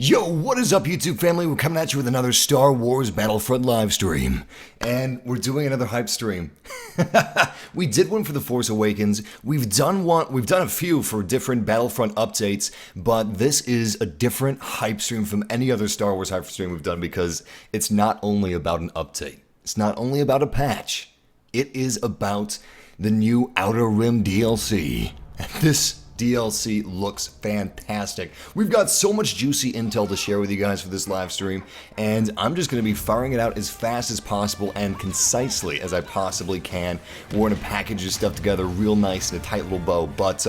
Yo, what is up, YouTube family? We're coming at you with another Star Wars Battlefront live stream. And we're doing another hype stream. We did one for The Force Awakens. We've done a few for different Battlefront updates, but this is a different hype stream from any other Star Wars hype stream we've done because it's not only about an update. It's not only about a patch. It is about the new Outer Rim DLC. And this DLC looks fantastic. We've got so much juicy intel to share with you guys for this live stream, and I'm just going to be firing it out as fast as possible and concisely as I possibly can. We're going to package this stuff together real nice in a tight little bow, but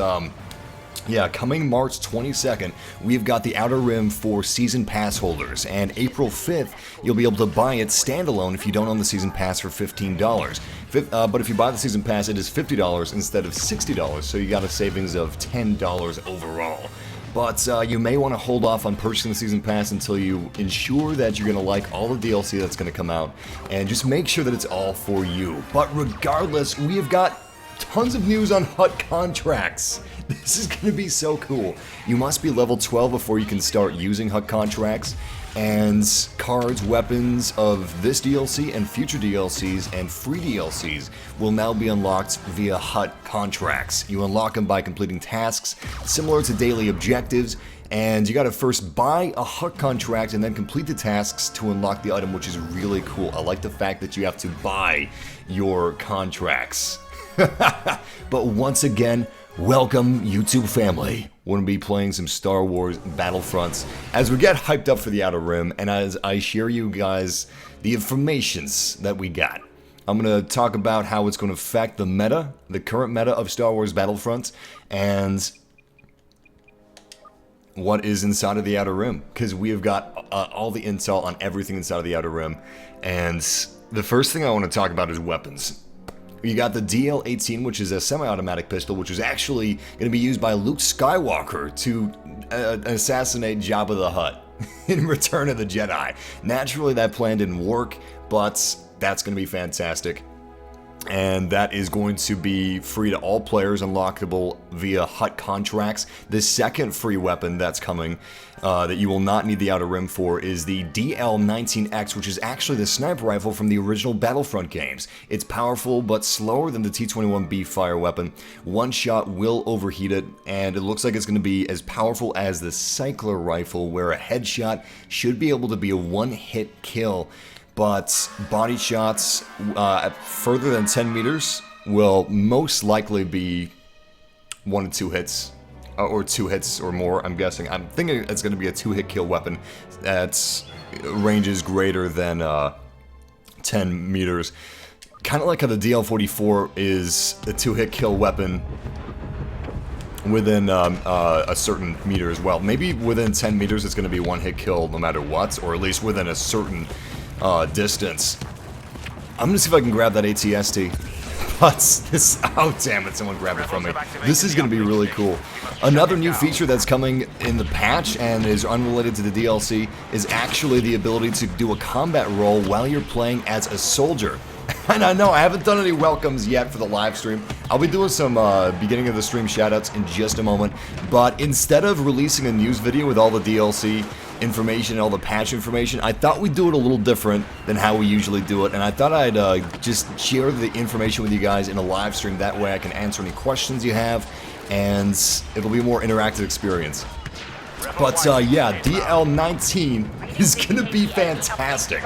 yeah, coming March 22nd, we've got the Outer Rim for Season Pass holders, and April 5th, you'll be able to buy it standalone if you don't own the Season Pass for $15. But if you buy the Season Pass, it is $50 instead of $60, so you got a savings of $10 overall. But you may want to hold off on purchasing the Season Pass until you ensure that you're going to like all the DLC that's going to come out, and just make sure that it's all for you. But regardless, we have got tons of news on Hutt contracts. This is going to be so cool. You must be level 12 before you can start using Hutt contracts, and cards, weapons of this DLC and future DLCs and free DLCs will now be unlocked via Hutt contracts. You unlock them by completing tasks similar to daily objectives, and you gotta first buy a Hutt contract and then complete the tasks to unlock the item, which is really cool. I like the fact that you have to buy your contracts. But once again, welcome, YouTube family. We're going to be playing some Star Wars Battlefronts as we get hyped up for the Outer Rim, and as I share you guys the informations that we got. I'm going to talk about how it's going to affect the meta, the current meta of Star Wars Battlefront, and what is inside of the Outer Rim, because we have got all the intel on everything inside of the Outer Rim. And the first thing I want to talk about is weapons. You got the DL-18, which is a semi-automatic pistol, which is actually going to be used by Luke Skywalker to assassinate Jabba the Hutt in Return of the Jedi. Naturally, that plan didn't work, but that's going to be fantastic. And that is going to be free to all players, unlockable via Hutt contracts. The second free weapon that's coming, that you will not need the Outer Rim for, is the DL-19X, which is actually the sniper rifle from the original Battlefront games. It's powerful, but slower than the T-21B fire weapon. One shot will overheat it, and it looks like it's going to be as powerful as the cycler rifle, where a headshot should be able to be a one-hit kill. But body shots further than 10 meters will most likely be 1 to 2 hits, or 2 hits or more, I'm guessing. I'm thinking it's going to be a 2-hit kill weapon that ranges greater than 10 meters. Kind of like how the DL-44 is a 2-hit kill weapon within a certain meter as well. Maybe within 10 meters it's going to be 1-hit kill no matter what, or at least within a certain distance. I'm gonna see if I can grab that ATST. But this, oh damn it, someone grabbed it from me. This is gonna be really cool. Another new feature that's coming in the patch and is unrelated to the DLC is actually the ability to do a combat roll while you're playing as a soldier. And I know I haven't done any welcomes yet for the live stream. I'll be doing some beginning of the stream shoutouts in just a moment. But instead of releasing a news video with all the DLC information and all the patch information, I thought we'd do it a little different than how we usually do it. And I thought I'd just share the information with you guys in a live stream. That way I can answer any questions you have, and it'll be a more interactive experience. But yeah, DL-19 is gonna be fantastic.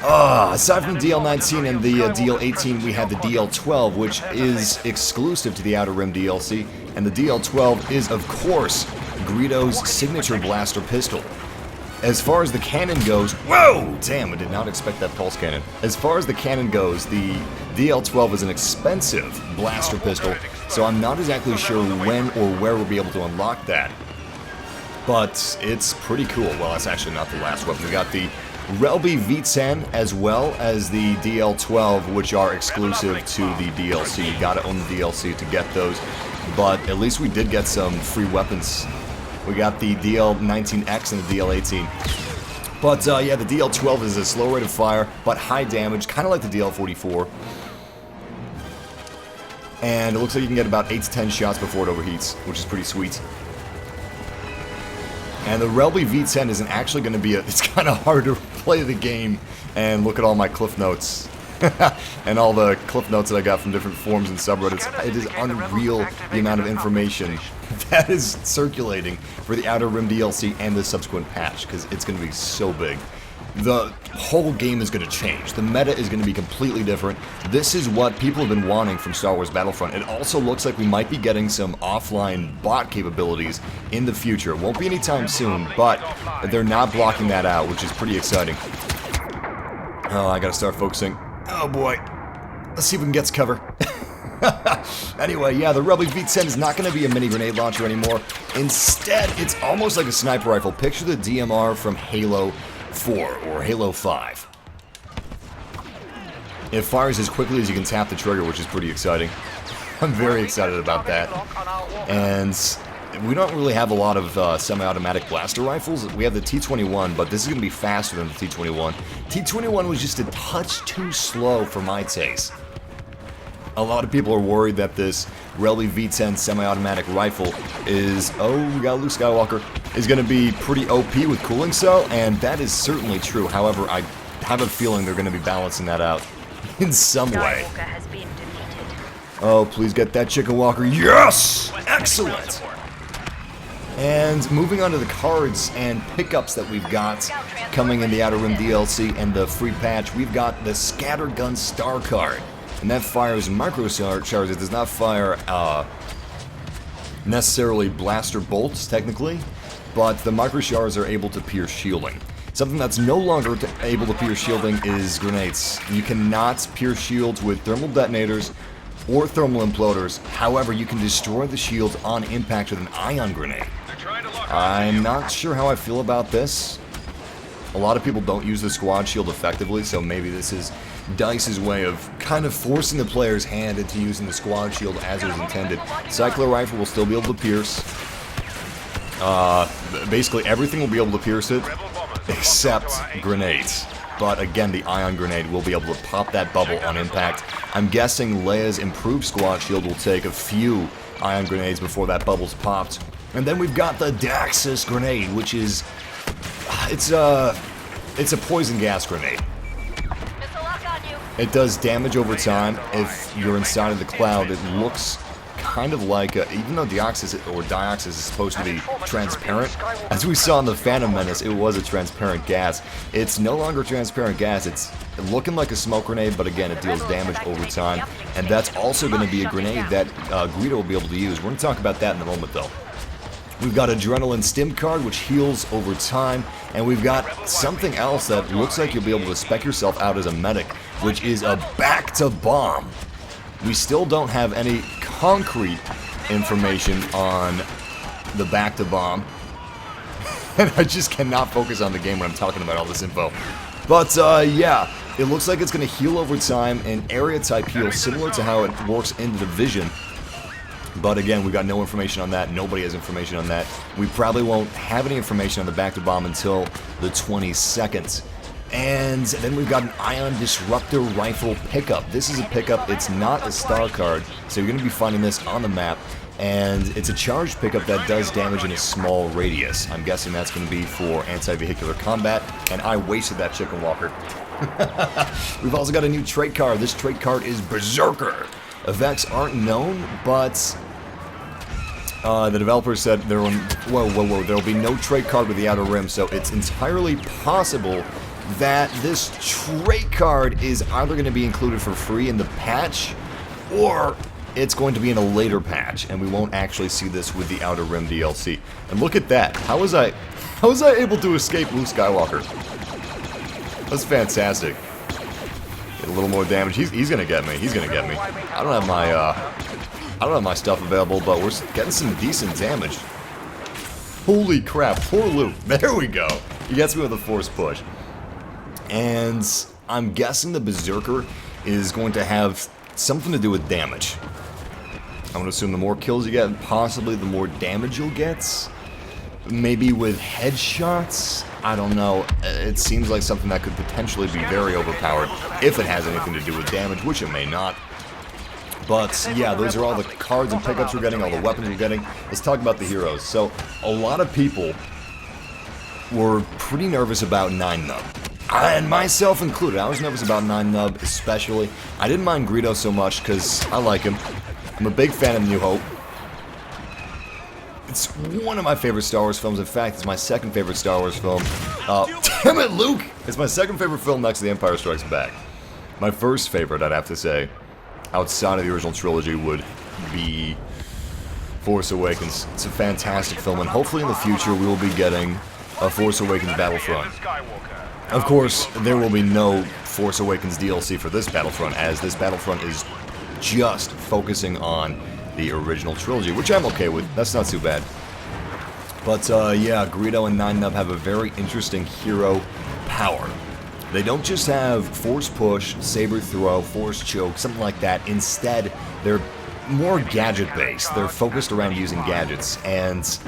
Aside from the DL-19 and the DL-18, we have the DL-12, which is exclusive to the Outer Rim DLC, and the DL-12 is, of course, Greedo's signature blaster pistol. As far as the cannon goes, whoa! Damn, I did not expect that pulse cannon. As far as the cannon goes, the DL-12 is an expensive blaster pistol, so I'm not exactly sure when or where we'll be able to unlock that. But it's pretty cool. Well, that's actually not the last weapon. We got the Relby V10 as well as the DL-12, which are exclusive to the DLC. You gotta own the DLC to get those, but at least we did get some free weapons. We got the DL-19X and the DL-18. But yeah, the DL-12 is a slow rate of fire, but high damage, kind of like the DL-44. And it looks like you can get about 8 to 10 shots before it overheats, which is pretty sweet. And the Relby V10 isn't actually going to be it's kind of hard to play the game and look at all my cliff notes. And all the cliff notes that I got from different forums and subreddits. It is unreal the amount of information that is circulating for the Outer Rim DLC and the subsequent patch, because it's going to be so big. The whole game is going to change. The meta is going to be completely different. This is what people have been wanting from Star Wars Battlefront. It also looks like we might be getting some offline bot capabilities in the future. It won't be anytime soon, but they're not blocking that out, which is pretty exciting. Oh, I gotta start focusing. Oh boy. Let's see if we can get to cover. Anyway, yeah, the Relby V10 is not going to be a mini grenade launcher anymore. Instead, it's almost like a sniper rifle. Picture the DMR from Halo 4 or Halo 5. It fires as quickly as you can tap the trigger, which is pretty exciting. I'm very excited about that. And we don't really have a lot of semi-automatic blaster rifles. We have the T-21, but this is going to be faster than the T-21. T-21 was just a touch too slow for my taste. A lot of people are worried that this Relby V10 semi-automatic rifle is, oh, we got Luke Skywalker, is going to be pretty OP with cooling cell, and that is certainly true. However, I have a feeling they're going to be balancing that out in some way. Oh, please get that Chicken Walker. Yes! Excellent! And moving on to the cards and pickups that we've got coming in the Outer Rim DLC and the free patch, we've got the Scattergun Star card. And that fires micro charges. It does not fire necessarily blaster bolts, technically, but the micro shards are able to pierce shielding. Something that's no longer able to pierce shielding is grenades. You cannot pierce shields with thermal detonators or thermal imploders. However, you can destroy the shields on impact with an ion grenade. I'm not sure how I feel about this. A lot of people don't use the squad shield effectively, so maybe this is DICE's way of kind of forcing the player's hand into using the squad shield as it was intended. Cycler rifle will still be able to pierce. Basically everything will be able to pierce it, except grenades. But again, the ion grenade will be able to pop that bubble on impact. I'm guessing Leia's improved squad shield will take a few ion grenades before that bubble's popped. And then we've got the Daxus grenade, which is... It's a poison gas grenade. It does damage over time. If you're inside of the cloud, it looks kind of like, even though Dioxis is supposed to be transparent, as we saw in the Phantom Menace, it was a transparent gas. It's no longer transparent gas. It's looking like a smoke grenade, but again, it deals damage over time. And that's also going to be a grenade that Greedo will be able to use. We're going to talk about that in a moment, though. We've got Adrenaline Stim card, which heals over time, and we've got something else that looks like you'll be able to spec yourself out as a medic, which is a back-to-bomb. We still don't have any concrete information on the back-to-bomb, and I just cannot focus on the game when I'm talking about all this info. But, yeah, it looks like it's going to heal over time, an area-type heal, similar to how it works in the Division. But again, we got no information on that. Nobody has information on that. We probably won't have any information on the back-to-bomb until the 22nd. And then we've got an Ion Disruptor Rifle pickup. This is a pickup. It's not a star card, so you're going to be finding this on the map. And it's a charged pickup that does damage in a small radius. I'm guessing that's going to be for anti-vehicular combat. And I wasted that Chicken Walker. We've also got a new trait card. This trait card is Berserker. Effects aren't known, but the developers said there will be no trait card with the Outer Rim, so it's entirely possible that this trait card is either going to be included for free in the patch, or it's going to be in a later patch, and we won't actually see this with the Outer Rim DLC. And look at that! How was I able to escape Luke Skywalker? That's fantastic. Get a little more damage. He's gonna get me. He's gonna get me. I don't have my stuff available, but we're getting some decent damage. Holy crap! Poor Luke. There we go. He gets me with a force push. And I'm guessing the Berserker is going to have something to do with damage. I'm gonna assume the more kills you get, possibly the more damage you'll get. Maybe with headshots? I don't know. It seems like something that could potentially be very overpowered if it has anything to do with damage, which it may not. But yeah, those are all the cards and pickups we're getting, all the weapons we're getting. Let's talk about the heroes. So, a lot of people were pretty nervous about 9-Nub. And myself included. I was nervous about 9-Nub especially. I didn't mind Greedo so much because I like him. I'm a big fan of New Hope. It's one of my favorite Star Wars films. In fact, it's my second favorite Star Wars film. Damn it, Luke! It's my second favorite film next to The Empire Strikes Back. My first favorite, I'd have to say, outside of the original trilogy, would be Force Awakens. It's a fantastic film, and hopefully in the future we will be getting a Force Awakens Battlefront. Of course, there will be no Force Awakens DLC for this Battlefront, as this Battlefront is just focusing on the original trilogy, which I'm okay with. That's not too bad. But yeah, Greedo and 9-Nub have a very interesting hero power. They don't just have Force Push, Saber Throw, Force Choke, something like that. Instead, they're more gadget-based. They're focused around using gadgets, and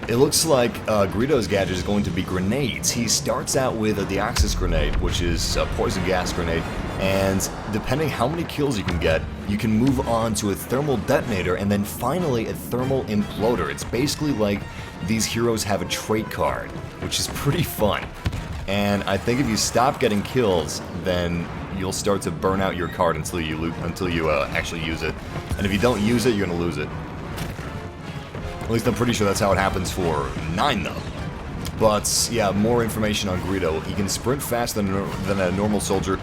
it looks like Greedo's gadget is going to be grenades. He starts out with a Deoxys grenade, which is a poison gas grenade, and depending how many kills you can get, you can move on to a thermal detonator, and then finally a thermal imploder. It's basically like these heroes have a trait card, which is pretty fun. And I think if you stop getting kills, then you'll start to burn out your card until you actually use it. And if you don't use it, you're gonna lose it. At least I'm pretty sure that's how it happens for 9-Nub. But yeah, more information on Greedo. He can sprint faster than a normal soldier.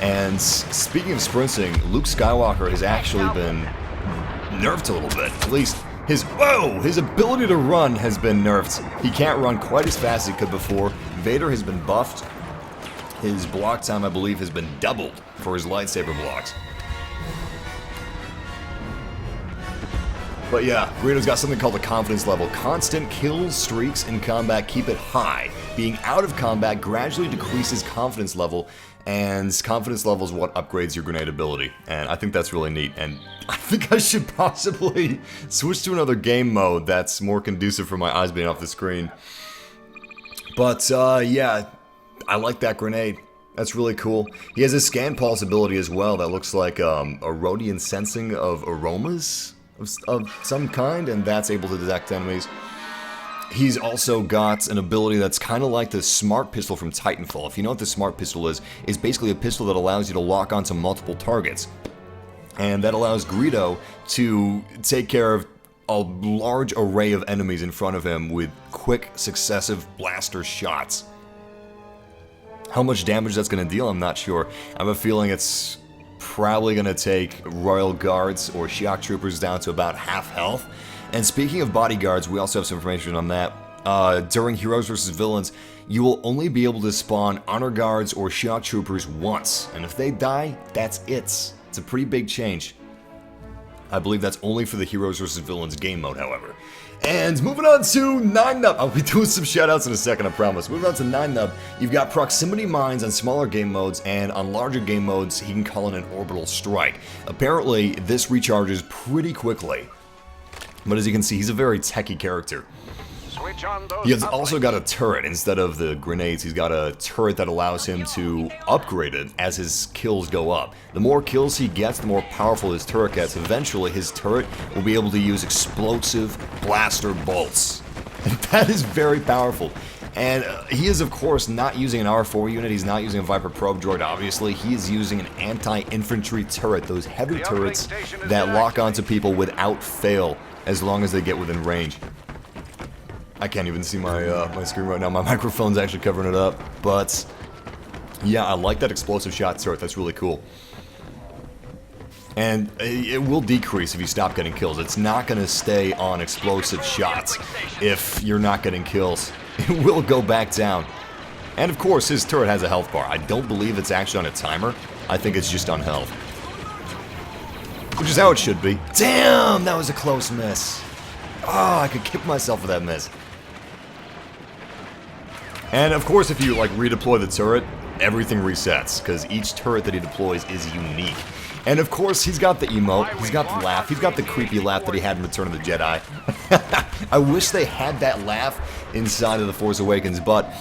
And speaking of sprinting, Luke Skywalker has actually been nerfed a little bit. At least his ability to run has been nerfed. He can't run quite as fast as he could before. Vader has been buffed. His block time, I believe, has been doubled for his lightsaber blocks. But yeah, Greedo's got something called a confidence level. Constant kill streaks in combat keep it high. Being out of combat gradually decreases confidence level, and confidence level is what upgrades your grenade ability. And I think that's really neat, and I think I should possibly switch to another game mode that's more conducive for my eyes being off the screen. But yeah, I like that grenade. That's really cool. He has a scan pulse ability as well that looks like a Rhodian sensing of aromas of some kind, and that's able to detect enemies. He's also got an ability that's kind of like the Smart Pistol from Titanfall. If you know what the Smart Pistol is, it's basically a pistol that allows you to lock onto multiple targets. And that allows Greedo to take care of a large array of enemies in front of him with quick, successive blaster shots. How much damage that's going to deal, I'm not sure. I have a feeling it's probably going to take Royal Guards or Shock Troopers down to about half health. And speaking of bodyguards, we also have some information on that. During Heroes vs. Villains, you will only be able to spawn Honor Guards or Shock Troopers once. And if they die, that's it. It's a pretty big change. I believe that's only for the Heroes vs. Villains game mode, however. And moving on to 9-Nub. I'll be doing some shoutouts in a second, I promise. Moving on to 9-Nub, you've got proximity mines on smaller game modes, and on larger game modes, he can call in an orbital strike. Apparently, this recharges pretty quickly. But as you can see, he's a very techie character. He has also got a turret. Instead of the grenades, he's got a turret that allows him to upgrade it as his kills go up. The more kills he gets, the more powerful his turret gets. Eventually, his turret will be able to use explosive blaster bolts. And that is very powerful. And he is, of course, not using an R4 unit. He's not using a Viper probe droid, obviously. He is using an anti-infantry turret, those heavy turrets that lock onto people without fail as long as they get within range. I can't even see my my screen right now. My microphone's actually covering it up. But yeah, I like that explosive shot turret. That's really cool. And it will decrease if you stop getting kills. It's not going to stay on explosive shots if you're not getting kills. It will go back down. And of course, his turret has a health bar. I don't believe it's actually on a timer. I think it's just on health. Which is how it should be. Damn, that was a close miss. Oh, I could kick myself for that miss. And of course, if you like redeploy the turret, everything resets, because each turret that he deploys is unique. And of course, he's got the emote, he's got the laugh, he's got the creepy laugh that he had in Return of the Jedi. I wish they had that laugh inside of The Force Awakens, but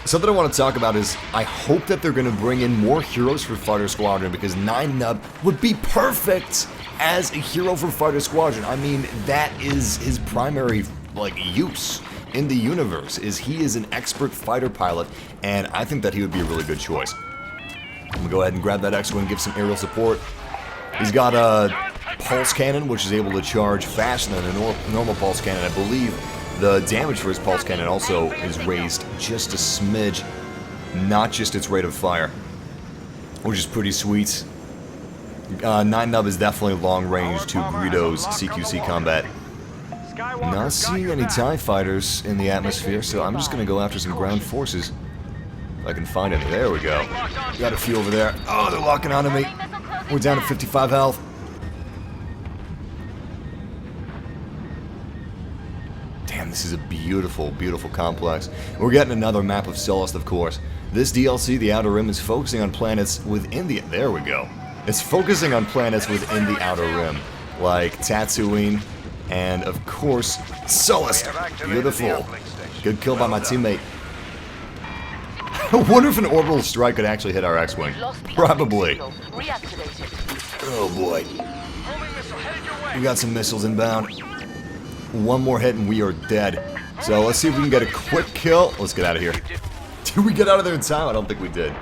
something I want to talk about is I hope that they're going to bring in more heroes for Fighter Squadron, because 9-Nub would be perfect as a hero for Fighter Squadron. I mean, that is his primary, like, use. in the universe. He is an expert fighter pilot, and I think that he would be a really good choice. I'm gonna go ahead and grab that X-Wing, give some aerial support. He's got a pulse cannon, which is able to charge faster than a normal pulse cannon. I believe the damage for his pulse cannon also is raised just a smidge, not just its rate of fire, which is pretty sweet. 9-Nub is definitely long range to Greedo's CQC combat. Not seeing any TIE fighters in the atmosphere, so I'm just going to go after some ground forces. If I can find any. There we go. Got a few over there. Oh, they're locking onto me. We're down to 55 health. Damn, this is a beautiful, beautiful complex. We're getting another map of Sullust, of course. This DLC, The Outer Rim, is focusing on planets within the... There we go. It's focusing on planets within the Outer Rim, like Tatooine, and of course, Sullust. Beautiful. Good kill by my teammate. I wonder if an orbital strike could actually hit our X-Wing. Probably. Oh boy. We got some missiles inbound. One more hit and we are dead. So let's see if we can get a quick kill. Let's get out of here. Did we get out of there in time? I don't think we did.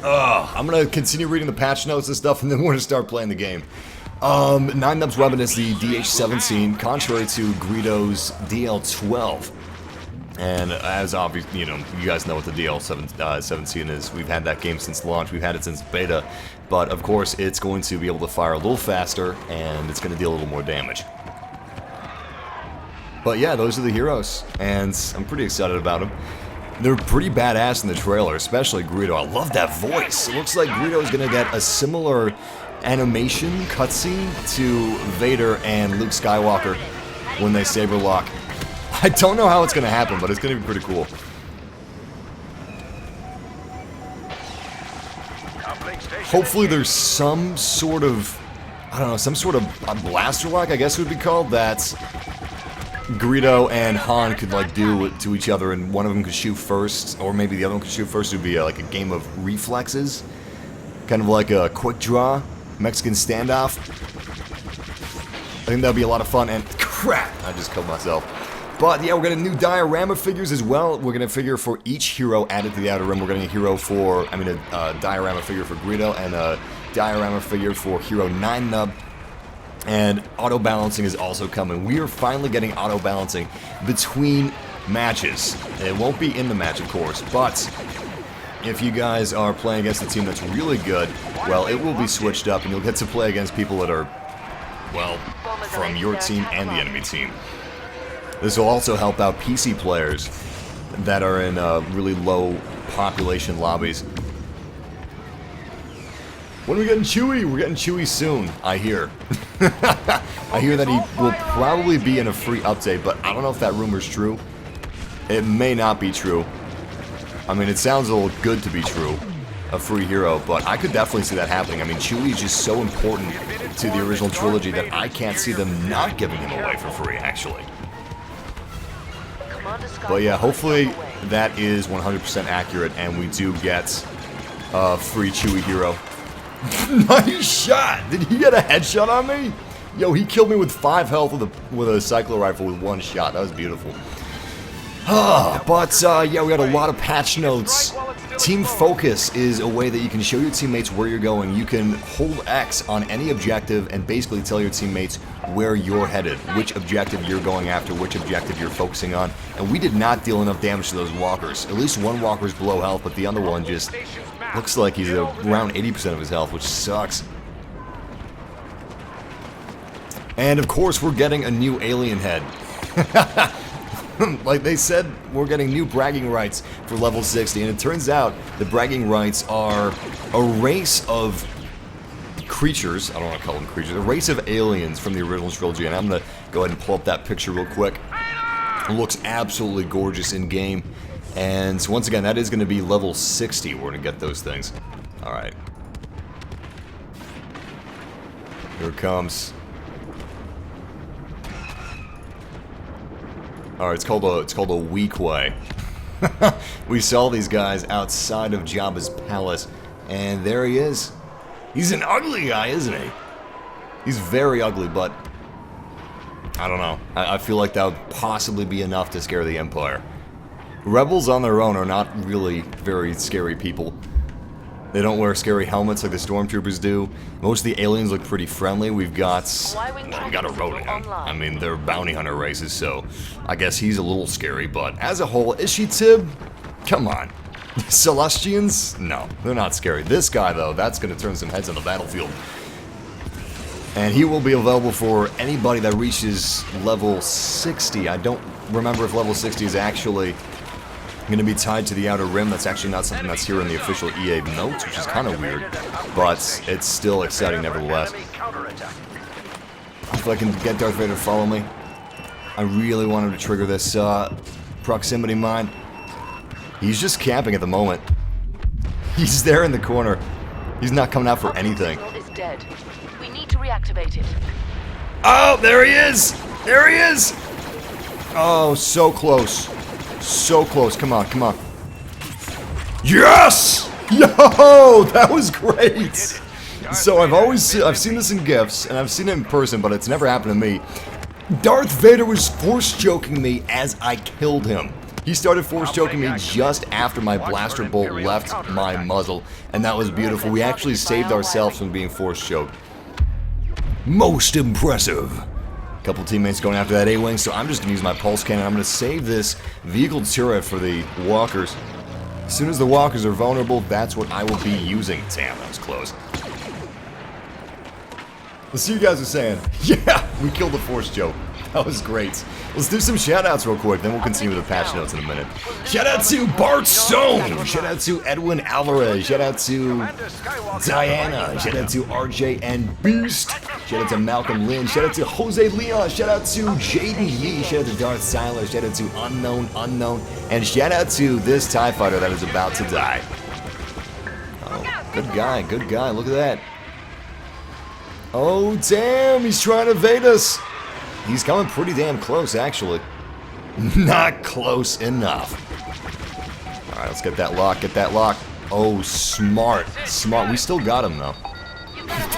I'm gonna continue reading the patch notes and stuff, and then we're gonna start playing the game. 9-Nub's weapon is the DH-17, contrary to Greedo's DL-12. And as obvious, you guys know what the DL-17 is. We've had that game since launch. We've had it since beta. But of course, it's going to be able to fire a little faster, and it's going to deal a little more damage. But yeah, those are the heroes, and I'm pretty excited about them. They're pretty badass in the trailer, especially Greedo. I love that voice. It looks like Greedo is going to get a similar animation cutscene to Vader and Luke Skywalker when they saber lock. I don't know how it's going to happen, but it's going to be pretty cool. Hopefully there's some sort of, I don't know, some sort of a blaster lock, I guess it would be called, that Greedo and Han could like do to each other, and one of them could shoot first, or maybe the other one could shoot first. It would be like a game of reflexes, kind of like a quick draw, Mexican standoff. I think that would be a lot of fun, and crap, I just killed myself. But yeah, we're getting new diorama figures as well. We're gonna figure for each hero added to the Outer Rim. We're getting a hero for, a diorama figure for Greedo, and a diorama figure for Hero 9-Nub. And auto balancing is also coming. We are finally getting auto balancing between matches. It won't be in the match, of course, but if you guys are playing against a team that's really good, well, it will be switched up, and you'll get to play against people that are, well, from your team and the enemy team. This will also help out PC players that are in really low population lobbies. When are we getting Chewie? We're getting Chewie soon, I hear. I hear that he will probably be in a free update, but I don't know if that rumor's true. It may not be true. I mean, it sounds a little good to be true, a free hero, but I could definitely see that happening. I mean, Chewie is just so important to the original trilogy that I can't see them not giving him away for free, actually. But yeah, hopefully that is 100% accurate, and we do get a free Chewie hero. Nice shot! Did he get a headshot on me? Yo, he killed me with 5 health with a cyclo rifle with 1 shot. That was beautiful. But yeah, we got a lot of patch notes. Team focus is a way that you can show your teammates where you're going. You can hold X on any objective and basically tell your teammates where you're headed, which objective you're going after, which objective you're focusing on. And we did not deal enough damage to those walkers. At least one walker's below health, but the other one just looks like he's around 80% of his health, which sucks. And of course, we're getting a new alien head. Like they said, we're getting new bragging rights for level 60, and it turns out the bragging rights are a race of creatures, I don't want to call them creatures, a race of aliens from the original trilogy, and I'm going to go ahead and pull up that picture real quick. It looks absolutely gorgeous in game, and once again, that is going to be level 60, we're going to get those things. Alright. Here it comes. Alright, it's called a weak way. We saw these guys outside of Jabba's palace, and there he is. He's an ugly guy, isn't he? He's very ugly, but I don't know. I feel like that would possibly be enough to scare the Empire. Rebels on their own are not really very scary people. They don't wear scary helmets like the stormtroopers do. Most of the aliens look pretty friendly. We've got a Rodian. I mean, they're bounty hunter races, so I guess he's a little scary. But as a whole, Ishitib, come on. Celestians? No, they're not scary. This guy, though, that's going to turn some heads on the battlefield. And he will be available for anybody that reaches level 60. I don't remember if level 60 is actually going to be tied to the Outer Rim. That's actually not something that's here in the official EA notes, which is kind of weird, but it's still exciting nevertheless. If I can get Darth Vader to follow me, I really want him to trigger this proximity mine. He's just camping at the moment. He's there in the corner. He's not coming out for anything. We need to reactivate it. Oh, there he is! There he is! Oh, so close. So close. Come on, come on. Yes! Yo, that was great! So I've seen this in GIFs, and I've seen it in person, but it's never happened to me. Darth Vader was force choking me as I killed him. He started force choking me just after my blaster bolt left my muzzle, and that was beautiful. We actually saved ourselves from being force choked. Most impressive. A couple teammates going after that A-Wing, so I'm just going to use my pulse cannon. I'm going to save this vehicle turret for the walkers. As soon as the walkers are vulnerable, that's what I will be using. Damn, that was close. Let's see what you guys are saying. Yeah, we killed the force choke. That was great. Let's do some shoutouts real quick, then we'll continue with the patch notes in a minute. Shout out to Bart Stone! Shout out to Edwin Alvarez! Shout out to Diana! Shout out to RJ and Beast! Shout out to Malcolm Lynn! Shout out to Jose Leon! Shout out to Jaden Yee! Shout out to Darth Siler! Shout out to Unknown! And shout out to this TIE fighter that is about to die. Oh, good guy, good guy. Look at that. Oh, damn! He's trying to evade us! He's coming pretty damn close, actually. Not close enough. Alright, let's get that lock, get that lock. Oh, smart. Smart. We still got him, though.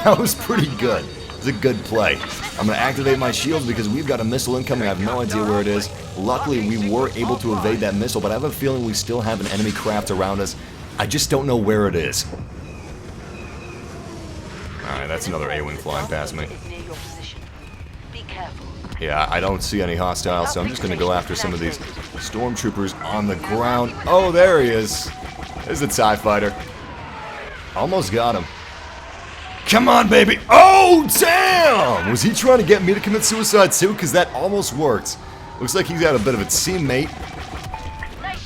That was pretty good. It was a good play. I'm going to activate my shields because we've got a missile incoming. I have no idea where it is. Luckily, we were able to evade that missile, but I have a feeling we still have an enemy craft around us. I just don't know where it is. Alright, that's another A-Wing flying past me. Yeah, I don't see any hostiles, so I'm just going to go after some of these stormtroopers on the ground. Oh, there he is. There's the TIE fighter. Almost got him. Come on, baby. Oh, damn! Was he trying to get me to commit suicide, too? Because that almost worked. Looks like he's got a bit of a teammate.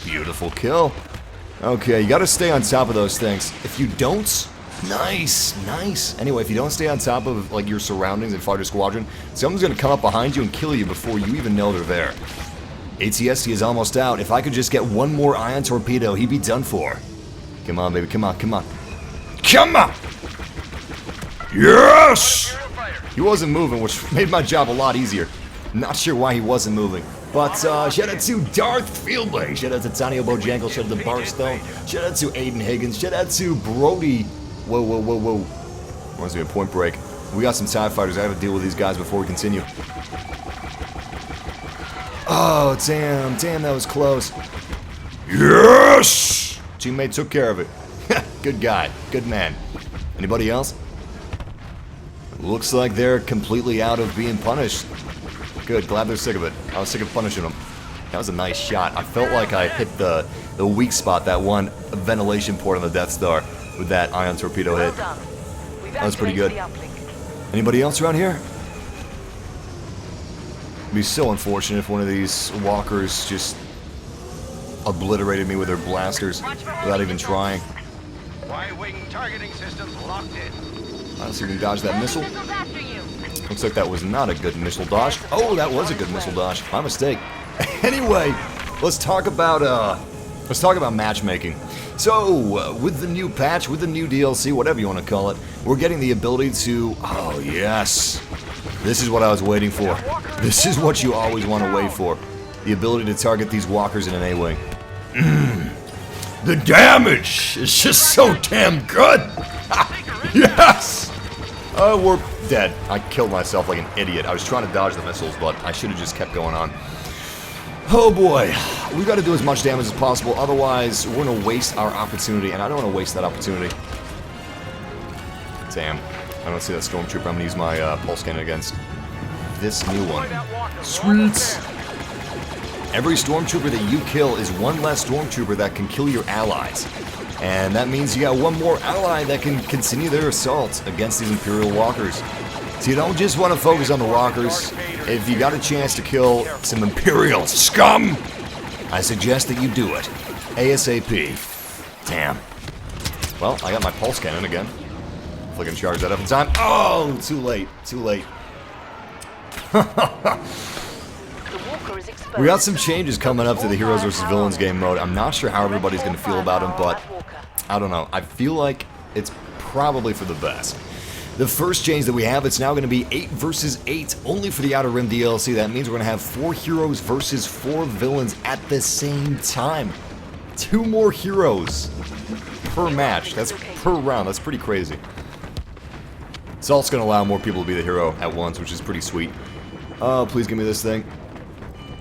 Beautiful kill. Okay, you got to stay on top of those things. If you don't... Nice, nice. Anyway, if you don't stay on top of like your surroundings and fighter squadron, someone's gonna come up behind you and kill you before you even know they're there. ATST is almost out. If I could just get one more ion torpedo, he'd be done for. Come on, baby, come on, come on. Come on! Yes! He wasn't moving, which made my job a lot easier. Not sure why he wasn't moving. But shout out to Darth Fieldway, shout out to Tonio Bojangles, shout out to Barstow, shout out to Aiden Higgins, shout out to Brody. Whoa, whoa, whoa, whoa. Reminds me of Point Break. We got some TIE fighters. I have to deal with these guys before we continue. Oh, damn. Damn, that was close. Yes! Teammate took care of it. Good guy. Good man. Anybody else? Looks like they're completely out of being punished. Good. Glad they're sick of it. I was sick of punishing them. That was a nice shot. I felt like I hit the weak spot, that one ventilation port on the Death Star. With that ion torpedo hit. That was pretty good. Anybody else around here? It'd be so unfortunate if one of these walkers just obliterated me with their blasters without even trying. Y-wing targeting systems locked in. Let's see if we can dodge that missile. Looks like that was not a good missile dodge. Oh, that was a good missile dodge. My mistake. Anyway, let's talk about matchmaking. So, with the new patch, with the new DLC, whatever you want to call it, we're getting the ability to... Oh, yes. This is what I was waiting for. This is what you always want to wait for. The ability to target these walkers in an A-Wing. The damage is just so damn good. Yes! Oh, we're dead. I killed myself like an idiot. I was trying to dodge the missiles, but I should have just kept going on. Oh boy, we got to do as much damage as possible, otherwise we're going to waste our opportunity, and I don't want to waste that opportunity. Damn, I don't see that stormtrooper. I'm going to use my pulse cannon against this new one. Sweet! Every stormtrooper that you kill is one less stormtrooper that can kill your allies. And that means you got one more ally that can continue their assault against these Imperial walkers. So you don't just want to focus on the walkers. If you got a chance to kill some Imperial scum, I suggest that you do it. ASAP. Damn. Well, I got my pulse cannon again. If I can charge that up in time. Oh, too late. Too late. We got some changes coming up to the Heroes vs. Villains game mode. I'm not sure how everybody's going to feel about them, but I don't know. I feel like it's probably for the best. The first change that we have, it's now going to be 8 versus 8, only for the Outer Rim DLC. That means we're going to have 4 heroes versus 4 villains at the same time. 2 more heroes per match. That's per round. That's pretty crazy. It's also going to allow more people to be the hero at once, which is pretty sweet. Oh, please give me this thing.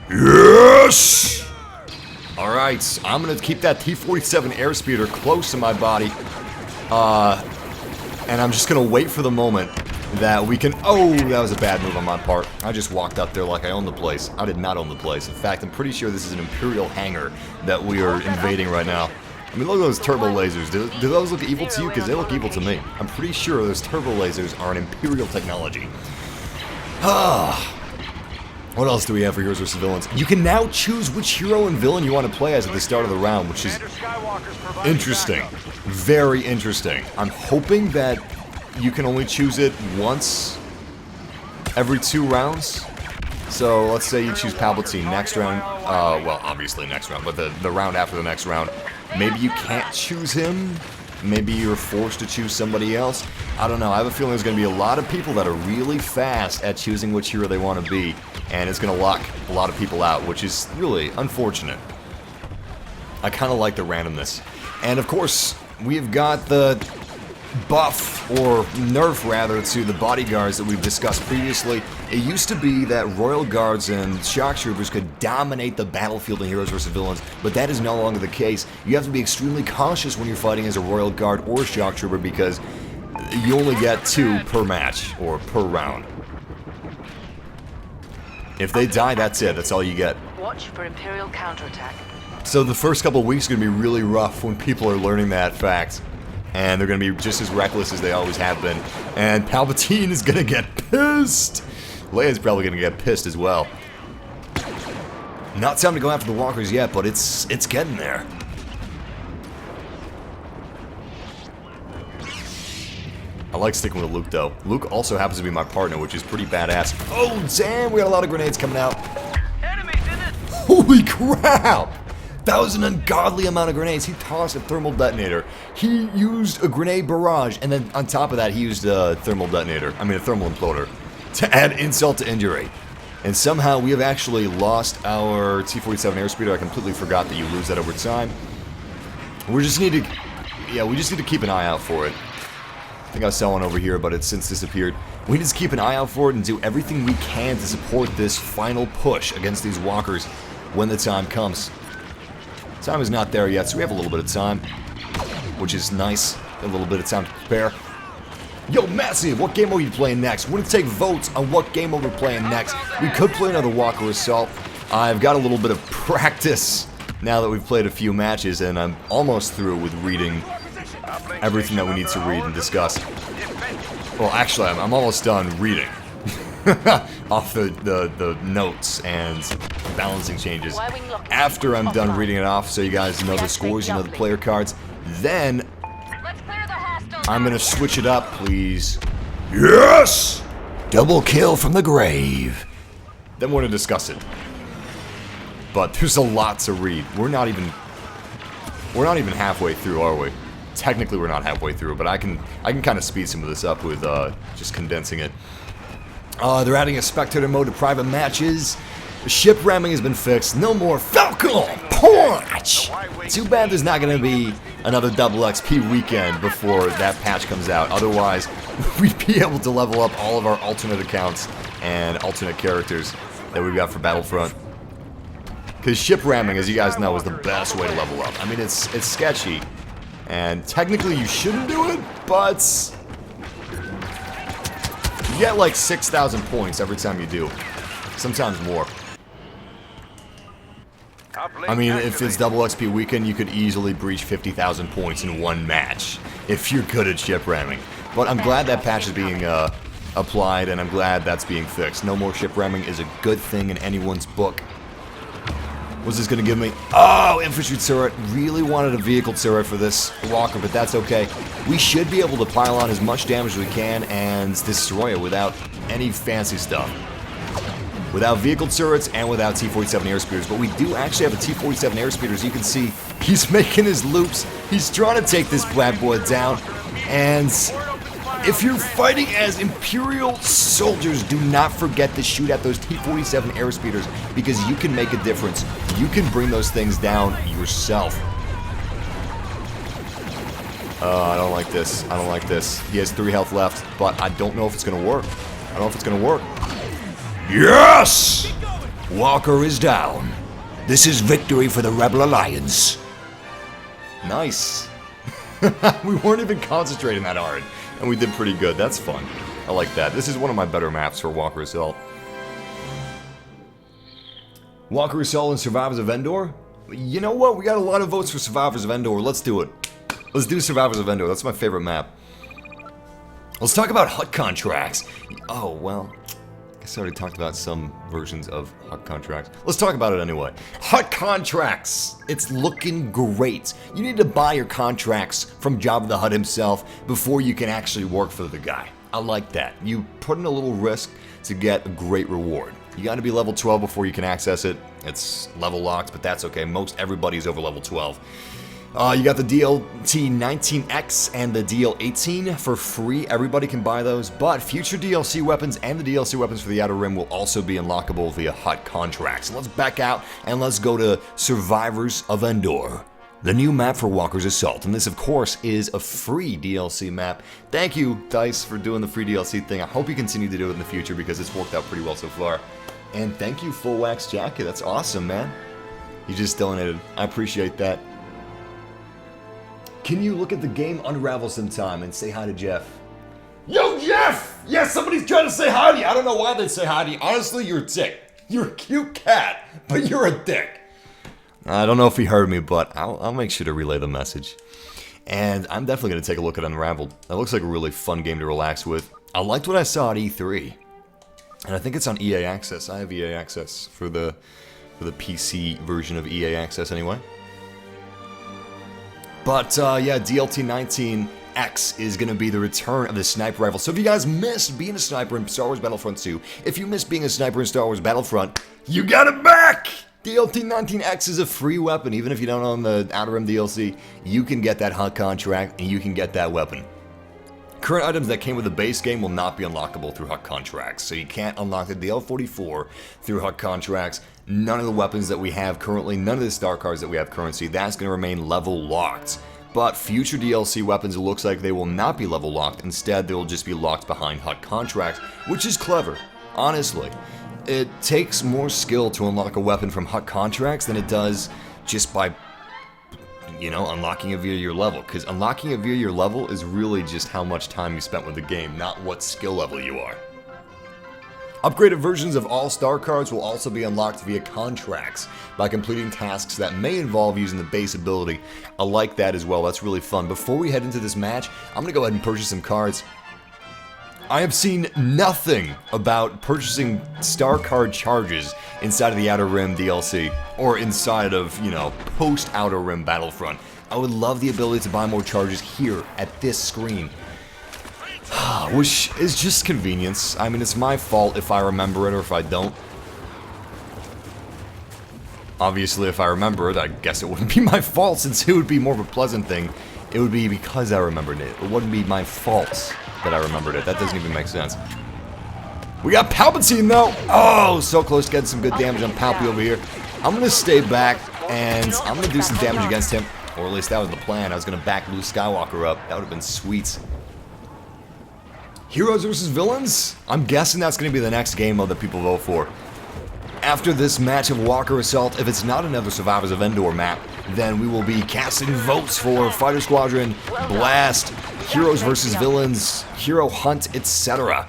Yes! Alright, I'm going to keep that T-47 airspeeder close to my body. And I'm just going to wait for the moment that we can... Oh, that was a bad move on my part. I just walked out there like I owned the place. I did not own the place. In fact, I'm pretty sure this is an Imperial hangar that we are invading right now. I mean, look at those turbo lasers. Do those look evil to you? Because they look evil to me. I'm pretty sure those turbo lasers are an Imperial technology. What else do we have for Heroes vs. Villains? You can now choose which hero and villain you want to play as at the start of the round, which is interesting. Very interesting. I'm hoping that you can only choose it once every 2 rounds. So let's say you choose Palpatine next round. Well, obviously next round, but the round after the next round. Maybe you can't choose him. Maybe you're forced to choose somebody else. I don't know. I have a feeling there's going to be a lot of people that are really fast at choosing which hero they want to be. And it's going to lock a lot of people out, which is really unfortunate. I kind of like the randomness. And of course, we've got the buff, or nerf rather, to the bodyguards that we've discussed previously. It used to be that Royal Guards and Shock Troopers could dominate the battlefield in Heroes vs. Villains, but that is no longer the case. You have to be extremely cautious when you're fighting as a Royal Guard or Shock Trooper because you only get 2 per match, or per round. If they die, that's it. That's all you get. Watch for Imperial counterattack. So the first couple of weeks are going to be really rough when people are learning that fact. And they're going to be just as reckless as they always have been. And Palpatine is going to get pissed. Leia's probably going to get pissed as well. Not time to go after the walkers yet, but it's getting there. I like sticking with Luke, though. Luke also happens to be my partner, which is pretty badass. Oh, damn! We got a lot of grenades coming out. Enemies in it! Holy crap! That was an ungodly amount of grenades. He tossed a thermal detonator. He used a grenade barrage, and then on top of that, he used a thermal detonator. I mean, a thermal imploder. To add insult to injury. And somehow, we have actually lost our T-47 airspeeder. I completely forgot that you lose that over time. We just need to... Yeah, we just need to keep an eye out for it. I think I saw one over here, but it's since disappeared. We need to keep an eye out for it and do everything we can to support this final push against these walkers when the time comes. Time is not there yet, so we have a little bit of time, which is nice. A little bit of time to prepare. Yo, Massive, what game mode are you playing next? We're going to take votes on what game mode we're playing next. We could play another Walker Assault. I've got a little bit of practice now that we've played a few matches, and I'm almost through with reading everything that we need to read and discuss. Well, actually, I'm almost done reading off the notes and balancing changes. After I'm done reading it off, so you guys know the scores, you know the player cards, then I'm gonna switch it up, please. Yes! Double kill from the grave. Then we're gonna discuss it. But there's a lot to read. We're not even halfway through, are we? Technically, we're not halfway through, but I can kind of speed some of this up with just condensing it. They're adding a spectator mode to private matches. The ship ramming has been fixed. No more Falcon Porch! Too bad there's not going to be another double XP weekend before that patch comes out. Otherwise, we'd be able to level up all of our alternate accounts and alternate characters that we've got for Battlefront. Because ship ramming, as you guys know, is the best way to level up. I mean, it's sketchy, and technically you shouldn't do it, but you get like 6,000 points every time you do. Sometimes more. I mean, if it's double XP weekend, you could easily breach 50,000 points in one match if you're good at ship ramming. But I'm glad that patch is being applied, and I'm glad that's being fixed. No more ship ramming is a good thing in anyone's book. What's this gonna give me? Oh, infantry turret. Really wanted a vehicle turret for this walker, but that's okay. We should be able to pile on as much damage as we can and destroy it without any fancy stuff. Without vehicle turrets and without T-47 airspeeders. But we do actually have a T-47 airspeeder. As you can see, he's making his loops. He's trying to take this bad boy down. And if you're fighting as Imperial soldiers, do not forget to shoot at those T-47 airspeeders, because you can make a difference. You can bring those things down yourself. I don't like this. I don't like this. He has 3 health left, but I don't know if it's going to work. I don't know if it's going to work. Yes! Walker is down. This is victory for the Rebel Alliance. Nice. We weren't even concentrating that hard, and we did pretty good. That's fun. I like that. This is one of my better maps for Walker Assault. Walker Assault and Survivors of Endor? You know what? We got a lot of votes for Survivors of Endor. Let's do it. Let's do Survivors of Endor. That's my favorite map. Let's talk about HUD contracts. Oh, well, I guess I already talked about some versions of HUD contracts. Let's talk about it anyway. HUD contracts. It's looking great. You need to buy your contracts from Jabba the Hutt himself before you can actually work for the guy. I like that. You put in a little risk to get a great reward. You got to be level 12 before you can access it. It's level locked, but that's okay. Most everybody's over level 12. You got the DLT 19X and the DL 18 for free. Everybody can buy those, but future DLC weapons and the DLC weapons for the Outer Rim will also be unlockable via HUD contracts. So let's back out and let's go to Survivors of Endor, the new map for Walker's Assault. And this, of course, is a free DLC map. Thank you, DICE, for doing the free DLC thing. I hope you continue to do it in the future because it's worked out pretty well so far. And thank you, Full Wax Jacket. That's awesome, man. You just donated. I appreciate that. Can you look at the game unravel sometime and say hi to Jeff? Yo, Jeff! Yes, somebody's trying to say hi to you. I don't know why they'd say hi to you. Honestly, you're a dick. You're a cute cat, but you're a dick. I don't know if he heard me, but I'll make sure to relay the message. And I'm definitely going to take a look at Unraveled. That looks like a really fun game to relax with. I liked what I saw at E3. And I think it's on EA Access. I have EA Access for the PC version of EA Access anyway. But yeah, DLT 19X is going to be the return of the sniper rifle. So if you guys missed being a sniper in Star Wars Battlefront 2, if you missed being a sniper in Star Wars Battlefront, you got it back! DLT 19X is a free weapon. Even if you don't own the Outer Rim DLC, you can get that HUD contract and you can get that weapon. Current items that came with the base game will not be unlockable through HUD contracts, so you can't unlock the DL44 through HUD contracts. None of the weapons that we have currently, none of the star cards that we have currently, that's going to remain level locked. But future DLC weapons, it looks like they will not be level locked. Instead, they will just be locked behind HUD contracts, which is clever, honestly. It takes more skill to unlock a weapon from HUD contracts than it does just by, you know, unlocking it via your level. Because unlocking it via your level is really just how much time you spent with the game, not what skill level you are. Upgraded versions of all star cards will also be unlocked via contracts by completing tasks that may involve using the base ability. I like that as well, that's really fun. Before we head into this match, I'm going to go ahead and purchase some cards. I have seen nothing about purchasing star card charges inside of the Outer Rim DLC, or inside of, you know, post-Outer Rim Battlefront. I would love the ability to buy more charges here, at this screen. Which is just convenience. I mean, it's my fault if I remember it or if I don't. Obviously, if I remember it, I guess it wouldn't be my fault, since it would be more of a pleasant thing. It would be because I remembered it. It wouldn't be my fault that I remembered it. That doesn't even make sense. We got Palpatine, though! Oh, so close to getting some good damage on Palpy over here. I'm gonna stay back. and I'm gonna do some damage against him, or at least that was the plan. I was gonna back Luke Skywalker up. That would have been sweet. Heroes versus villains? I'm guessing that's gonna be the next game mode that people vote for. After this match of Walker Assault, if it's not another Survivors of Endor map, then we will be casting votes for Fighter Squadron, Blast, Heroes versus Villains, Hero Hunt, etc.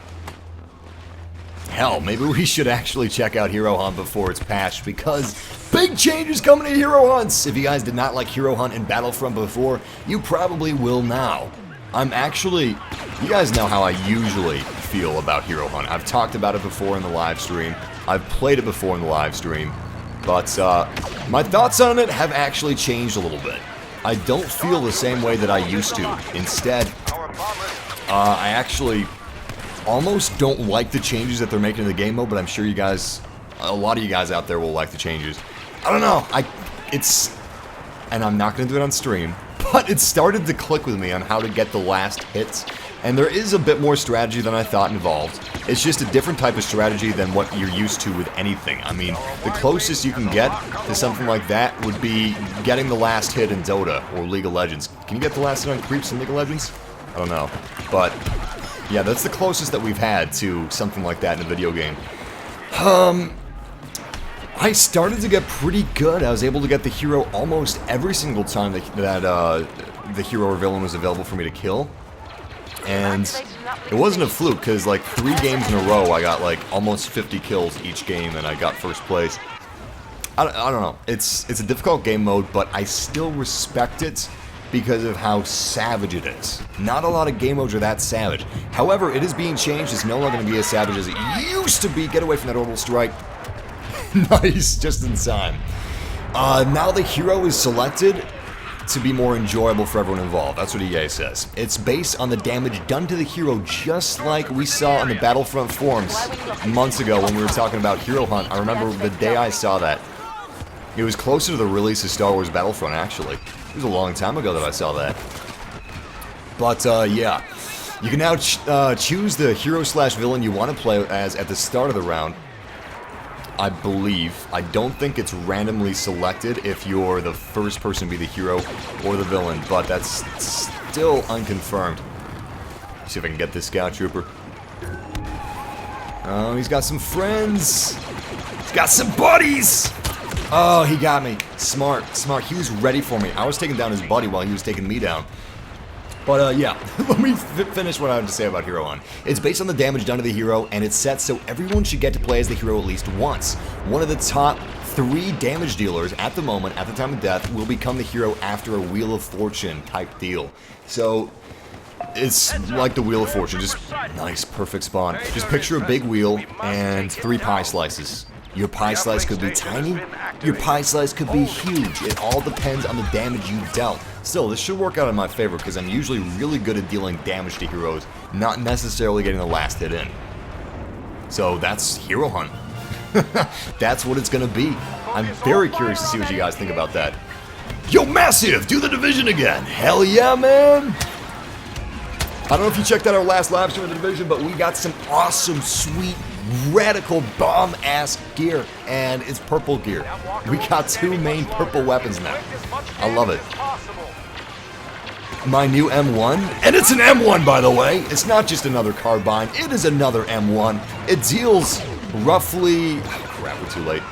Hell, maybe we should actually check out Hero Hunt before it's patched, because big changes coming to Hero Hunts! If you guys did not like Hero Hunt in Battlefront before, you probably will now. You guys know how I usually feel about Hero Hunt. I've talked about it before in the live stream. I've played it before in the live stream. But my thoughts on it have actually changed a little bit. I don't feel the same way that I used to. Instead, I actually almost don't like the changes that they're making in the game mode, but I'm sure you guys, a lot of you guys out there will like the changes. I don't know, and I'm not going to do it on stream, but it started to click with me on how to get the last hits, and there is a bit more strategy than I thought involved. It's just a different type of strategy than what you're used to with anything. I mean, the closest you can get to something like that would be getting the last hit in Dota or League of Legends. Can you get the last hit on creeps in League of Legends? I don't know, but yeah, that's the closest that we've had to something like that in a video game. I started to get pretty good. I was able to get the hero almost every single time that the hero or villain was available for me to kill. And it wasn't a fluke, because like 3 games in a row I got like almost 50 kills each game and I got first place. I don't know. It's a difficult game mode, but I still respect it because of how savage it is. Not a lot of game modes are that savage. However, it is being changed. It's no longer going to be as savage as it used to be. Get away from that orbital strike. Nice, just in time. Now the hero is selected to be more enjoyable for everyone involved. That's what EA says. It's based on the damage done to the hero, just like we saw on the Battlefront forums months ago when we were talking about Hero Hunt. I remember the day I saw that. It was closer to the release of Star Wars Battlefront, actually. It was a long time ago that I saw that. But, yeah. You can now choose the hero/villain you want to play as at the start of the round. I believe. I don't think it's randomly selected if you're the first person to be the hero or the villain, but that's still unconfirmed. Let's see if I can get this scout trooper. Oh, he's got some friends. He's got some buddies. Oh, he got me. Smart, smart. He was ready for me. I was taking down his buddy while he was taking me down. But, yeah, let me finish what I have to say about Hero Hunt. It's based on the damage done to the hero, and it's set so everyone should get to play as the hero at least once. One of the top 3 damage dealers at the moment, at the time of death, will become the hero after a Wheel of Fortune type deal. So, it's like the Wheel of Fortune, just nice, perfect spawn. Just picture a big wheel and 3 pie slices. Your pie slice could be tiny, your pie slice could be huge. It all depends on the damage you dealt. Still, this should work out in my favor because I'm usually really good at dealing damage to heroes, not necessarily getting the last hit in. So that's Hero Hunt. That's what it's gonna be. I'm very curious to see what you guys think about that. Yo, Massive, do the Division again! Hell yeah, man! I don't know if you checked out our last live stream of the Division, but we got some awesome, sweet, radical bomb-ass gear, and it's purple gear. We got 2 main purple weapons now. I love it. My new M1, and it's an M1 by the way, it's not just another carbine, it is another M1. It deals roughly, oh crap, we're too late.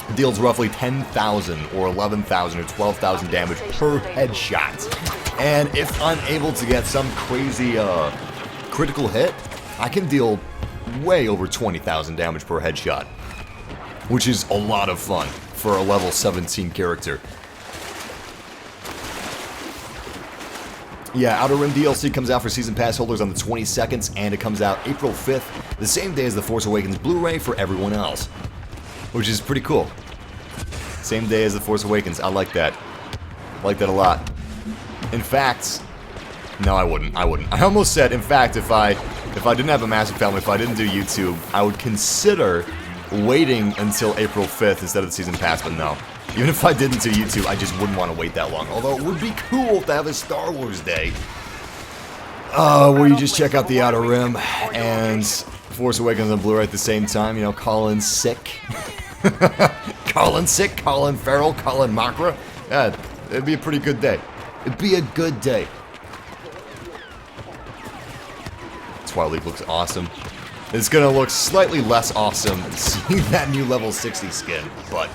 It deals roughly 10,000 or 11,000 or 12,000 damage per headshot. And if I'm able to get some crazy critical hit, I can deal way over 20,000 damage per headshot, which is a lot of fun for a level 17 character. Yeah, Outer Rim DLC comes out for Season Pass holders on the 22nd, and it comes out April 5th, the same day as The Force Awakens Blu-ray for everyone else, which is pretty cool. Same day as The Force Awakens. I like that. I like that a lot. In fact, no, I wouldn't. I almost said, in fact, if I didn't have a massive family, if I didn't do YouTube, I would consider waiting until April 5th instead of the Season Pass, but no. Even if I didn't do YouTube, I just wouldn't want to wait that long. Although it would be cool to have a Star Wars Day, where you just check out the Outer Rim and Force Awakens on Blu-ray at the same time. You know, call in sick. Colin sick, Colin feral, Colin Makra. Yeah, it'd be a pretty good day. It'd be a good day. Twilight Leap looks awesome. It's gonna look slightly less awesome seeing that new level 60 skin, but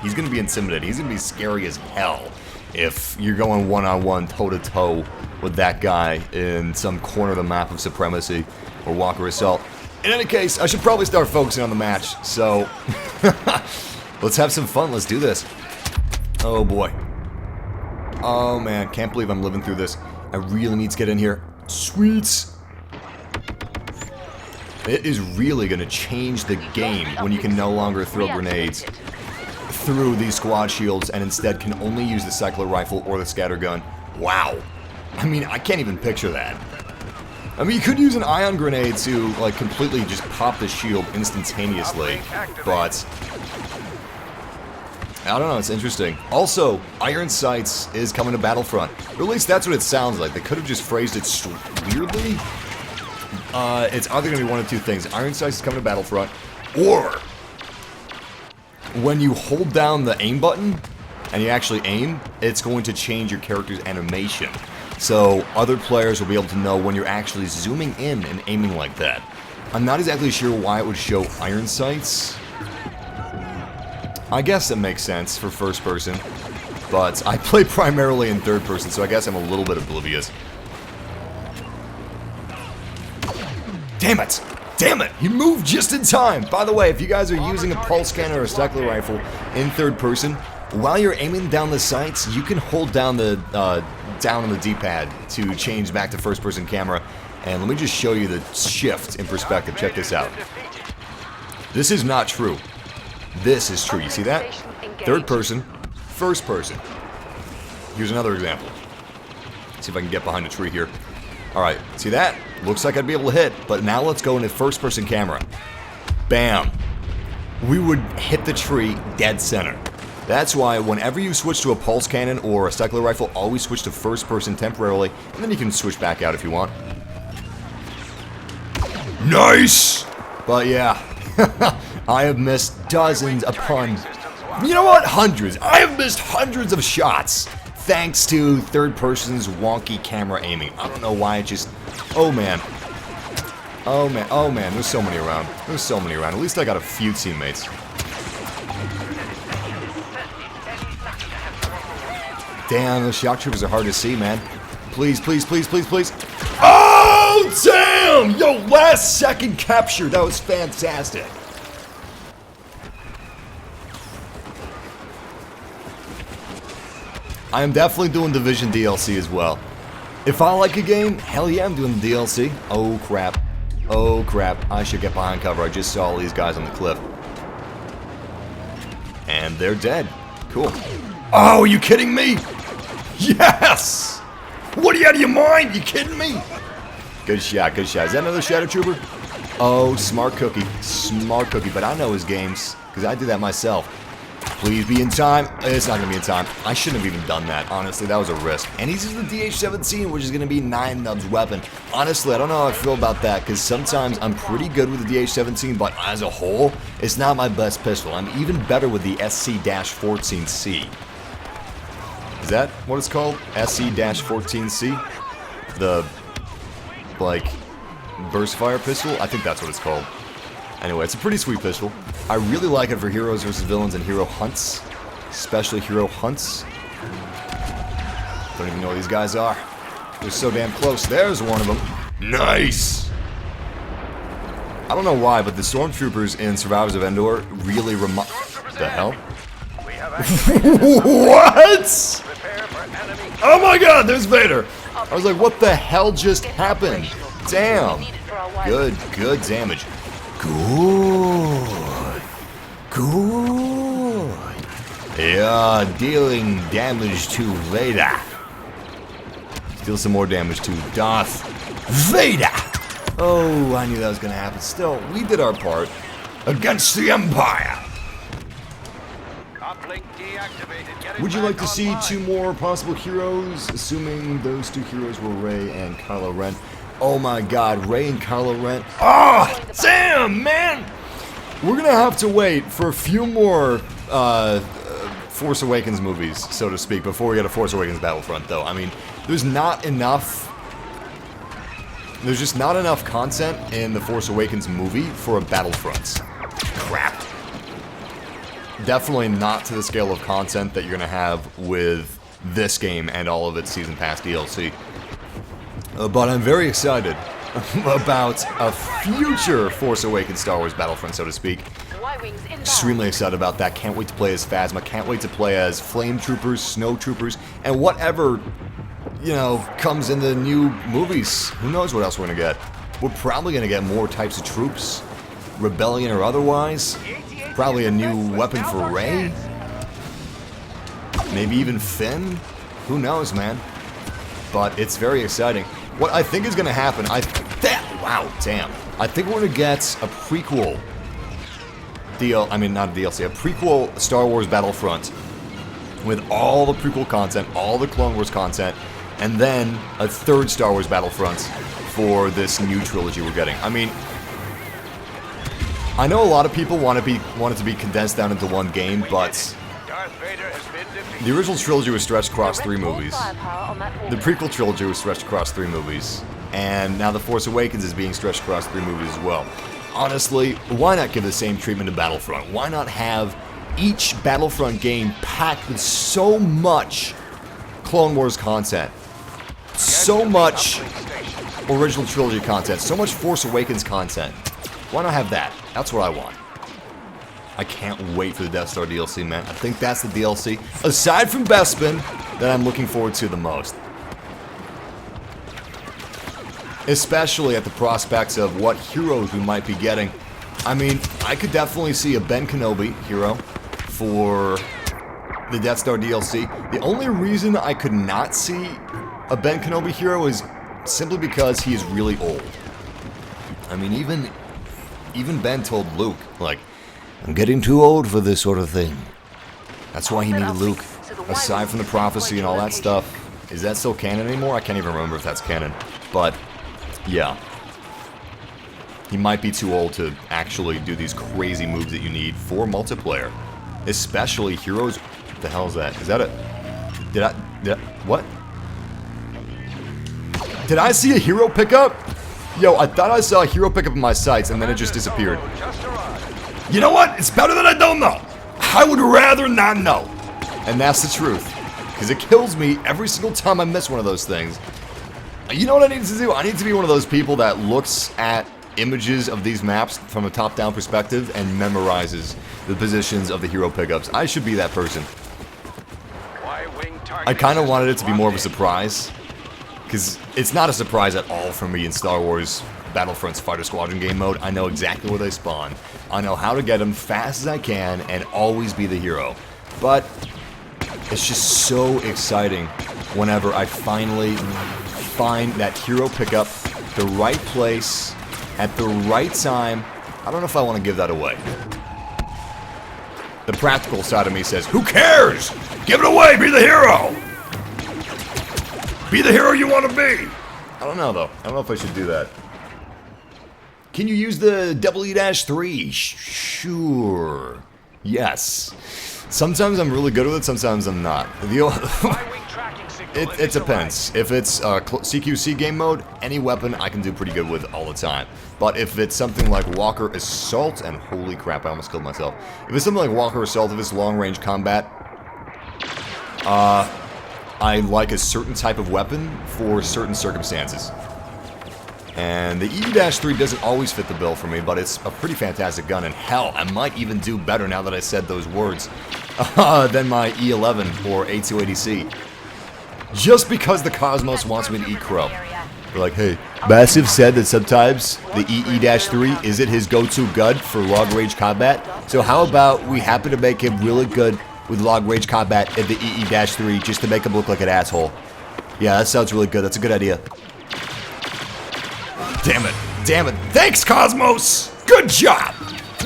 he's gonna be intimidating. He's gonna be scary as hell if you're going one-on-one, toe-to-toe with that guy in some corner of the map of Supremacy or Walker Assault. In any case, I should probably start focusing on the match, so let's have some fun. Let's do this. Oh boy. Oh man, can't believe I'm living through this. I really need to get in here. Sweets. It is really going to change the game when you can no longer throw grenades through these squad shields and instead can only use the cycler rifle or the scatter gun. Wow. I mean, I can't even picture that. I mean, you could use an ion grenade to, like, completely just pop the shield instantaneously, but I don't know, it's interesting. Also, Iron Sights is coming to Battlefront. Or at least that's what it sounds like. They could have just phrased it weirdly. It's either going to be one of two things. Iron Sights is coming to Battlefront, or when you hold down the aim button and you actually aim, it's going to change your character's animation. So other players will be able to know when you're actually zooming in and aiming like that. I'm not exactly sure why it would show Iron Sights. I guess it makes sense for first person, but I play primarily in third person, so I guess I'm a little bit oblivious. Damn it! Damn it! He moved just in time! By the way, if you guys are using a pulse cannon or a cycler rifle in third person, while you're aiming down the sights, you can hold down the down on the D-pad to change back to first person camera. And let me just show you the shift in perspective. Check this out. This is not true. This is true. You see that? Third person, first person. Here's another example. Let's see if I can get behind a tree here. Alright, see that? Looks like I'd be able to hit, but now let's go into first person camera. Bam! We would hit the tree dead center. That's why whenever you switch to a pulse cannon or a cycler rifle, always switch to first person temporarily, and then you can switch back out if you want. Nice! But yeah, I have missed dozens upon, you know what, hundreds. I have missed hundreds of shots thanks to third person's wonky camera aiming. I don't know why, it just, oh man. Oh man, oh man, there's so many around. There's so many around. At least I got a few teammates. Damn, those shock troopers are hard to see, man. Please, please, please, please, please. Oh, damn! Yo, last second capture. That was fantastic. I am definitely doing Division DLC as well. If I like a game, hell yeah, I'm doing the DLC. Oh, crap. Oh, crap. I should get behind cover. I just saw all these guys on the cliff. And they're dead. Cool. Oh, are you kidding me? Yes! What, are you out of your mind? You kidding me? Good shot, good shot. Is that another Shadow Trooper? Oh, smart cookie. Smart cookie, but I know his games, because I do that myself. Please be in time. It's not going to be in time. I shouldn't have even done that. Honestly, that was a risk. And he's using the DH-17, which is going to be 9-Nub's weapon. Honestly, I don't know how I feel about that, because sometimes I'm pretty good with the DH-17, but as a whole, it's not my best pistol. I'm even better with the SC-14C. Is that what it's called? SC-14C? The, like, burst fire pistol? I think that's what it's called. Anyway, it's a pretty sweet pistol. I really like it for heroes versus villains and hero hunts. Especially hero hunts. Don't even know what these guys are. They're so damn close. There's one of them. Nice! I don't know why, but the stormtroopers in Survivors of Endor really remind... The hell? What? Oh my god, there's Vader! I was like, what the hell just happened? Damn. Good, good damage. Good. Good. Yeah, dealing damage to Vader. Deal some more damage to Darth Vader. Oh, I knew that was gonna happen. Still, we did our part against the Empire. Would you like to see two more possible heroes, assuming those two heroes were Rey and Kylo Ren? Oh my god, Rey and Kylo Ren. Ah, damn, man! We're gonna have to wait for a few more Force Awakens movies, so to speak, before we get a Force Awakens Battlefront, though. I mean, there's not enough... There's just not enough content in the Force Awakens movie for a Battlefront. Crap. Definitely not to the scale of content that you're going to have with this game and all of its Season Pass DLC. But I'm very excited about a future Force Awakens Star Wars Battlefront, so to speak. Extremely excited about that. Can't wait to play as Phasma. Can't wait to play as Flame Troopers, Snow Troopers, and whatever, you know, comes in the new movies. Who knows what else we're going to get. We're probably going to get more types of troops, Rebellion or otherwise. Probably a new weapon for Rey. Maybe even Finn. Who knows, man. But it's very exciting. What I think is going to happen, wow, damn. I think we're going to get a prequel not a DLC, a prequel Star Wars Battlefront with all the prequel content, all the Clone Wars content, and then a third Star Wars Battlefront for this new trilogy we're getting. I mean, I know a lot of people want it to be condensed down into one game, but the original trilogy was stretched across 3 movies. The prequel trilogy was stretched across 3 movies, and now The Force Awakens is being stretched across 3 movies as well. Honestly, why not give the same treatment to Battlefront? Why not have each Battlefront game packed with so much Clone Wars content, so much original trilogy content, so much Force Awakens content? Why not have that? That's what I want. I can't wait for the Death Star DLC, man. I think that's the DLC, aside from Bespin, that I'm looking forward to the most. Especially at the prospects of what heroes we might be getting. I mean, I could definitely see a Ben Kenobi hero for the Death Star DLC. The only reason I could not see a Ben Kenobi hero is simply because he is really old. I mean, even Ben told Luke, like, I'm getting too old for this sort of thing. That's why he needed Luke. Aside from the prophecy and all that stuff, is that still canon anymore? I can't even remember if that's canon. But yeah, he might be too old to actually do these crazy moves that you need for multiplayer, especially heroes. What the hell is that? Is that what? Did I see a hero pickup? Yo, I thought I saw a hero pickup in my sights and then it just disappeared. You know what? It's better that I don't know. I would rather not know. And that's the truth, because it kills me every single time I miss one of those things. You know what I need to do? I need to be one of those people that looks at images of these maps from a top-down perspective and memorizes the positions of the hero pickups. I should be that person. I kind of wanted it to be more of a surprise, because it's not a surprise at all for me in Star Wars Battlefront's Fighter Squadron game mode. I know exactly where they spawn. I know how to get them fast as I can and always be the hero. But it's just so exciting whenever I finally find that hero pickup, the right place, at the right time. I don't know if I want to give that away. The practical side of me says, who cares? Give it away, be the hero! Be the hero you want to be! I don't know though, I don't know if I should do that. Can you use the E-3? Sure. Yes. Sometimes I'm really good with it, sometimes I'm not. It depends. If it's CQC game mode, any weapon I can do pretty good with all the time. But if it's something like Walker Assault, and holy crap, I almost killed myself. If it's something like Walker Assault, if it's long-range combat, I like a certain type of weapon for certain circumstances. And the E-3 doesn't always fit the bill for me, but it's a pretty fantastic gun, and hell, I might even do better now that I said those words than my E11 or A280C. Just because the Cosmos wants me to eat crow. They're like, hey, Massive said that sometimes the EE-3 isn't his go-to gun for long-range combat, so how about we happen to make him really good with long-range combat in the EE-3 just to make him look like an asshole. Yeah, that sounds really good. That's a good idea. Damn it. Damn it. Thanks, Cosmos! Good job!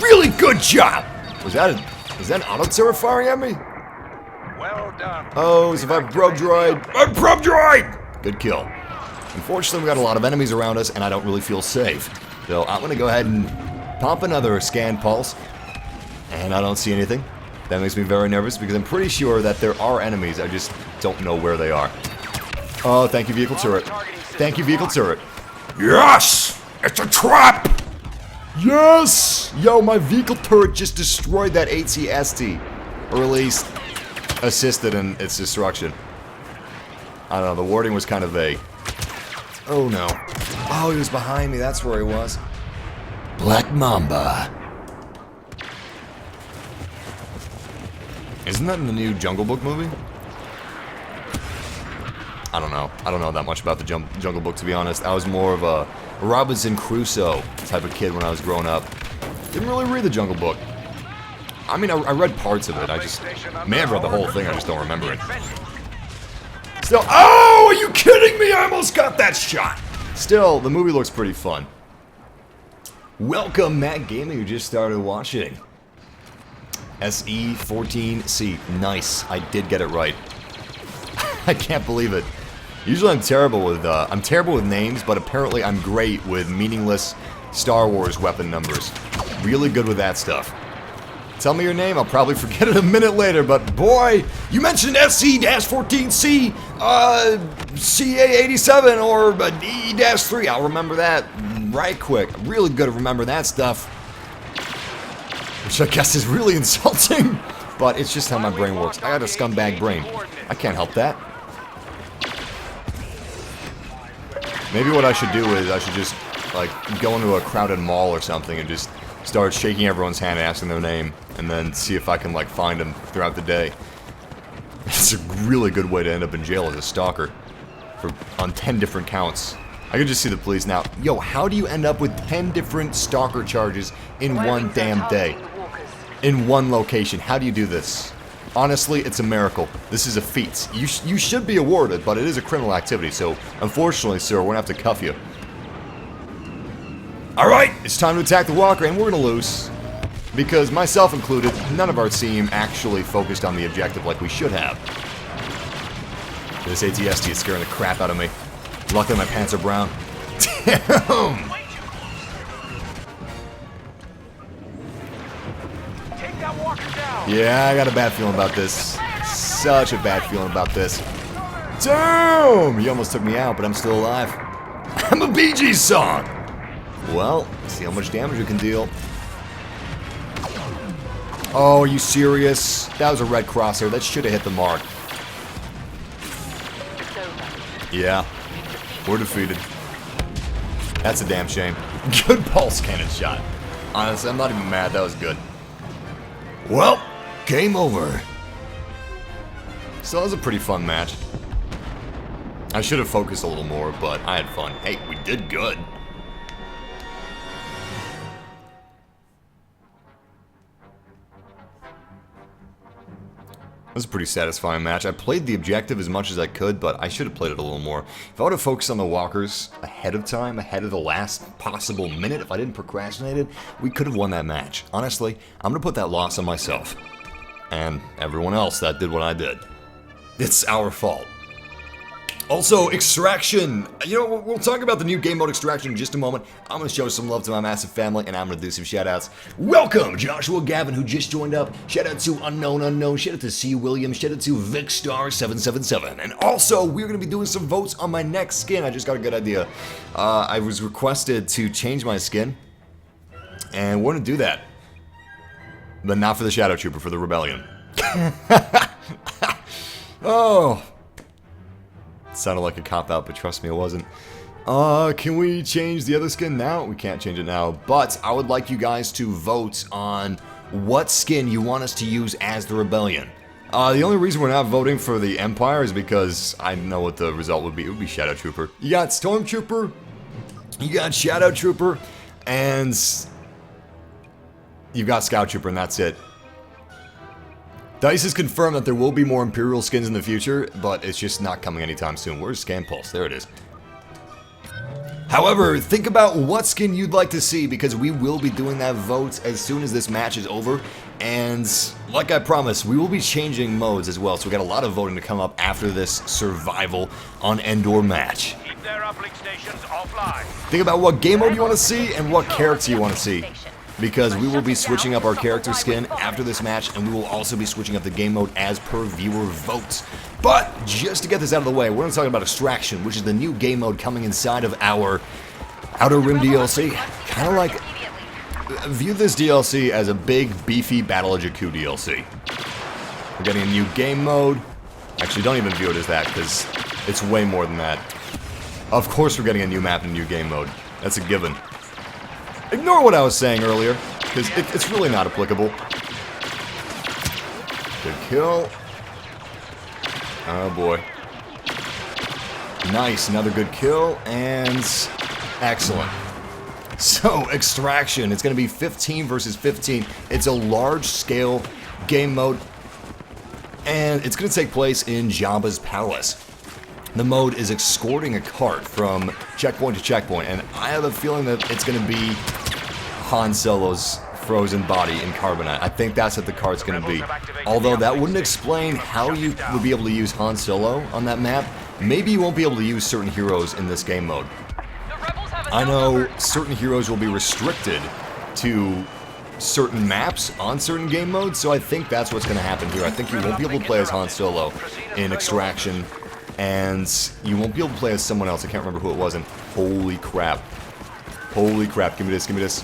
Really good job! Is that an auto-turret firing at me? Well done. Oh, survived probe droid. I'm probe droid! Good kill. Unfortunately, we got a lot of enemies around us, and I don't really feel safe. So I'm gonna go ahead and pump another scan pulse. And I don't see anything. That makes me very nervous because I'm pretty sure that there are enemies. I just don't know where they are. Oh, thank you, vehicle turret. Thank you, vehicle turret. Yes! It's a trap! Yes! Yo, my vehicle turret just destroyed that AT-ST. Or at least assisted in its destruction. I don't know, the wording was kind of vague. Oh no. Oh, he was behind me, that's where he was. Black Mamba. Isn't that in the new Jungle Book movie? I don't know. I don't know that much about the Jungle Book, to be honest. I was more of a Robinson Crusoe type of kid when I was growing up. Didn't really read the Jungle Book. I mean, I read parts of it. I just may have read the whole thing. I just don't remember it. Still, oh, are you kidding me? I almost got that shot. Still, the movie looks pretty fun. Welcome, Matt Gaming, who just started watching. SE14C. Nice. I did get it right. I can't believe it. Usually I'm terrible with names, but apparently I'm great with meaningless Star Wars weapon numbers. Really good with that stuff. Tell me your name, I'll probably forget it a minute later, but boy, you mentioned SC-14C, CA87, or E-3. I'll remember that right quick. I'm really good at remembering that stuff. Which I guess is really insulting, but it's just how my brain works. I got a scumbag brain. I can't help that. Maybe what I should do is I should just, like, go into a crowded mall or something and just start shaking everyone's hand and asking their name, and then see if I can, like, find them throughout the day. It's a really good way to end up in jail as a stalker. On 10 different counts. I could just see the police now. Yo, how do you end up with 10 different stalker charges in one damn day? In one location. How do you do this? Honestly, it's a miracle. This is a feat. You should be awarded, but it is a criminal activity, so unfortunately, sir, we're gonna have to cuff you. Alright, it's time to attack the walker, and we're gonna lose. Because, myself included, none of our team actually focused on the objective like we should have. This AT-ST is scaring the crap out of me. Luckily my pants are brown. Damn! Yeah, I got a bad feeling about this. Such a bad feeling about this. Damn! You almost took me out, but I'm still alive. I'm a Bee Gees song! Well, let's see how much damage we can deal. Oh, are you serious? That was a red crosshair. That should have hit the mark. Yeah. We're defeated. That's a damn shame. Good pulse cannon shot. Honestly, I'm not even mad. That was good. Well, game over. So that was a pretty fun match. I should have focused a little more, but I had fun. Hey, we did good. That was a pretty satisfying match. I played the objective as much as I could, but I should have played it a little more. If I would have focused on the walkers ahead of time, ahead of the last possible minute, if I didn't procrastinate it, we could have won that match. Honestly, I'm going to put that loss on myself. And everyone else that did what I did. It's our fault. Also, Extraction. You know, we'll talk about the new game mode Extraction in just a moment. I'm going to show some love to my massive family, and I'm going to do some shoutouts. Welcome, Joshua Gavin, who just joined up. Shout out to Unknown. Shout out to C. Williams. Shout out to VicStar777. And also, we're going to be doing some votes on my next skin. I just got a good idea. I was requested to change my skin, and we're going to do that. But not for the Shadow Trooper, for the Rebellion. Oh. Sounded like a cop-out, but trust me, it wasn't. Can we change the other skin now? We can't change it now, but I would like you guys to vote on what skin you want us to use as the Rebellion. The only reason we're not voting for the Empire is because I know what the result would be. It would be Shadow Trooper. You got Stormtrooper, you got Shadow Trooper, and you've got Scout Trooper, and that's it. DICE has confirmed that there will be more Imperial skins in the future, but it's just not coming anytime soon. Where's Scan Pulse? There it is. However, think about what skin you'd like to see, because we will be doing that vote as soon as this match is over. And like I promised, we will be changing modes as well, so we got a lot of voting to come up after this survival on Endor match. Keep their uplink stations offline. Think about what game mode you want to see and what character you want to see. because we will be switching up our character skin after this match, and we will also be switching up the game mode as per viewer votes. But just to get this out of the way, we're going to talk about Extraction, which is the new game mode coming inside of our Outer Rim DLC. Kind of like, view this DLC as a big, beefy Battle of Jakku DLC. We're getting a new game mode. Actually, don't even view it as that, because it's way more than that. Of course we're getting a new map and a new game mode. That's a given. Ignore what I was saying earlier, because it's really not applicable. Good kill. Oh boy. Nice, another good kill, and excellent. So, Extraction, it's going to be 15 versus 15. It's a large-scale game mode, and it's going to take place in Jabba's palace. The mode is escorting a cart from checkpoint to checkpoint, and I have a feeling that it's going to be Han Solo's frozen body in carbonite. I think that's what the cart's going to be. Although that wouldn't explain how you would be able to use Han Solo on that map. Maybe you won't be able to use certain heroes in this game mode. I know certain heroes will be restricted to certain maps on certain game modes, so I think that's what's going to happen here. I think you won't be able to play as Han Solo in Extraction, and you won't be able to play as someone else. I can't remember who it was, and holy crap. Holy crap, give me this, give me this.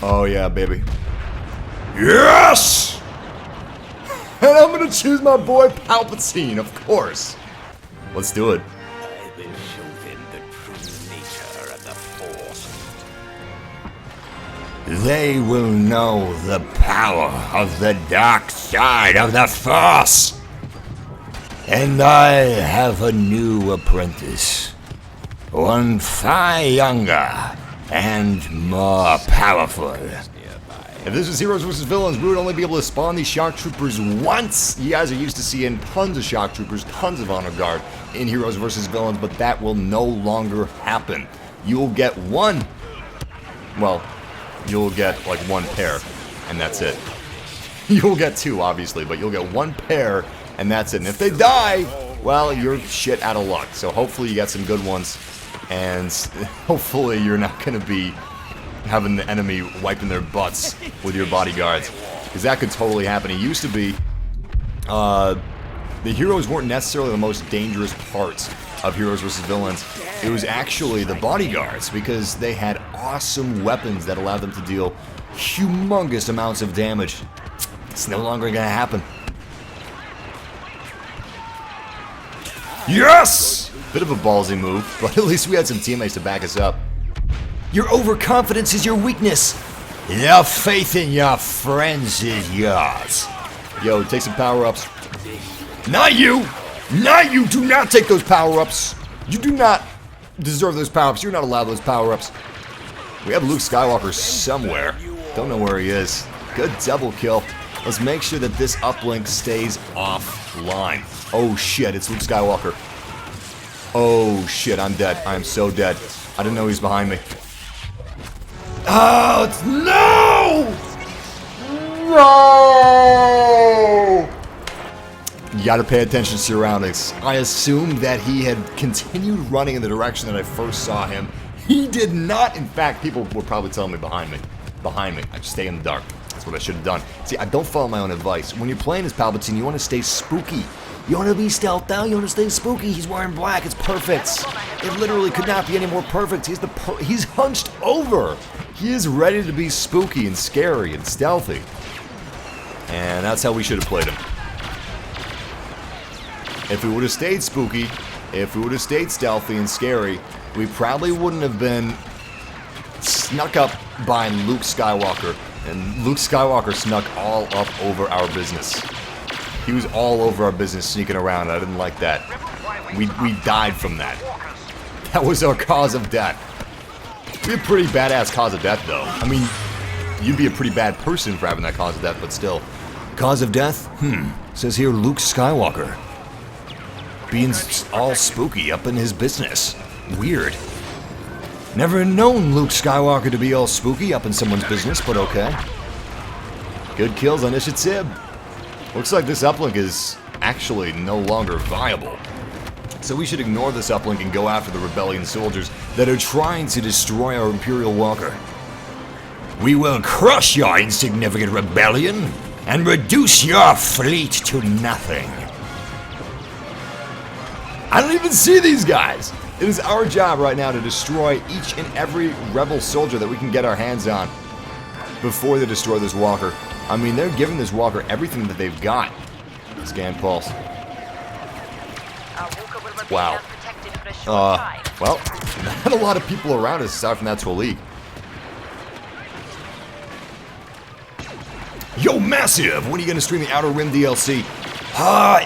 Oh yeah, baby. Yes! And I'm gonna choose my boy Palpatine, of course. Let's do it. I will show them the true nature of the Force. They will know the power of the dark side of the Force. And I have a new apprentice. One far younger and more powerful. If this was Heroes vs. Villains, we would only be able to spawn these shock troopers once. You guys are used to seeing tons of shock troopers, tons of honor guard in Heroes vs. Villains, but that will no longer happen. You will get one. Well, you'll get like one pair, and that's it. You'll get two, obviously, but you'll get one pair, and that's it. And if they die, well, you're shit out of luck. So hopefully you get some good ones, and hopefully you're not going to be having the enemy wiping their butts with your bodyguards, because that could totally happen. It used to be, the heroes weren't necessarily the most dangerous parts of Heroes vs. Villains. It was actually the bodyguards, because they had awesome weapons that allowed them to deal humongous amounts of damage. It's no longer gonna happen. Yes! Bit of a ballsy move, but at least we had some teammates to back us up. Your overconfidence is your weakness. Your faith in your friends is yours. Yo, take some power-ups. Not you! Not you! Do not take those power-ups! You do not deserve those power-ups. You're not allowed those power-ups. We have Luke Skywalker somewhere. Don't know where he is. Good double kill. Let's make sure that this uplink stays offline. Oh shit, it's Luke Skywalker. Oh shit, I'm dead. I am so dead. I didn't know he was behind me. Oh, it's no! No! You gotta pay attention to surroundings. I assumed that he had continued running in the direction that I first saw him. He did not. In fact, people were probably telling me behind me. Behind me. I just stay in the dark. That's what I should have done. See, I don't follow my own advice. When you're playing as Palpatine, you want to stay spooky. You want to be stealthed out. You want to stay spooky. He's wearing black. It's perfect. It literally could not be any more perfect. He's hunched over. He is ready to be spooky and scary and stealthy. And that's how we should have played him. If we would have stayed spooky, if we would have stayed stealthy and scary, we probably wouldn't have been snuck up by Luke Skywalker. And Luke Skywalker snuck all up over our business. He was all over our business sneaking around. I didn't like that. We died from that. That was our cause of death. Be a pretty badass cause of death, though. I mean, you'd be a pretty bad person for having that cause of death, but still. Cause of death? Says here Luke Skywalker. Being all spooky up in his business. Weird. Never known Luke Skywalker to be all spooky up in someone's business, but okay. Good kills on initiative. Looks like this uplink is actually no longer viable. So we should ignore this uplink and go after the rebellion soldiers that are trying to destroy our Imperial walker. We will crush your insignificant rebellion and reduce your fleet to nothing. I don't even see these guys. It is our job right now to destroy each and every rebel soldier that we can get our hands on before they destroy this walker. I mean, they're giving this walker everything that they've got. Scan pulse. Wow. Well, not a lot of people around us aside from that Twalik. Yo, Massive! When are you going to stream the Outer Rim DLC?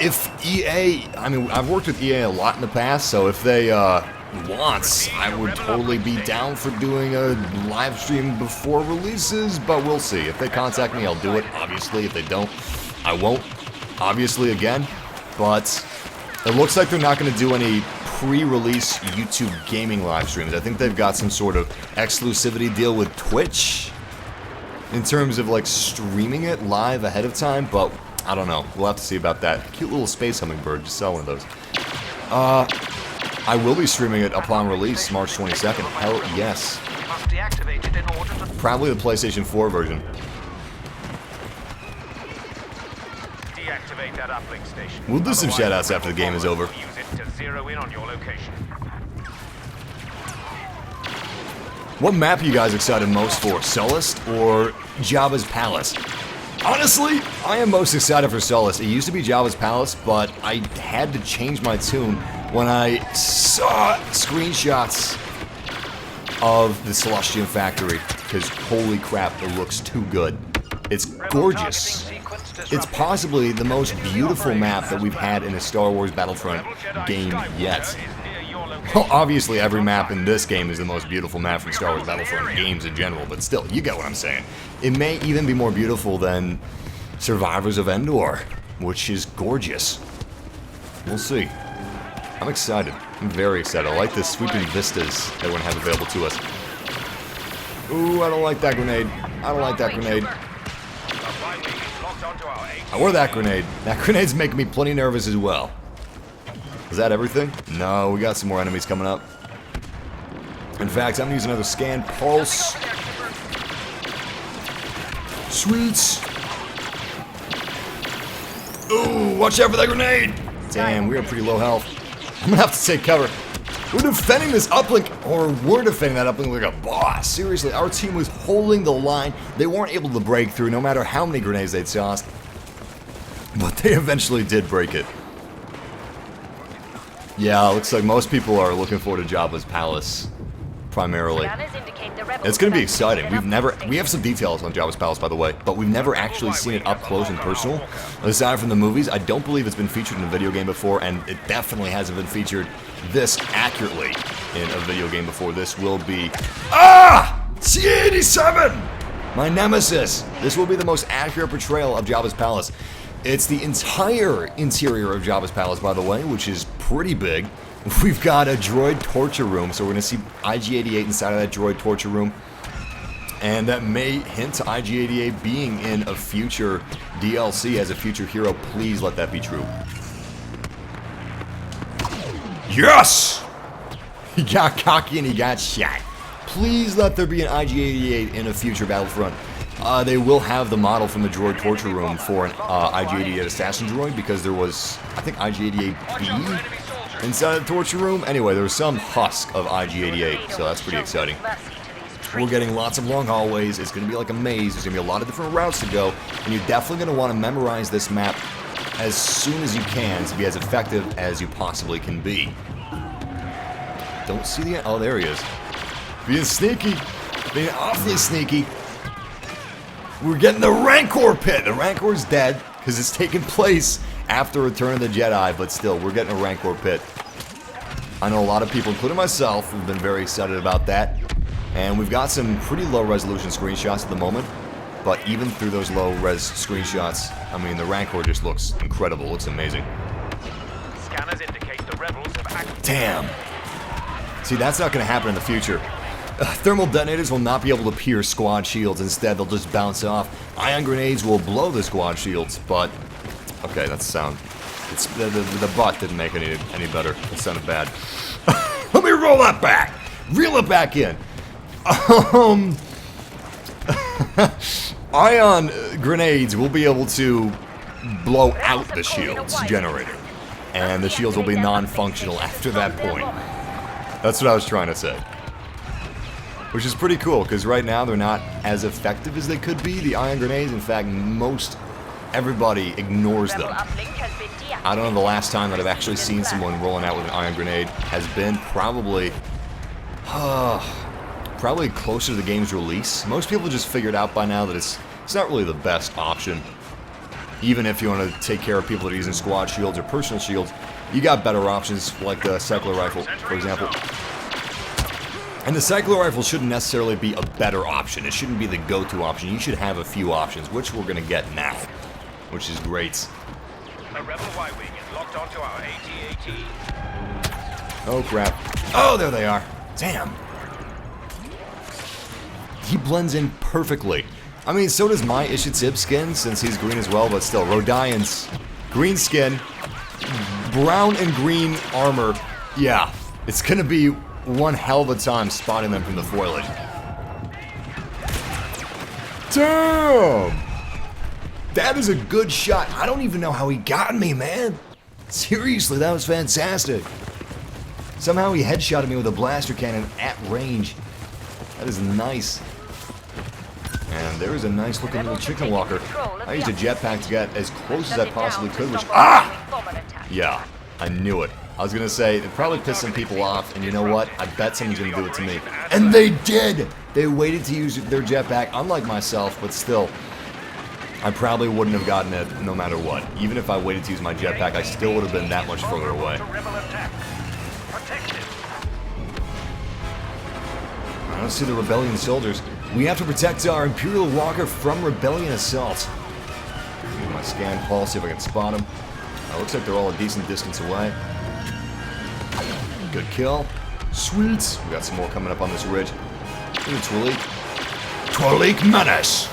If EA... I mean, I've worked with EA a lot in the past, so if they, wants, I would totally be down for doing a live stream before releases, but we'll see. If they contact me, I'll do it, obviously. If they don't, I won't, obviously, again. But it looks like they're not going to do any pre-release YouTube gaming live streams. I think they've got some sort of exclusivity deal with Twitch in terms of, like, streaming it live ahead of time, but I don't know. We'll have to see about that. Cute little space hummingbird. Just sell one of those. I will be streaming it upon release, March 22nd. Hell yes. Probably the PlayStation 4 version. Deactivate that uplink station. We'll do some shoutouts after the game is over. Use it to zero in on your location. What map are you guys excited most for? Sullust or Jabba's Palace? Honestly, I am most excited for Sullust. It used to be Jabba's Palace, but I had to change my tune when I saw screenshots of the Celestian Factory, because holy crap, it looks too good. It's gorgeous. It's possibly the most beautiful map that we've had in a Star Wars Battlefront game yet. Well, obviously every map in this game is the most beautiful map from Star Wars Battlefront games in general, but still, you get what I'm saying. It may even be more beautiful than Survivors of Endor, which is gorgeous. We'll see. I'm excited. I'm very excited. I like the sweeping vistas that we're going to have available to us. Ooh, I don't like that grenade. I don't like that grenade. Or that grenade. That grenade's making me plenty nervous as well. Is that everything? No, we got some more enemies coming up. In fact, I'm going to use another scan pulse. Sweets. Ooh, watch out for that grenade. Damn, we are pretty low health. I'm going to have to take cover. We're defending this uplink, or we're defending that uplink like a boss. Seriously, our team was holding the line. They weren't able to break through no matter how many grenades they'd tossed. But they eventually did break it. Yeah, looks like most people are looking forward to Jabba's Palace, primarily. It's going to be exciting. We have some details on Jabba's Palace, by the way, but we've never actually seen it up close and personal. Aside from the movies, I don't believe it's been featured in a video game before, and it definitely hasn't been featured this accurately in a video game before. This will be... C-87! My nemesis! This will be the most accurate portrayal of Jabba's Palace. It's the entire interior of Jabba's Palace, by the way, which is pretty big. We've got a droid torture room, so we're going to see IG-88 inside of that droid torture room. And that may hint to IG-88 being in a future DLC as a future hero. Please let that be true. Yes! He got cocky and he got shot. Please let there be an IG-88 in a future Battlefront. They will have the model from the droid torture room for an IG-88 assassin droid, because there was, I think, IG-88B inside the torture room. Anyway, there was some husk of IG-88, so that's pretty exciting. We're getting lots of long hallways. It's going to be like a maze. There's going to be a lot of different routes to go, and you're definitely going to want to memorize this map as soon as you can to be as effective as you possibly can be. Don't see the... Oh, there he is. Being sneaky. Being awfully sneaky. We're getting the Rancor pit. The Rancor's dead because it's taken place after Return of the Jedi, but still, we're getting a Rancor pit. I know a lot of people, including myself, have been very excited about that. And we've got some pretty low resolution screenshots at the moment, but even through those low res screenshots, I mean, the Rancor just looks incredible. It looks amazing. Scanners indicate the rebels have activated. Damn. See, that's not going to happen in the future. Thermal detonators will not be able to pierce squad shields. Instead, they'll just bounce off. Ion grenades will blow the squad shields, but... Okay, that's sound. It's, the butt didn't make any better. It sounded bad. Let me roll that back! Reel it back in. Ion grenades will be able to blow out the shields generator. And the shields will be non-functional after that point. That's what I was trying to say. Which is pretty cool, because right now they're not as effective as they could be, the ion grenades. In fact, everybody ignores them. I don't know the last time that I've actually seen someone rolling out with an ion grenade has been probably closer to the game's release. Most people just figured out by now that it's not really the best option. Even if you want to take care of people that are using squad shields or personal shields, you got better options like the cycler rifle, for example. And the cycler rifle shouldn't necessarily be a better option. It shouldn't be the go-to option. You should have a few options, which we're going to get now, which is great. A rebel Y-wing is locked onto our AT-AT. Oh, crap. Oh, there they are. Damn. He blends in perfectly. I mean, so does my Ishitib skin, since he's green as well, but still, Rodian's green skin, brown and green armor. Yeah, it's going to be one hell of a time spotting them from the foliage. Damn! That is a good shot. I don't even know how he got me, man. Seriously, that was fantastic. Somehow he headshotted me with a blaster cannon at range. That is nice. And there is a nice looking little chicken walker. I used a jetpack to get as close as I possibly could, which... Ah! Yeah, I knew it. I was gonna say, it probably pissed some people off, and you know what? I bet someone's gonna do it to me. And they did! They waited to use their jetpack, unlike myself, but still. I probably wouldn't have gotten it no matter what. Even if I waited to use my jetpack, I still would have been that much further away. I don't see the Rebellion soldiers. We have to protect our Imperial walker from Rebellion assault. Use my scan pulse, see if I can spot them. Looks like they're all a decent distance away. Good kill. Sweet. We got some more coming up on this ridge. Ooh, Twalik. Twalik Menace!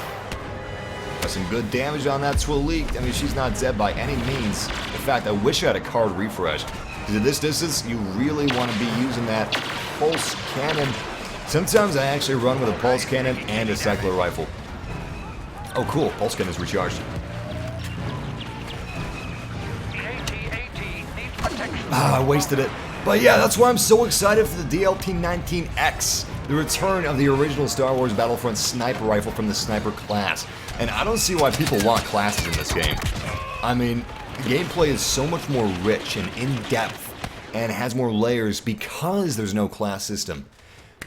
Got some good damage on that Twalik. I mean, she's not dead by any means. In fact, I wish I had a card refresh. Because at this distance, you really want to be using that pulse cannon. Sometimes I actually run with a pulse cannon and a cycler rifle. Oh, cool. Pulse cannon is recharged. Ah, I wasted it. But yeah, that's why I'm so excited for the DLT-19X, the return of the original Star Wars Battlefront sniper rifle from the sniper class. And I don't see why people want classes in this game. I mean, the gameplay is so much more rich and in-depth, and has more layers because there's no class system.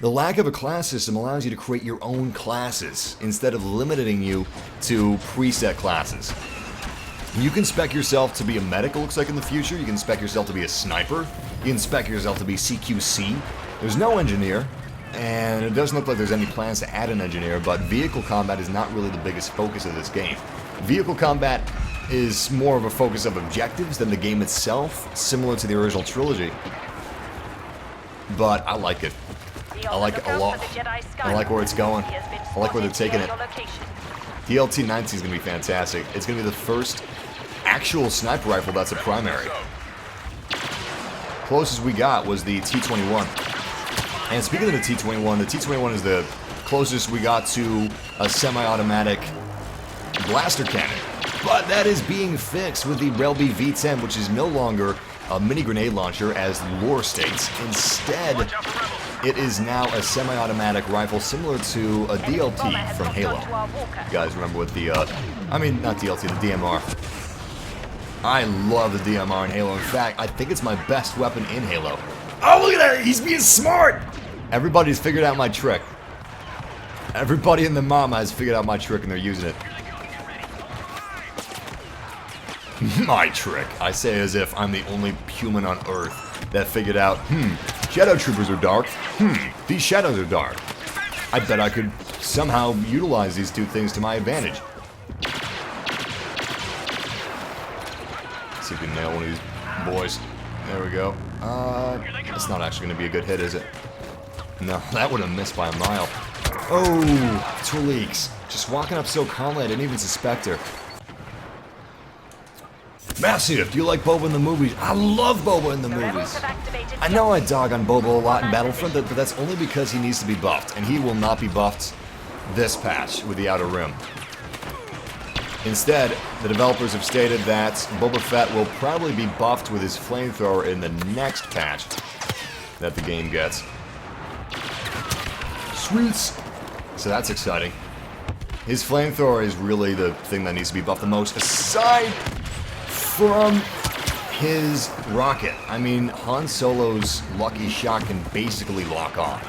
The lack of a class system allows you to create your own classes, instead of limiting you to preset classes. You can spec yourself to be a medic, it looks like, in the future. You can spec yourself to be a sniper. You can spec yourself to be CQC. There's no engineer, and it doesn't look like there's any plans to add an engineer, but vehicle combat is not really the biggest focus of this game. Vehicle combat is more of a focus of objectives than the game itself, similar to the original trilogy. But I like it. I like it a lot. I like where it's going. I like where they're taking it. DLT-19 is going to be fantastic. It's going to be the first actual sniper rifle that's a primary. Closest we got was the T-21. And speaking of the T-21 is the closest we got to a semi-automatic blaster cannon. But that is being fixed with the Relby V-10, which is no longer a mini grenade launcher as lore states. Instead, it is now a semi-automatic rifle similar to a DLT from Halo. You guys remember what the, I mean, not DLT, the DMR. I love the DMR in Halo. In fact, I think it's my best weapon in Halo. Oh, look at that! He's being smart! Everybody's figured out my trick. Everybody in the mama has figured out my trick and they're using it. My trick. I say as if I'm the only human on Earth that figured out, shadow troopers are dark. These shadows are dark. I bet I could somehow utilize these two things to my advantage. Let's see if we can nail one of these boys. There we go. That's not actually going to be a good hit, is it? No, that would have missed by a mile. Oh, 2 leaks. Just walking up so calmly, I didn't even suspect her. Massive, do you like Boba in the movies? I love Boba in the movies. I know I dog on Boba a lot in Battlefront, but that's only because he needs to be buffed, and he will not be buffed this patch with the Outer Rim. Instead, the developers have stated that Boba Fett will probably be buffed with his flamethrower in the next patch that the game gets. Sweets! So that's exciting. His flamethrower is really the thing that needs to be buffed the most, aside from his rocket. I mean, Han Solo's Lucky Shot can basically lock on.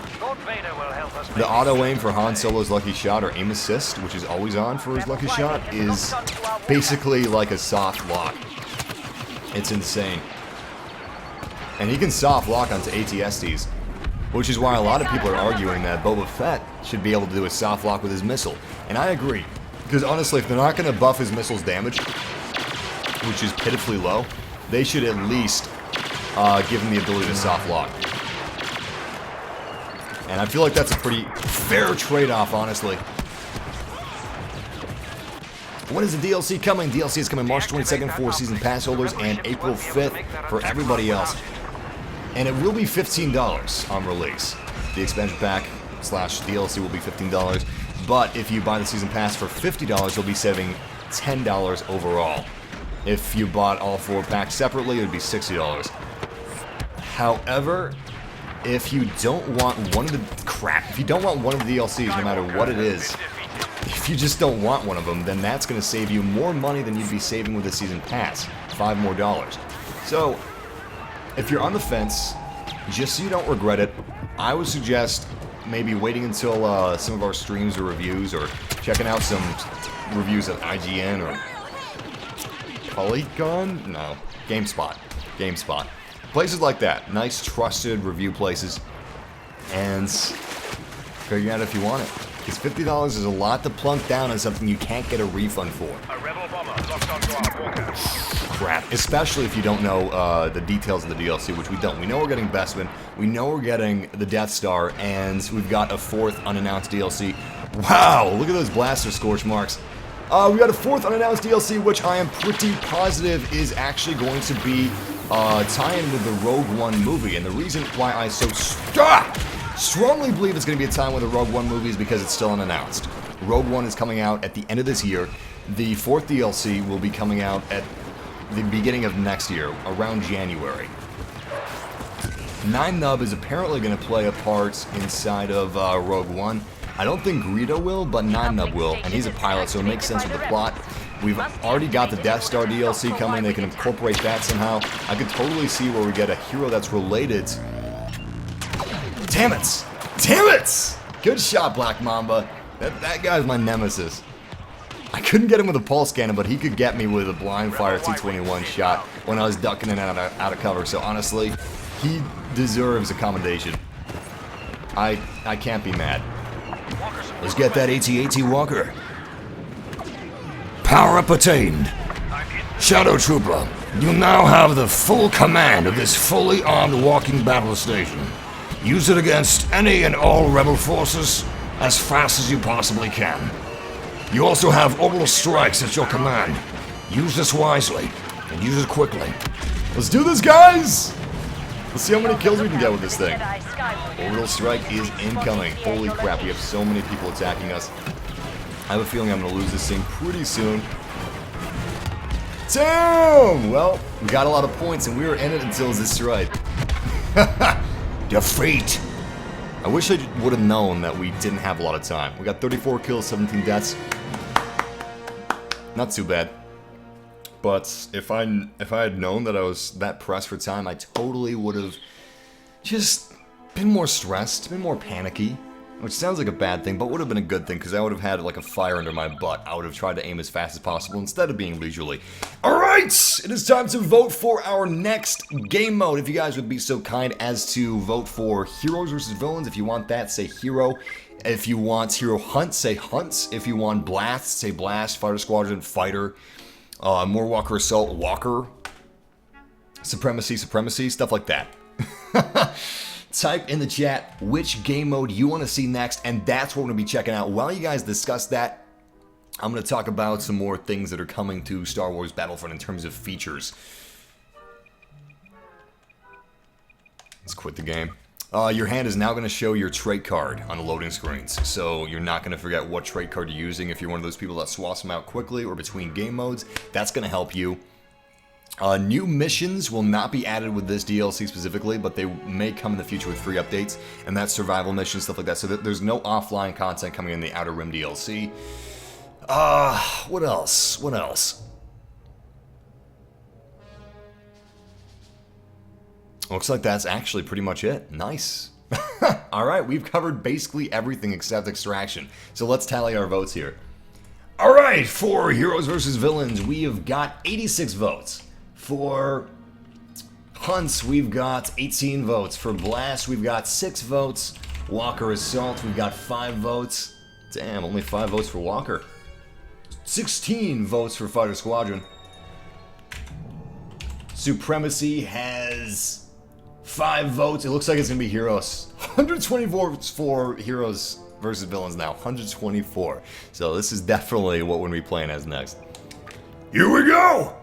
The auto aim for Han Solo's Lucky Shot, or aim assist, which is always on for his Lucky Shot, is basically like a soft lock. It's insane. And he can soft lock onto AT-STs, which is why a lot of people are arguing that Boba Fett should be able to do a soft lock with his missile. And I agree, because honestly, if they're not going to buff his missile's damage, which is pitifully low, they should at least give him the ability to soft lock. And I feel like that's a pretty fair trade-off, honestly. When is the DLC coming? DLC is coming March 22nd for Season Pass holders and April 5th for everybody else. And it will be $15 on release. The expansion pack / DLC will be $15. But if you buy the Season Pass for $50, you'll be saving $10 overall. If you bought all 4 packs separately, it would be $60. However, if you don't want one of the if you don't want one of the DLCs, no matter what it is, if you just don't want one of them, then that's going to save you more money than you'd be saving with the Season Pass, $5 more. So, if you're on the fence, just so you don't regret it, I would suggest maybe waiting until some of our streams or reviews, or checking out some reviews at IGN or Polygon? No, GameSpot. Places like that, nice trusted review places, and figure out if you want it. Because $50 is a lot to plunk down on something you can't get a refund for. A rebel bomber locked onto our walker. Crap, especially if you don't know the details of the DLC, which we don't. We know we're getting Bespin, we know we're getting the Death Star, and we've got a 4th unannounced DLC. Wow, look at those blaster scorch marks. We got a 4th unannounced DLC, which I am pretty positive is actually going to be tie-in with the Rogue One movie. And the reason why I so strongly believe it's going to be a tie-in with the Rogue One movie is because it's still unannounced. Rogue One is coming out at the end of this year. The 4th DLC will be coming out at the beginning of next year, around January. 9nub is apparently going to play a part inside of Rogue One. I don't think Greedo will, but 9nub will, and he's a pilot, so it makes sense with the plot. We've already got the Death Star DLC coming. They can incorporate that somehow. I could totally see where we get a hero that's related. Damn it! Damn it! Good shot, Black Mamba. That guy's my nemesis. I couldn't get him with a pulse cannon, but he could get me with a blind fire T-21 shot when I was ducking in and out of cover. So honestly, he deserves a commendation. I can't be mad. Let's get that AT-AT Walker. Power up attained. Shadow Trooper, you now have the full command of this fully armed walking battle station. Use it against any and all rebel forces as fast as you possibly can. You also have orbital strikes at your command. Use this wisely, and use it quickly. Let's do this, guys! Let's see how many kills we can get with this thing. Orbital strike is incoming. Holy crap, we have so many people attacking us. I have a feeling I'm going to lose this thing pretty soon. Damn! Well, we got a lot of points, and we were in it until this right. Defeat. I wish I would have known that we didn't have a lot of time. We got 34 kills, 17 deaths. Not too bad. But if I had known that I was that pressed for time, I totally would have just been more stressed, been more panicky. Which sounds like a bad thing, but would have been a good thing, because I would have had like a fire under my butt. I would have tried to aim as fast as possible instead of being leisurely. Alright! It is time to vote for our next game mode. If you guys would be so kind as to vote for Heroes versus Villains. If you want that, say Hero. If you want Hero Hunt, say Hunts. If you want Blast, say Blast. Fighter Squadron, Fighter. More Walker Assault, Walker. Supremacy, stuff like that. Type in the chat which game mode you want to see next, and that's what we're going to be checking out. While you guys discuss that, I'm going to talk about some more things that are coming to Star Wars Battlefront in terms of features. Let's quit the game. Your hand is now going to show your trait card on the loading screens, so you're not going to forget what trait card you're using if you're one of those people that swaps them out quickly or between game modes. That's going to help you. New missions will not be added with this DLC specifically, but they may come in the future with free updates, and that's survival missions, stuff like that, so that there's no offline content coming in the Outer Rim DLC. What else? What else? Looks like that's actually pretty much it. Nice. Alright, we've covered basically everything except extraction. So let's tally our votes here. Alright, for Heroes vs. Villains, we have got 86 votes. For Hunts, we've got 18 votes. For Blast, we've got 6 votes. Walker Assault, we've got 5 votes. Damn, only 5 votes for Walker. 16 votes for Fighter Squadron. Supremacy has 5 votes. It looks like it's going to be Heroes. 124 votes for Heroes versus Villains now. 124. So this is definitely what we're going to be playing as next. Here we go!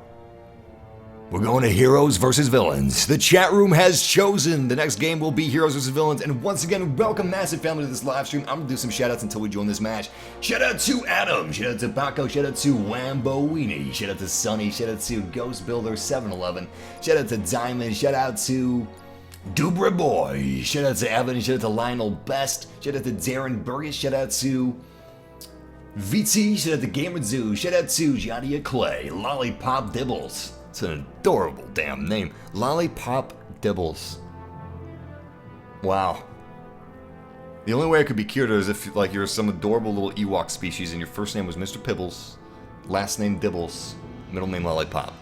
We're going to Heroes vs. Villains. The chat room has chosen. The next game will be Heroes vs. Villains. And once again, welcome Massive Family to this live stream. I'm going to do some shoutouts until we join this match. Shout out to Adam. Shout out to Paco. Shout out to Wambo Weenie. Shout out to Sunny. Shout out to Ghost Builder 711. Shout out to Diamond. Shout out to Dubra Boy. Shout out to Evan. Shout out to Lionel Best. Shout out to Darren Burgess. Shout out to VT. Shout out to Gamer Zoo. Shout out to Jadia Clay. Lollipop Dibbles. It's an adorable damn name. Lollipop Dibbles. Wow. The only way it could be cuter is if like you're some adorable little Ewok species and your first name was Mr. Pibbles, last name Dibbles, middle name Lollipop.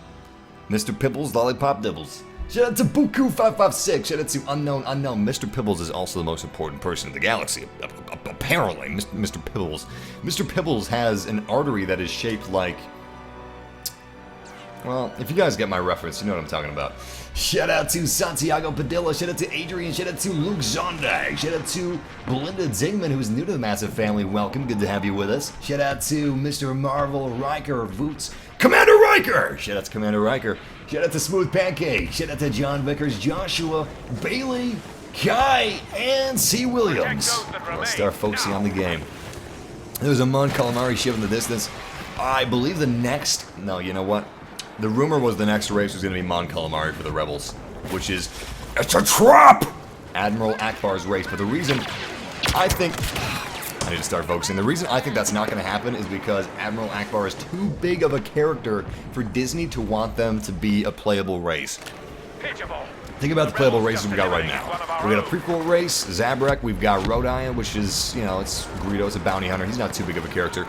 Mr. Pibbles, Lollipop Dibbles. Shout out to Buku556. Shout out to Unknown. Mr. Pibbles is also the most important person in the galaxy. Apparently, Mr. Pibbles. Mr. Pibbles has an artery that is shaped like... Well, if you guys get my reference, you know what I'm talking about. Shout out to Santiago Padilla. Shout out to Adrian. Shout out to Luke Zondag. Shout out to Belinda Zingman, who's new to the Massive Family. Welcome. Good to have you with us. Shout out to Mr. Marvel Riker Voots. Commander Riker! Shout out to Commander Riker. Shout out to Smooth Pancake. Shout out to John Vickers, Joshua, Bailey, Kai, and C. Williams. Let's start focusing on the game. There's a Mon Calamari ship in the distance. I believe the next... No, you know what? The rumor was the next race was going to be Mon Calamari for the Rebels, which is... It's a trap! Admiral Akbar's race, but the reason I think... I need to start focusing. The reason I think that's not going to happen is because Admiral Akbar is too big of a character for Disney to want them to be a playable race. Think about the playable races we got right now. We got a prequel race, Zabrek. We've got Rodion, which is, you know, it's Greedo. It's a bounty hunter. He's not too big of a character.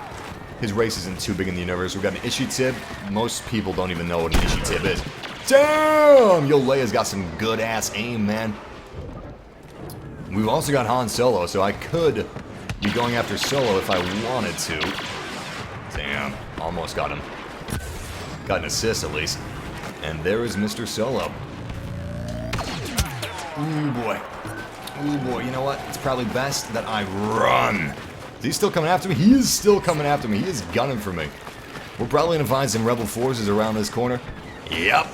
His race isn't too big in the universe. We've got an Ishitib. Most people don't even know what an Ishitib is. Damn! Yo, Leia's got some good-ass aim, man. We've also got Han Solo, so I could be going after Solo if I wanted to. Damn. Almost got him. Got an assist, at least. And there is Mr. Solo. Ooh, boy. Ooh, boy. You know what? It's probably best that I run. Is he still coming after me? He is still coming after me. He is gunning for me. We're probably going to find some Rebel forces around this corner. Yep.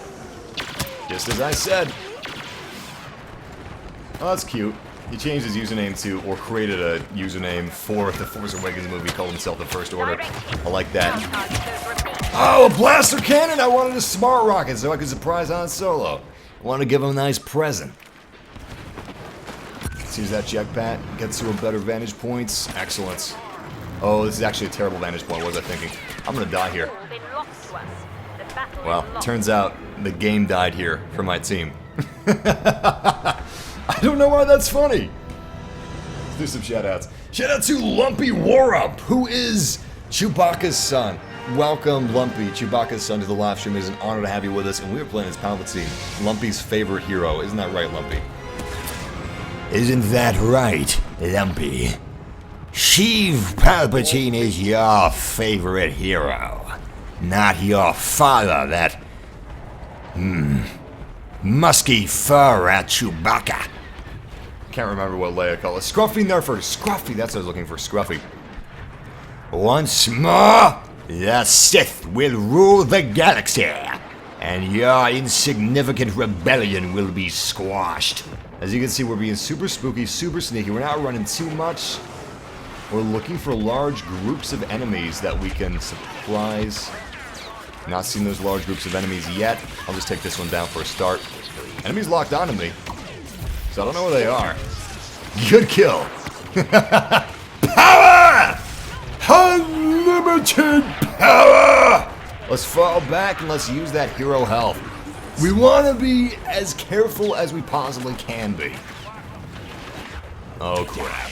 Just as I said. Oh, that's cute. He changed his username to, or created a username for the Force Awakens movie, called himself the First Order. I like that. Oh, a blaster cannon! I wanted a smart rocket so I could surprise Han Solo. I wanted to give him a nice present. Let's use that jetpack. Get to a better vantage points. Excellent. Oh, this is actually a terrible vantage point. What was I thinking? I'm gonna die here. Well, turns out the game died here for my team. I don't know why that's funny. Let's do some shoutouts. Shout out to Lumpy Warup, who is Chewbacca's son. Welcome, Lumpy, Chewbacca's son, to the live stream. It is an honor to have you with us, and we are playing as Palpatine, Lumpy's favorite hero. Isn't that right, Lumpy? Isn't that right, Lumpy? Sheev Palpatine is your favorite hero, not your father, that musky fur rat Chewbacca. Can't remember what Leia called it. Scruffy Nerfer. Scruffy, that's what I was looking for. Scruffy. Once more, the Sith will rule the galaxy, and your insignificant rebellion will be squashed. As you can see, we're being super spooky, super sneaky. We're not running too much. We're looking for large groups of enemies that we can surprise. Not seen those large groups of enemies yet. I'll just take this one down for a start. Enemies locked onto me, so I don't know where they are. Good kill. Power! Unlimited power! Let's fall back and let's use that hero health. We want to be as careful as we possibly can be. Oh crap.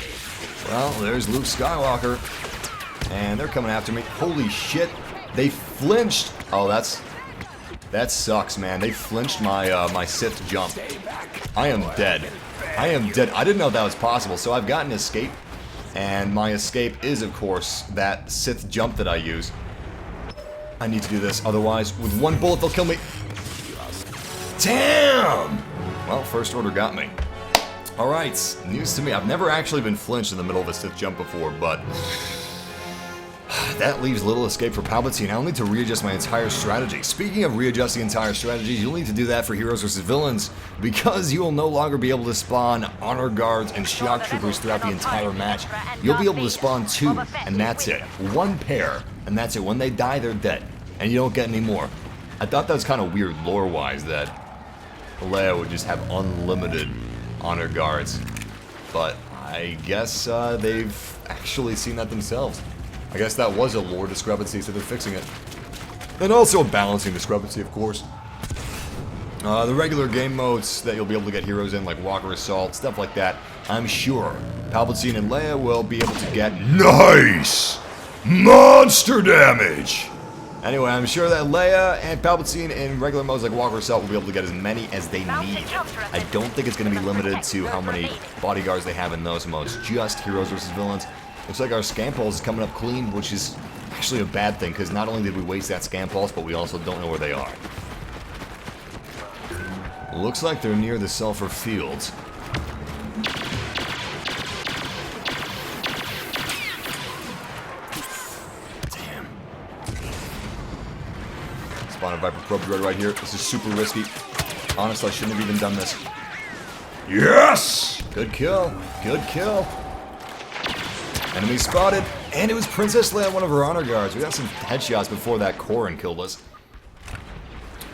Well, there's Luke Skywalker. And they're coming after me. Holy shit. They flinched. Oh, that sucks, man. They flinched my my Sith jump. I am dead. I am dead. I didn't know that was possible, so I've got an escape. And my escape is, of course, that Sith jump that I use. I need to do this, otherwise, with one bullet, they'll kill me. Damn! Well, First Order got me. Alright, news to me. I've never actually been flinched in the middle of a Sith jump before, but that leaves little escape for Palpatine. I'll need to readjust my entire strategy. Speaking of readjusting entire strategies, you'll need to do that for heroes versus villains, because you will no longer be able to spawn honor guards and shock troopers throughout the entire match. You'll be able to spawn 2, and that's it. 1 pair, and that's it. When they die, they're dead, and you don't get any more. I thought that was kind of weird lore-wise, that Leia would just have unlimited honor guards, but I guess they've actually seen that themselves. I guess that was a lore discrepancy, so they're fixing it. And also a balancing discrepancy, of course. The regular game modes that you'll be able to get heroes in, like Walker Assault, stuff like that, I'm sure Palpatine and Leia will be able to get nice monster damage. Anyway, I'm sure that Leia and Palpatine in regular modes like Walker Assault will be able to get as many as they need. I don't think it's going to be limited to how many bodyguards they have in those modes, just heroes versus villains. Looks like our scam pulse is coming up clean, which is actually a bad thing, because not only did we waste that scam pulse, but we also don't know where they are. Looks like they're near the Sulfur Fields. Damn. Spawn a Viper probe droid right here. This is super risky. Honestly, I shouldn't have even done this. Yes! Good kill. Good kill. Enemy spotted, and it was Princess Leia, one of her honor guards. We got some headshots before that Corrin killed us.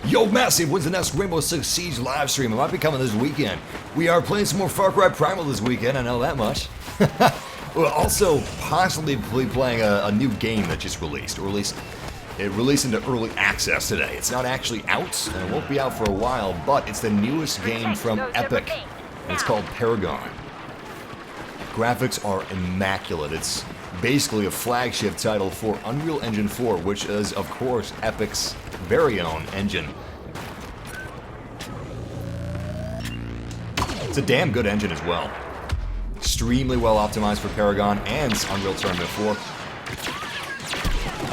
Yo, Massive, when's the next Rainbow Six Siege live stream? It might be coming this weekend. We are playing some more Far Cry Primal this weekend, I know that much. We'll also possibly be playing a new game that just released, or at least it released into early access today. It's not actually out, and it won't be out for a while, but it's the newest game from Epic. It's called Paragon. Graphics are immaculate. It's basically a flagship title for Unreal Engine 4, which is, of course, Epic's very own engine. It's a damn good engine as well. Extremely well optimized for Paragon and Unreal Tournament 4.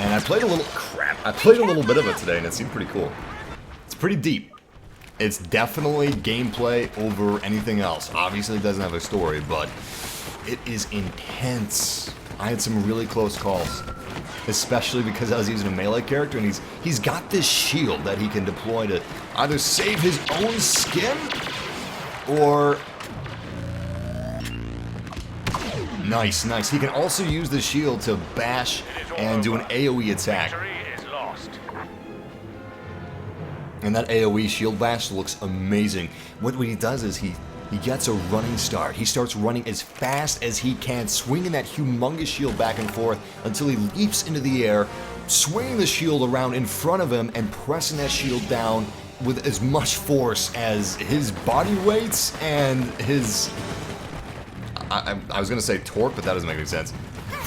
And I played a little bit of it today, and it seemed pretty cool. It's pretty deep. It's definitely gameplay over anything else. Obviously, it doesn't have a story, but it is intense. I had some really close calls, especially because I was using a melee character, and he's got this shield that he can deploy to either save his own skin or nice. He can also use the shield to bash and do an AoE attack. And that AoE shield bash looks amazing. What he does is he gets a running start. He starts running as fast as he can, swinging that humongous shield back and forth until he leaps into the air, swinging the shield around in front of him and pressing that shield down with as much force as his body weight and his... I was going to say torque, but that doesn't make any sense.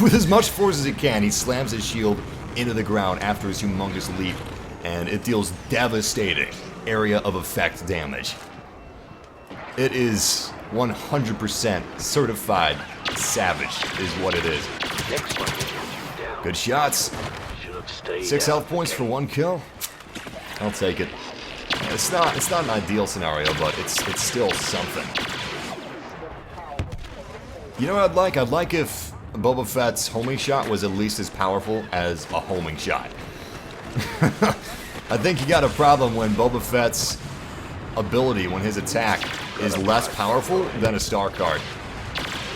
With as much force as he can, he slams his shield into the ground after his humongous leap, and it deals devastating area of effect damage. It is 100% certified savage, is what it is. Good shots. 6 health points for 1 kill. I'll take it. It's not an ideal scenario, but it's still something. You know what I'd like? I'd like if Boba Fett's homing shot was at least as powerful as a homing shot. I think you got a problem when Boba Fett's ability when his attack is less powerful than a star card.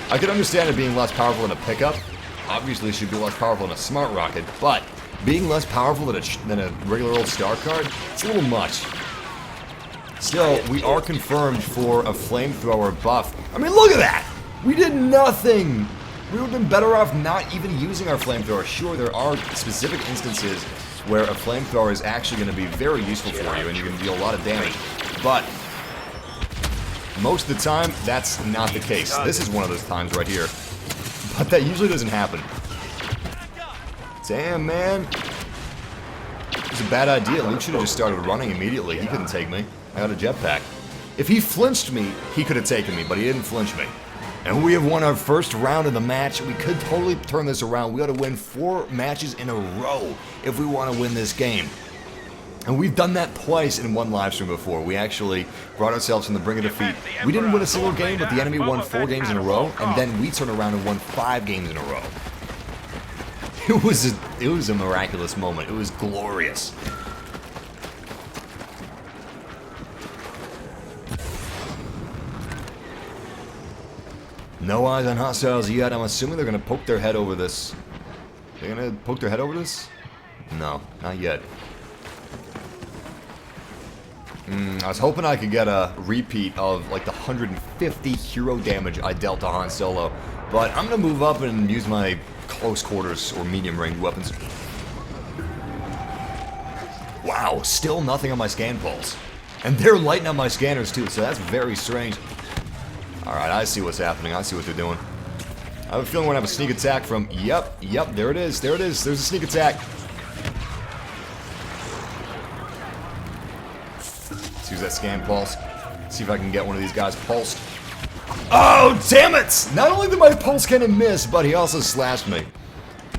I could understand it being less powerful than a pickup. Obviously, it should be less powerful than a smart rocket, but being less powerful than a regular old star card, it's a little much. Still, we are confirmed for a flamethrower buff. I mean, look at that! We did nothing! We would have been better off not even using our flamethrower. Sure, there are specific instances where a flamethrower is actually going to be very useful for you and you can deal a lot of damage. But most of the time, that's not the case. This is one of those times right here. But that usually doesn't happen. Damn, man. It was a bad idea. Luke should have just started running immediately. He couldn't take me. I got a jetpack. If he flinched me, he could have taken me, but he didn't flinch me. And we have won our first round of the match. We could totally turn this around. We ought to win 4 matches in a row if we want to win this game. And we've done that twice in one live stream before. We actually brought ourselves from the brink of defeat. We didn't win a single game, but the enemy won 4 games in a row, and then we turned around and won 5 games in a row. It was a miraculous moment. It was glorious. No eyes on hostiles yet. I'm assuming they're gonna poke their head over this. They're gonna poke their head over this? No, not yet. I was hoping I could get a repeat of like the 150 hero damage I dealt to Han Solo, but I'm gonna move up and use my close quarters or medium range weapons. Wow, still nothing on my scan pulse. And they're lighting up my scanners too, so that's very strange. Alright, I see what's happening. I see what they're doing. I have a feeling we're gonna have a sneak attack from... Yep, there it is. There it is. There's a sneak attack. Let's use that scan pulse. See if I can get one of these guys pulsed. Oh, damn it! Not only did my pulse cannon miss, but he also slashed me.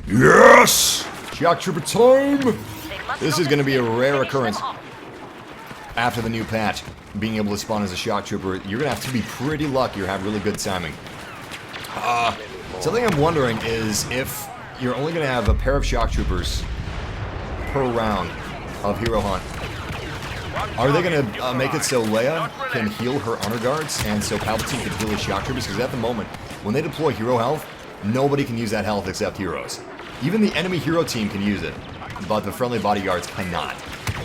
Yes! Shock Trooper time! This is gonna be a rare occurrence. After the new patch, being able to spawn as a shock trooper, you're gonna have to be pretty lucky or have really good timing. Something I'm wondering is if you're only gonna have a pair of shock troopers per round of hero hunt, are they gonna make it so Leia can heal her honor guards and so Palpatine can heal his shock troopers? Because at the moment, when they deploy hero health, nobody can use that health except heroes. Even the enemy hero team can use it, but the friendly bodyguards cannot.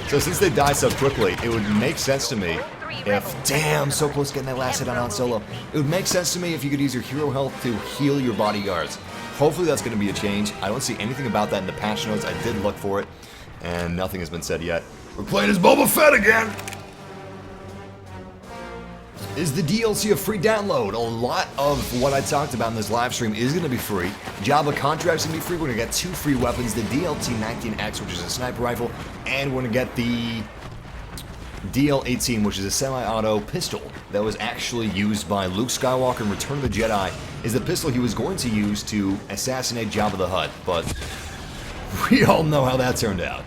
So since they die so quickly, it would make sense to me if... Damn, so close to getting that last hit on Han Solo. It would make sense to me if you could use your hero health to heal your bodyguards. Hopefully that's going to be a change. I don't see anything about that in the patch notes. I did look for it, and nothing has been said yet. We're playing as Boba Fett again! Is the DLC a free download? A lot of what I talked about in this live stream is going to be free. Jabba Contract's going to be free. We're going to get 2 free weapons. The DL-19X, which is a sniper rifle, and we're going to get the DL-18, which is a semi-auto pistol that was actually used by Luke Skywalker in Return of the Jedi. Is the pistol he was going to use to assassinate Jabba the Hutt, but we all know how that turned out.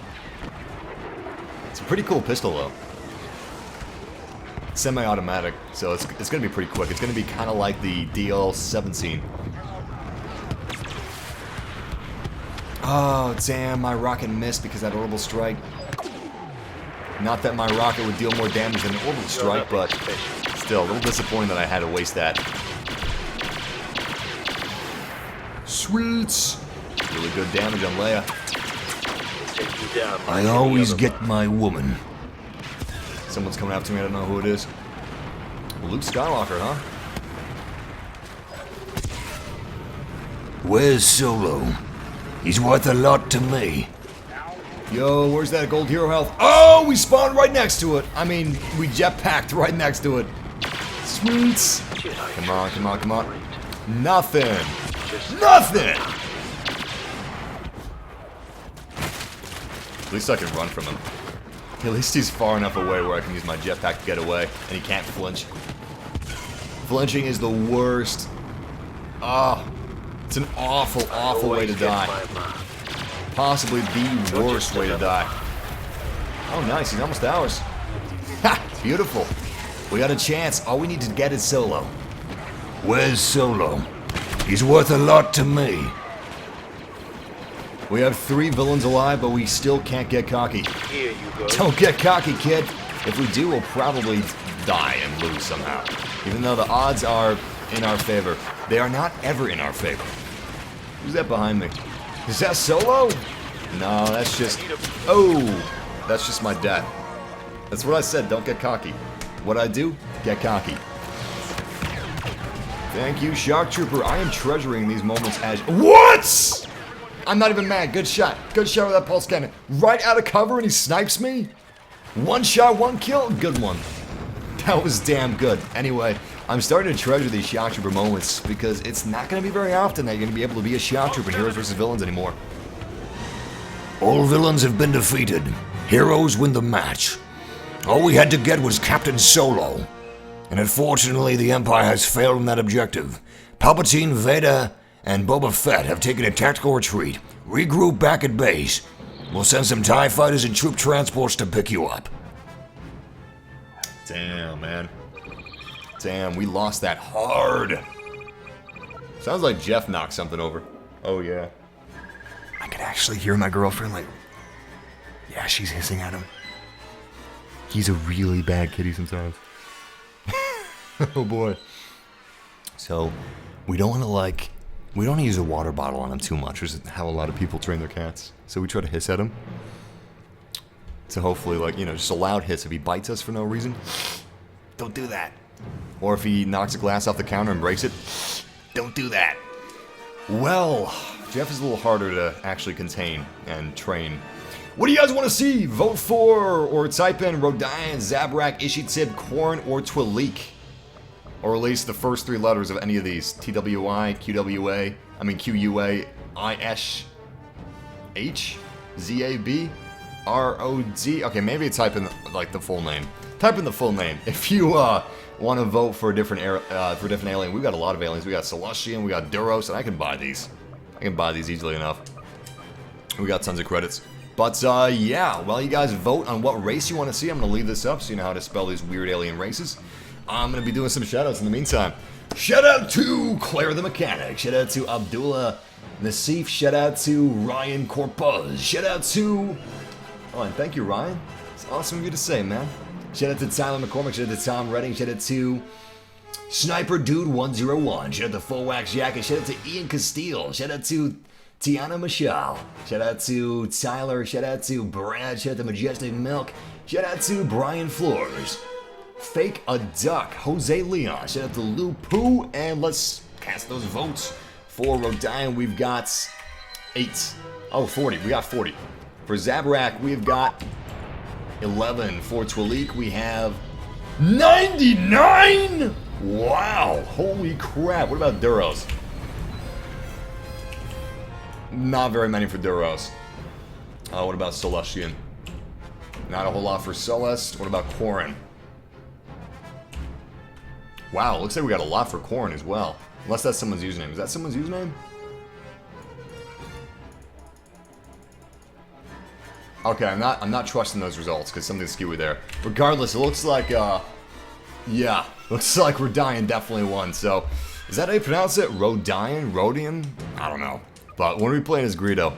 It's a pretty cool pistol, though. Semi-automatic, so it's going to be pretty quick. It's going to be kind of like the DL-17. Oh, damn, my rocket missed because of that orbital strike. Not that my rocket would deal more damage than an orbital strike, but still, a little disappointing that I had to waste that. Sweets! Really good damage on Leia. I always get my woman. Someone's coming after me, I don't know who it is. Luke Skywalker, huh? Where's Solo? He's worth a lot to me. Yo, where's that gold hero health? Oh, we spawned right next to it. I mean, we jetpacked right next to it. Sweets. Come on, come on, come on. Nothing. Nothing! At least I can run from him. At least he's far enough away where I can use my jetpack to get away, and he can't flinch. Flinching is the worst. Ah, it's an awful, awful way to die. Possibly the worst way to die. Oh, nice, he's almost ours. Ha! Beautiful. We got a chance. All we need to get is Solo. Where's Solo? He's worth a lot to me. We have 3 villains alive, but we still can't get cocky. Here you go. Don't get cocky, kid. If we do, we'll probably die and lose somehow. Even though the odds are in our favor, they are not ever in our favor. Who's that behind me? Is that Solo? No, that's just... Oh! That's just my dad. That's what I said, don't get cocky. What I do? Get cocky. Thank you, Shock Trooper. I am treasuring these moments as... What?! I'm not even mad. Good shot. Good shot with that pulse cannon. Right out of cover and he snipes me? One shot, one kill? Good one. That was damn good. Anyway, I'm starting to treasure these Shock Trooper moments because it's not going to be very often that you're going to be able to be a Shock Trooper in Heroes vs. Villains anymore. All villains have been defeated. Heroes win the match. All we had to get was Captain Solo. And unfortunately, the Empire has failed in that objective. Palpatine, Vader, and Boba Fett have taken a tactical retreat. Regroup back at base. We'll send some TIE fighters and troop transports to pick you up. Damn, man. Damn, we lost that hard. Sounds like Jeff knocked something over. Oh, yeah. I could actually hear my girlfriend like... Yeah, she's hissing at him. He's a really bad kitty sometimes. Oh, boy. So, we don't want to, like... We don't want to use a water bottle on him too much, which is how a lot of people train their cats. So we try to hiss at him. So hopefully, like, you know, just a loud hiss if he bites us for no reason. Don't do that. Or if he knocks a glass off the counter and breaks it. Don't do that. Well, Jeff is a little harder to actually contain and train. What do you guys want to see? Vote for or type in Rodion, Zabrak, Ishitib, Korn, or Twalik. Or at least the first three letters of any of these. TWI, QWA, I mean QUA, ISH, ZAB, ROD. Okay, maybe type in like the full name. Type in the full name. If you want to vote for a different alien, we've got a lot of aliens. We got Celestian, we got Duros, and I can buy these. I can buy these easily enough. We got tons of credits. But yeah, while you guys vote on what race you want to see, I'm going to leave this up so you know how to spell these weird alien races. I'm going to be doing some shoutouts in the meantime. Shout out to Claire the Mechanic. Shout out to Abdullah Nassif. Shout out to Ryan Corpuz. Shout out to... Oh, and thank you, Ryan. It's awesome of you to say, man. Shout out to Tyler McCormick. Shout out to Tom Redding. Shout out to Sniper Dude 101. Shout out to Full Wax Jacket. Shout out to Ian Castile. Shout out to Tiana Michelle. Shout out to Tyler. Shout out to Brad. Shout out to Majestic Milk. Shout out to Brian Flores. Fake a Duck, Jose Leon, shout out to Lou Poo, and let's cast those votes. For Rodion, we've got 8. Oh, 40, we got 40. For Zabrak, we've got 11. For Twalik, we have 99! Wow, holy crap. What about Duros? Not very many for Duros. What about Celestian? Not a whole lot for Celeste. What about Quarren? Wow, looks like we got a lot for Korn as well. Unless that's someone's username. Is that someone's username? Okay, I'm not trusting those results because something's skewy there. Regardless, it looks like yeah, looks like Rodion definitely won. So, is that how you pronounce it? Rodion? I don't know. But we're gonna be playing as Greedo.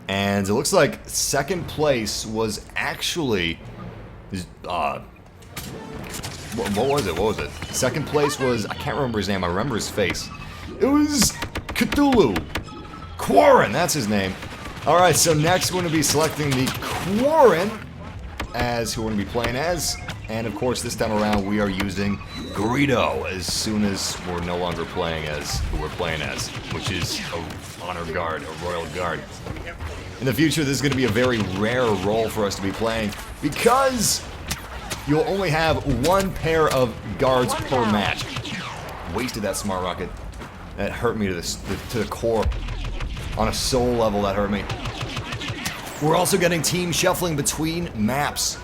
And it looks like second place was actually what was it? Second place was, I can't remember his name, I remember his face. It was Cthulhu. Quarren, that's his name. Alright, so next we're going to be selecting the Quarren as who we're going to be playing as. And of course, this time around we are using Greedo as soon as we're no longer playing as who we're playing as, which is a honor guard, a royal guard. In the future, this is going to be a very rare role for us to be playing because you'll only have one pair of guards per match. Wasted that smart rocket. That hurt me to the core. On a soul level, that hurt me. We're also getting team shuffling between maps.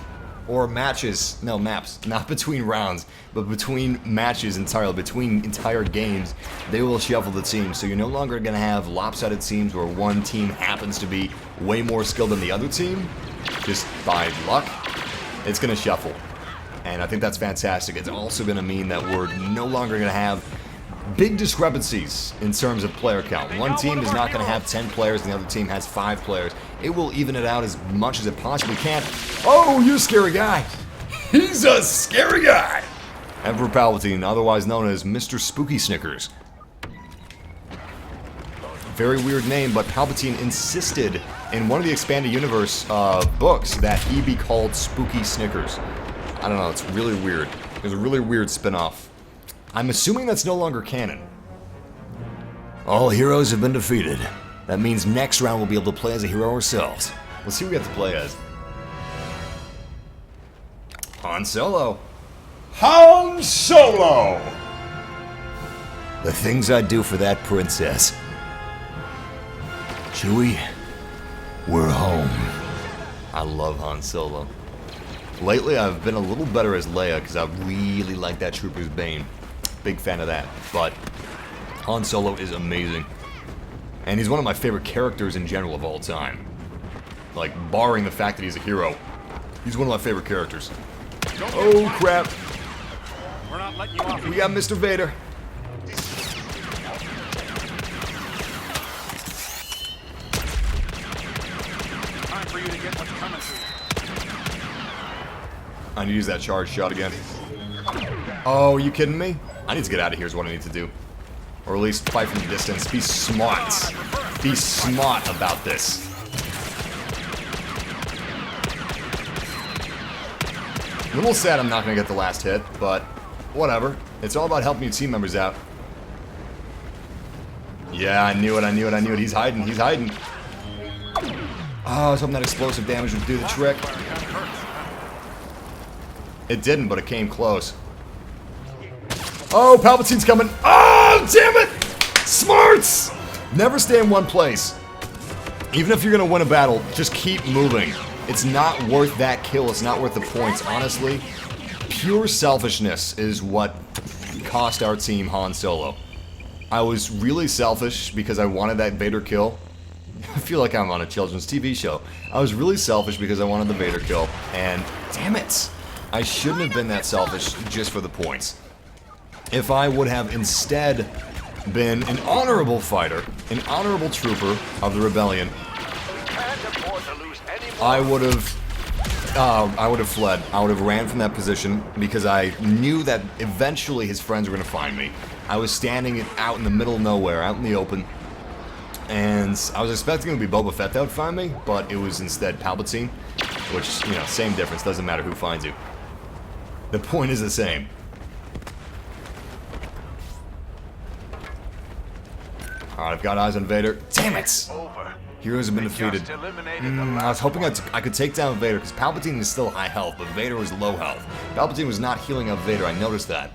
Or matches. No, maps. Not between rounds, but between matches entirely. Between entire games, they will shuffle the teams. So you're no longer going to have lopsided teams where one team happens to be way more skilled than the other team. Just by luck. It's going to shuffle. And I think that's fantastic. It's also going to mean that we're no longer going to have big discrepancies in terms of player count. One team is not going to have 10 players and the other team has 5 players. It will even it out as much as it possibly can. Oh, you scary guy! He's a scary guy! Emperor Palpatine, otherwise known as Mr. Spooky Snickers. Very weird name, but Palpatine insisted in one of the Expanded Universe books that he be called Spooky Snickers. I don't know, it's really weird. It was a really weird spin-off. I'm assuming that's no longer canon. All heroes have been defeated. That means next round we'll be able to play as a hero ourselves. Let's see who we have to play as. Han Solo. Han Solo! The things I'd do for that princess. Chewie, we're home. I love Han Solo. Lately, I've been a little better as Leia because I really like that Trooper's Bane. Big fan of that. But Han Solo is amazing. And he's one of my favorite characters in general of all time. Like, barring the fact that he's a hero. He's one of my favorite characters. Oh, crap. We're not letting you off. We got Mr. Vader. Time for you to get what's coming to you. I need to use that charge shot again. Oh, are you kidding me? I need to get out of here is what I need to do. Or at least fight from the distance. Be smart. Be smart about this. A little sad I'm not going to get the last hit, but whatever. It's all about helping your team members out. Yeah, I knew it. He's hiding. Oh, I was hoping that explosive damage would do the trick. It didn't, but it came close. Oh, Palpatine's coming. Oh, damn it! Smarts! Never stay in one place. Even if you're going to win a battle, just keep moving. It's not worth that kill. It's not worth the points. Honestly, pure selfishness is what cost our team Han Solo. I was really selfish because I wanted that Vader kill. I feel like I'm on a children's TV show. I was really selfish because I wanted the Vader kill. And damn it! I shouldn't have been that selfish just for the points. If I would have instead been an honorable fighter, an honorable trooper of the rebellion, I would have fled. I would have ran from that position because I knew that eventually his friends were going to find me. I was standing out in the middle of nowhere, out in the open, and I was expecting it to be Boba Fett that would find me, but it was instead Palpatine, which, you know, same difference, doesn't matter who finds you. The point is the same. Alright, I've got eyes on Vader. Damn it! Heroes have been defeated. I was hoping I could take down Vader, because Palpatine is still high health, but Vader was low health. Palpatine was not healing up Vader, I noticed that.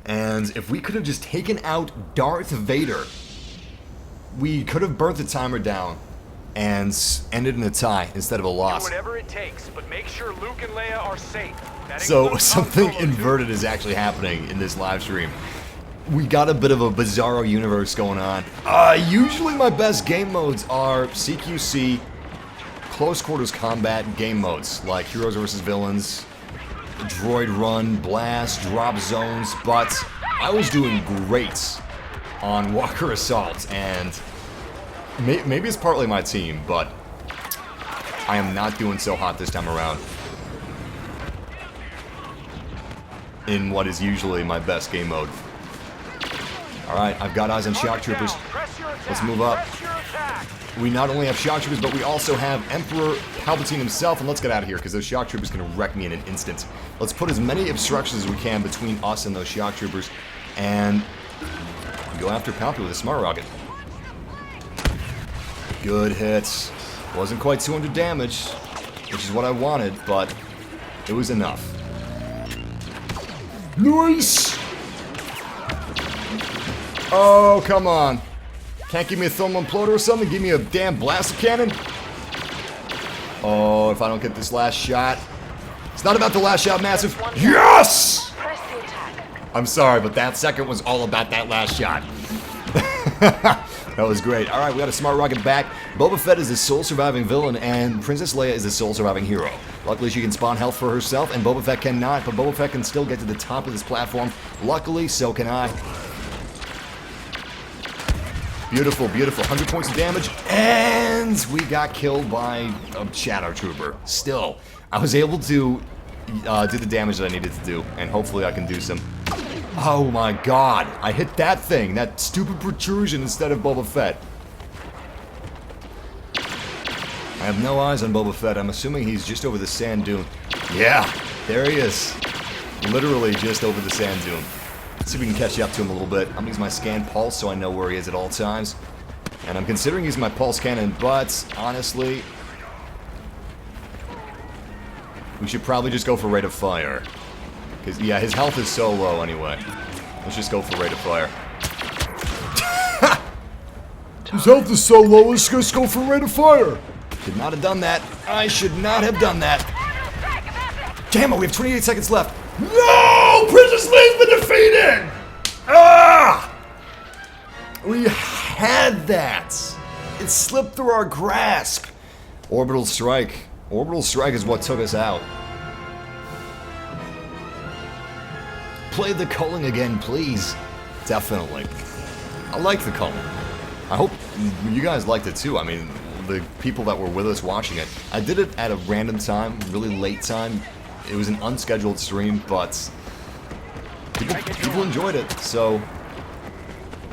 And if we could have just taken out Darth Vader, we could have burnt the timer down and ended in a tie instead of a loss. Do whatever it takes, but make sure Luke and Leia are safe. So something inverted is actually happening in this live stream. We got a bit of a bizarro universe going on. Usually my best game modes are CQC, close quarters combat game modes, like Heroes vs. Villains, Droid Run, Blast, Drop Zones, but I was doing great on Walker Assault, and maybe it's partly my team, but I am not doing so hot this time around in what is usually my best game mode. Alright, I've got eyes on shock troopers. Let's move up. We not only have shock troopers, but we also have Emperor Palpatine himself, and let's get out of here, because those shock troopers can wreck me in an instant. Let's put as many obstructions as we can between us and those shock troopers, and go after Palpatine with a smart rocket. Good hits. Wasn't quite 200 damage, which is what I wanted, but it was enough. Nice! Oh, come on. Can't give me a thermal imploder or something? Give me a damn blaster cannon? Oh, if I don't get this last shot. It's not about the last shot, Massive. Yes! I'm sorry, but that second was all about that last shot. That was great. Alright, we got a smart rocket back. Boba Fett is the sole surviving villain, and Princess Leia is the sole surviving hero. Luckily, she can spawn health for herself, and Boba Fett cannot, but Boba Fett can still get to the top of this platform. Luckily, so can I. Beautiful, beautiful. 100 points of damage, and we got killed by a Shadow Trooper. Still, I was able to did the damage that I needed to do, and hopefully I can do some... Oh my god! I hit that thing! That stupid protrusion instead of Boba Fett. I have no eyes on Boba Fett. I'm assuming he's just over the sand dune. Yeah, there he is. Literally just over the sand dune. Let's see if we can catch up to him a little bit. I'm gonna use my scan pulse so I know where he is at all times. And I'm considering using my pulse cannon, but honestly, we should probably just go for rate of fire. Because, yeah, his health is so low anyway. Let's just go for rate of fire. His health is so low, let's just go for rate of fire. Should not have done that. I should not have done that. Damn it, we have 28 seconds left. No! Princess Leia's been defeated! Ah! We had that. It slipped through our grasp. Orbital strike. Orbital strike is what took us out. Play the culling again, please. Definitely. I like the culling. I hope you guys liked it too. I mean, the people that were with us watching it. I did it at a random time, really late time. It was an unscheduled stream, but people enjoyed it. So,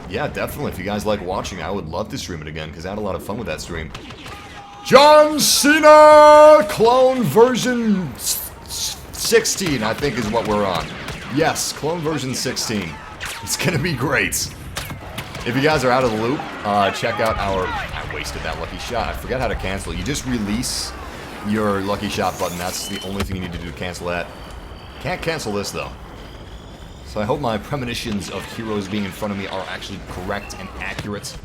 yeah, definitely. If you guys like watching, I would love to stream it again because I had a lot of fun with that stream. John Cena clone version 16, I think is what we're on. Yes, clone version 16. It's gonna be great. If you guys are out of the loop, check out our... I wasted that lucky shot. I forgot how to cancel. You just release your lucky shot button. That's the only thing you need to do to cancel that. Can't cancel this, though. So I hope my premonitions of heroes being in front of me are actually correct and accurate.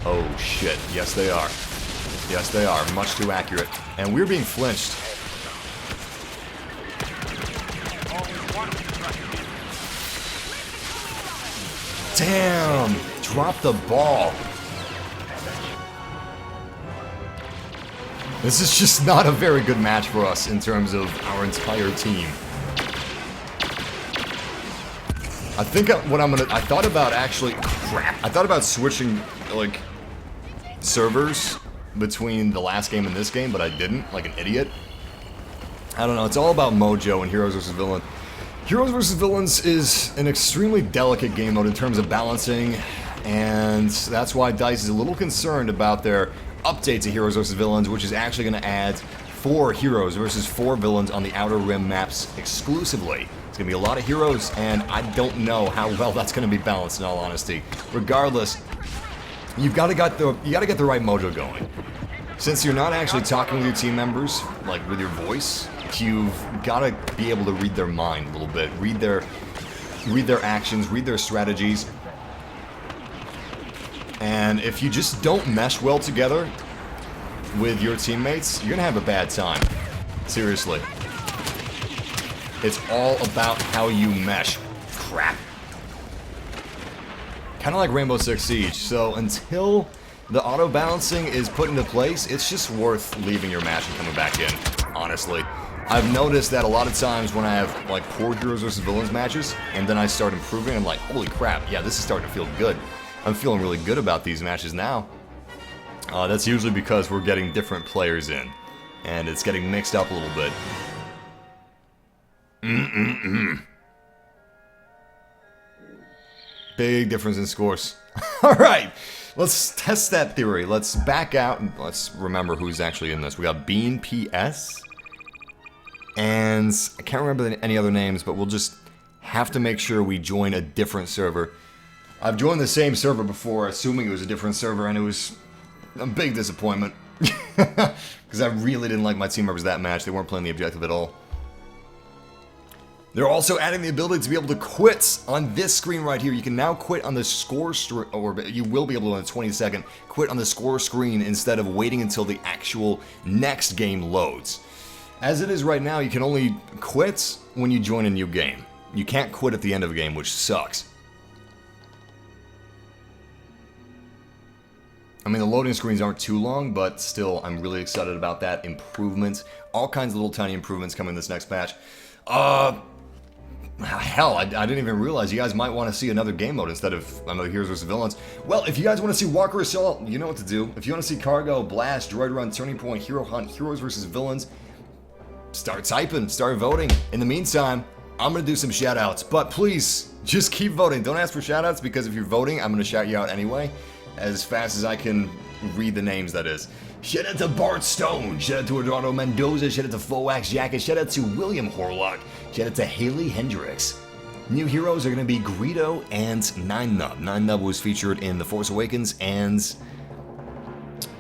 Oh, shit. Yes, they are. Yes, they are. Much too accurate. And we're being flinched. Damn! Drop the ball. This is just not a very good match for us in terms of our entire team. I think what I'm gonna... I thought about actually... Crap! I thought about switching, like, servers between the last game and this game, but I didn't, like an idiot. I don't know, it's all about mojo in Heroes vs. Villains. Heroes vs. Villains is an extremely delicate game mode in terms of balancing, and that's why DICE is a little concerned about their update to Heroes vs. Villains, which is actually going to add 4 heroes versus 4 villains on the Outer Rim maps exclusively. It's going to be a lot of heroes, and I don't know how well that's going to be balanced, in all honesty. Regardless, you gotta get the right mojo going. Since you're not actually talking with your team members, like with your voice, you've got to be able to read their mind a little bit, read their actions, read their strategies. And if you just don't mesh well together with your teammates, you're gonna have a bad time. Seriously. It's all about how you mesh. Crap. Kind of like Rainbow Six Siege. So until the auto balancing is put into place, it's just worth leaving your match and coming back in, honestly. I've noticed that a lot of times when I have like poor Heroes vs. Villains matches, and then I start improving, I'm like, holy crap, yeah, this is starting to feel good. I'm feeling really good about these matches now. That's usually because we're getting different players in, and it's getting mixed up a little bit. Big difference in scores. Alright, let's test that theory. Let's back out and let's remember who's actually in this. We got Bean PS. And I can't remember any other names, but we'll just have to make sure we join a different server. I've joined the same server before, assuming it was a different server, and it was a big disappointment. Because I really didn't like my team members that match. They weren't playing the objective at all. They're also adding the ability to be able to quit on this screen right here. You can now quit on the score screen, or you will be able to on the 20-second, quit on the score screen instead of waiting until the actual next game loads. As it is right now, you can only quit when you join a new game. You can't quit at the end of a game, which sucks. I mean, the loading screens aren't too long, but still, I'm really excited about that improvement. All kinds of little tiny improvements coming this next patch. Hell, I didn't even realize you guys might want to see another game mode instead of another Heroes vs. Villains. Well, if you guys want to see Walker Assault, you know what to do. If you want to see Cargo, Blast, Droid Run, Turning Point, Hero Hunt, Heroes vs. Villains, start typing, start voting. In the meantime, I'm going to do some shoutouts, but please, just keep voting. Don't ask for shoutouts, because if you're voting, I'm going to shout you out anyway, as fast as I can read the names, that is. Shout out to Bart Stone, shout out to Eduardo Mendoza, shout out to Foax Jacket, shout out to William Horlock, shout out to Haley Hendricks. New heroes are going to be Greedo and Nine Nub. Nine Nub was featured in The Force Awakens and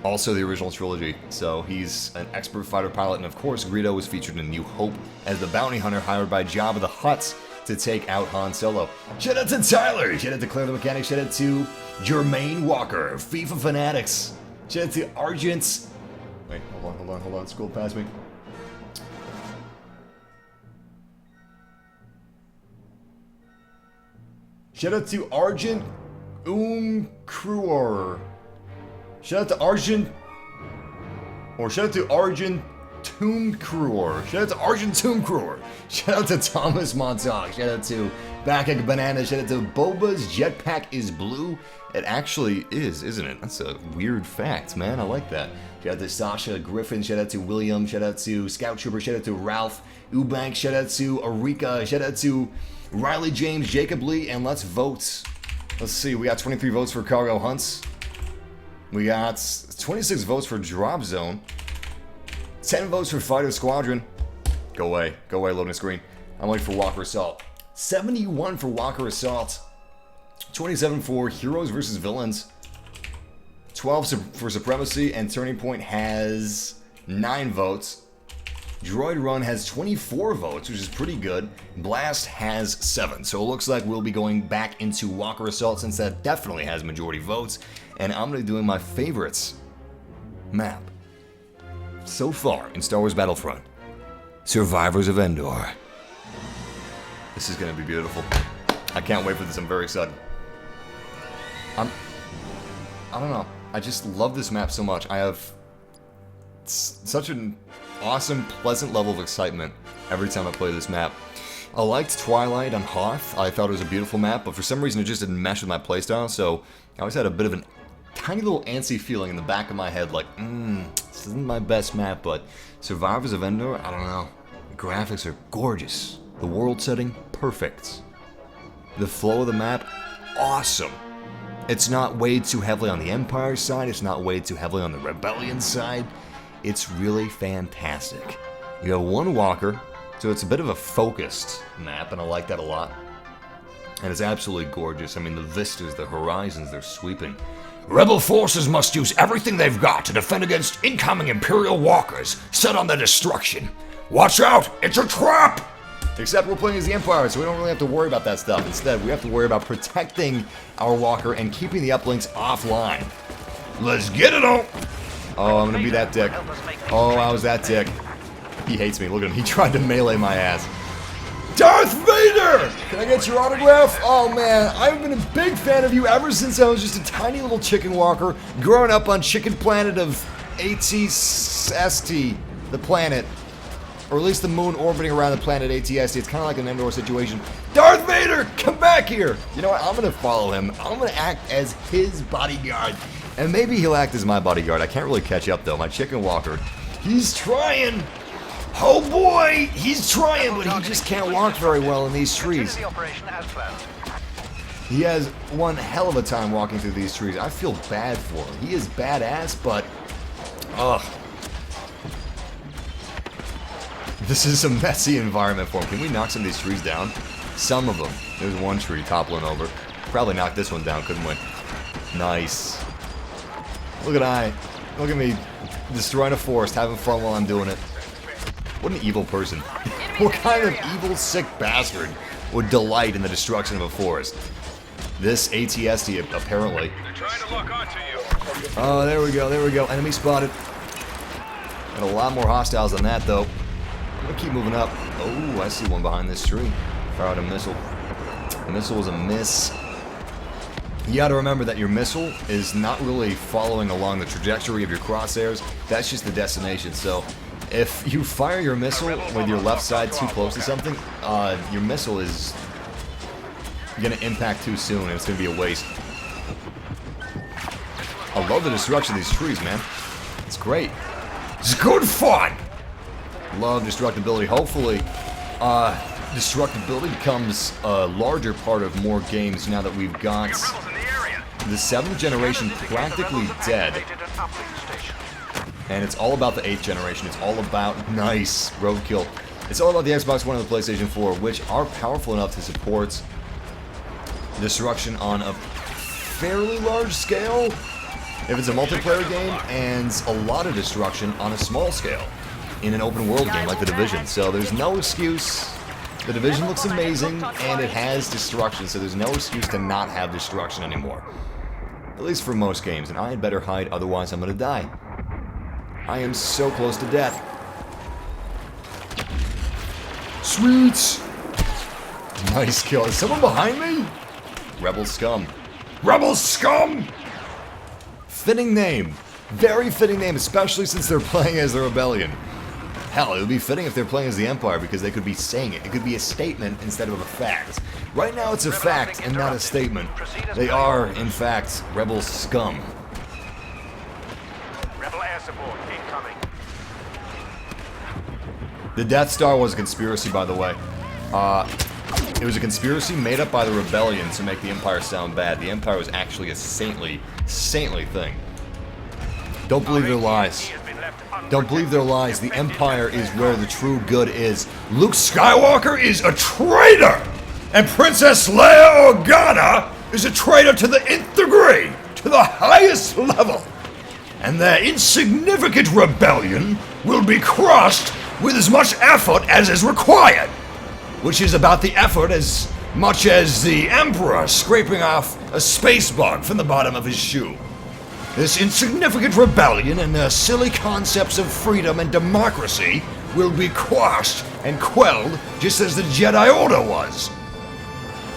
also the original trilogy, so he's an expert fighter pilot, and of course Greedo was featured in New Hope as the bounty hunter hired by Jabba the Hutt to take out Han Solo. Shout out to Tyler, shout out to Claire the Mechanic, shout out to Jermaine Walker, FIFA Fanatics. Shout out to Argent. Wait, hold on. Scroll past me. Shout out to Argent Kruor. Shout out to Argent. Or shout out to Argent Tomb Kruor. Shout out to Argent Tomb Kruor. Shout out to Thomas Montauk. Shout out to Backic Banana. Shout out to Boba's jetpack is blue. It actually is, isn't it? That's a weird fact, man. I like that. Shout out to Sasha Griffin. Shout out to William. Shout out to Scout Trooper. Shout out to Ralph Eubank. Shout out to Arika. Shout out to Riley James, Jacob Lee, and let's vote. Let's see. We got 23 votes for Cargo Hunts. We got 26 votes for Drop Zone. 10 votes for Fighter Squadron. Go away, loading screen. I'm waiting for Walker Assault. 71 for Walker Assault. 27 for Heroes vs. Villains. 12 for Supremacy, and Turning Point has 9 votes. Droid Run has 24 votes, which is pretty good. Blast has 7, so it looks like we'll be going back into Walker Assault since that definitely has majority votes. And I'm going to be doing my favorites map so far in Star Wars Battlefront. Survivors of Endor. This is going to be beautiful. I can't wait for this. I'm very excited. I don't know. I just love this map so much. I have such an awesome, pleasant level of excitement every time I play this map. I liked Twilight on Hoth. I thought it was a beautiful map, but for some reason it just didn't mesh with my playstyle, so I always had a bit of an tiny little antsy feeling in the back of my head, like, this isn't my best map, but Survivors of Endor, I don't know. The graphics are gorgeous. The world setting, perfect. The flow of the map, awesome. It's not weighed too heavily on the Empire side, it's not weighed too heavily on the Rebellion side. It's really fantastic. You have one walker, so it's a bit of a focused map, and I like that a lot. And it's absolutely gorgeous. I mean, the vistas, the horizons, they're sweeping. Rebel forces must use everything they've got to defend against incoming Imperial walkers set on their destruction. Watch out! It's a trap! Except we're playing as the Empire, so we don't really have to worry about that stuff. Instead, we have to worry about protecting our walker and keeping the uplinks offline. Let's get it on! Oh, I'm gonna be that dick. Oh, I was that dick. He hates me. Look at him. He tried to melee my ass. Darth Vader! Can I get your autograph? Oh man, I've been a big fan of you ever since I was just a tiny little chicken walker growing up on Chicken Planet of ATST, the planet. Or at least the moon orbiting around the planet ATST. It's kind of like an Endor situation. Darth Vader, come back here! You know what? I'm gonna follow him. I'm gonna act as his bodyguard. And maybe he'll act as my bodyguard. I can't really catch up though. My chicken walker, he's trying. Oh boy, he's trying, but he just can't walk very well in these trees. He has one hell of a time walking through these trees. I feel bad for him. He is badass, but ugh. This is a messy environment for him. Can we knock some of these trees down? Some of them. There's one tree toppling over. Probably knock this one down, couldn't we? Nice. Look at me destroying a forest, having fun while I'm doing it. What an evil person. What kind of evil, sick bastard would delight in the destruction of a forest? This ATST, apparently. They're trying to lock onto you. Oh, there we go. Enemy spotted. Got a lot more hostiles than that, though. I'm gonna keep moving up. Oh, I see one behind this tree. Fire out a missile. The missile was a miss. You gotta remember that your missile is not really following along the trajectory of your crosshairs. That's just the destination. So If you fire your missile with your left side too close to something, your missile is gonna impact too soon, and it's gonna be a waste. I love the destruction of these trees, man. It's great. It's good fun! Love destructibility. Hopefully, destructibility becomes a larger part of more games now that we've got the 7th generation practically dead. And it's all about the 8th generation. It's all about nice roadkill. It's all about the Xbox One and the PlayStation 4, which are powerful enough to support destruction on a fairly large scale, if it's a multiplayer game, and a lot of destruction on a small scale in an open world game like The Division. So there's no excuse. The Division looks amazing, and it has destruction, so there's no excuse to not have destruction anymore. At least for most games, and I had better hide, otherwise I'm gonna die. I am so close to death. Sweet! Nice kill. Is someone behind me? Rebel scum. Rebel scum! Fitting name. Very fitting name, especially since they're playing as the Rebellion. Hell, it would be fitting if they're playing as the Empire, because they could be saying it. It could be a statement instead of a fact. Right now it's a fact and not a statement. They are, in fact, Rebel scum. Rebel air support incoming. The Death Star was a conspiracy, by the way. It was a conspiracy made up by the Rebellion to make the Empire sound bad. The Empire was actually a saintly thing. Don't believe their lies. Don't believe their lies. The Empire is where the true good is. Luke Skywalker is a traitor! And Princess Leia Organa is a traitor to the nth degree, to the highest level. And their insignificant rebellion will be crushed with as much effort as is required. Which is about the effort as much as the Emperor scraping off a space bug from the bottom of his shoe. This insignificant rebellion and their silly concepts of freedom and democracy will be quashed and quelled just as the Jedi Order was.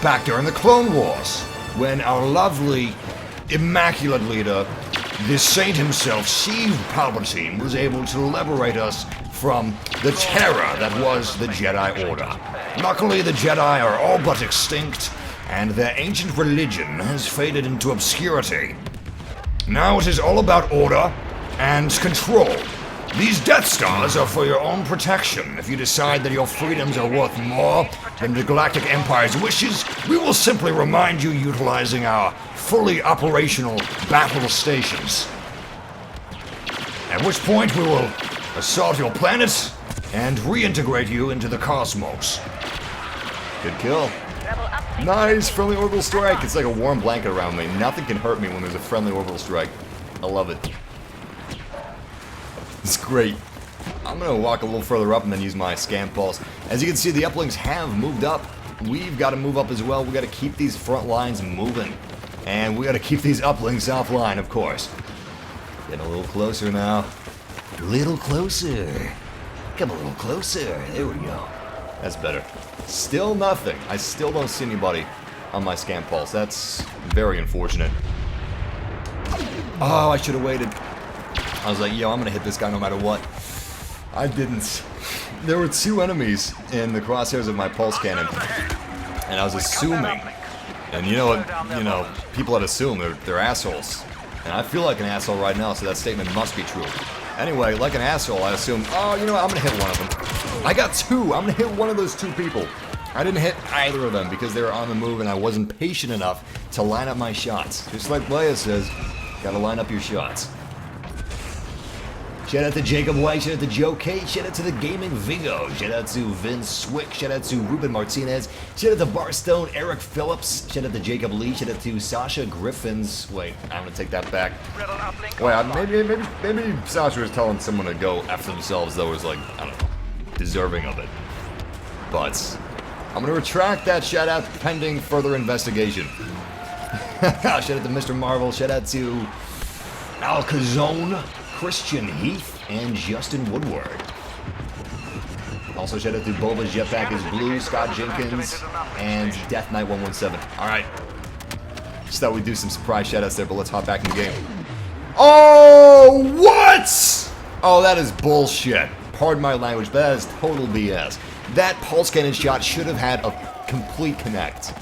Back during the Clone Wars, when our lovely, immaculate leader, the saint himself, Sheev Palpatine, was able to liberate us from the terror that was the Jedi Order. Luckily, the Jedi are all but extinct, and their ancient religion has faded into obscurity. Now it is all about order and control. These Death Stars are for your own protection. If you decide that your freedoms are worth more than the Galactic Empire's wishes, we will simply remind you utilizing our fully operational battle stations. At which point we will assault your planet and reintegrate you into the cosmos. Good kill. Nice, friendly orbital strike. It's like a warm blanket around me. Nothing can hurt me when there's a friendly orbital strike. I love it. It's great. I'm gonna walk a little further up and then use my scan pulse. As you can see, the uplings have moved up. We've got to move up as well. We got to keep these front lines moving. And we got to keep these uplings offline, of course. Getting a little closer now. A little closer. Come a little closer. There we go. That's better. Still nothing. I still don't see anybody on my scan pulse. That's very unfortunate. Oh, I should have waited. I was like, yo, I'm gonna hit this guy no matter what. I didn't. There were 2 enemies in the crosshairs of my pulse cannon, and I was assuming. And you know what? You know, people that assume they're assholes, and I feel like an asshole right now, so that statement must be true. Anyway, like an asshole, I assume, oh, you know what, I'm gonna hit one of them. I got 2. I'm gonna hit one of those 2 people. I didn't hit either of them because they were on the move and I wasn't patient enough to line up my shots. Just like Leia says, gotta line up your shots. Shout out to Jacob White, shout out to Joe K, shout out to the Gaming Vigo, shout out to Vince Swick, shout out to Ruben Martinez, shout out to Barstone, Eric Phillips, shout out to Jacob Lee, shout out to Sasha Griffins. Wait, I'm gonna take that back. Wait, maybe Sasha was telling someone to go F themselves, though, was like, I don't know, deserving of it. But I'm gonna retract that shout out pending further investigation. Shout out to Mr. Marvel, shout out to Al Cazone, Christian Heath, and Justin Woodward. Also shout out to Boba's Jetpack is Blue, Scott Jenkins, and Death Knight 117. Alright. Just thought we'd do some surprise shout outs there, but let's hop back in the game. Oh, what? Oh, that is bullshit. Pardon my language, but that is total BS. That pulse cannon shot should have had a complete connect.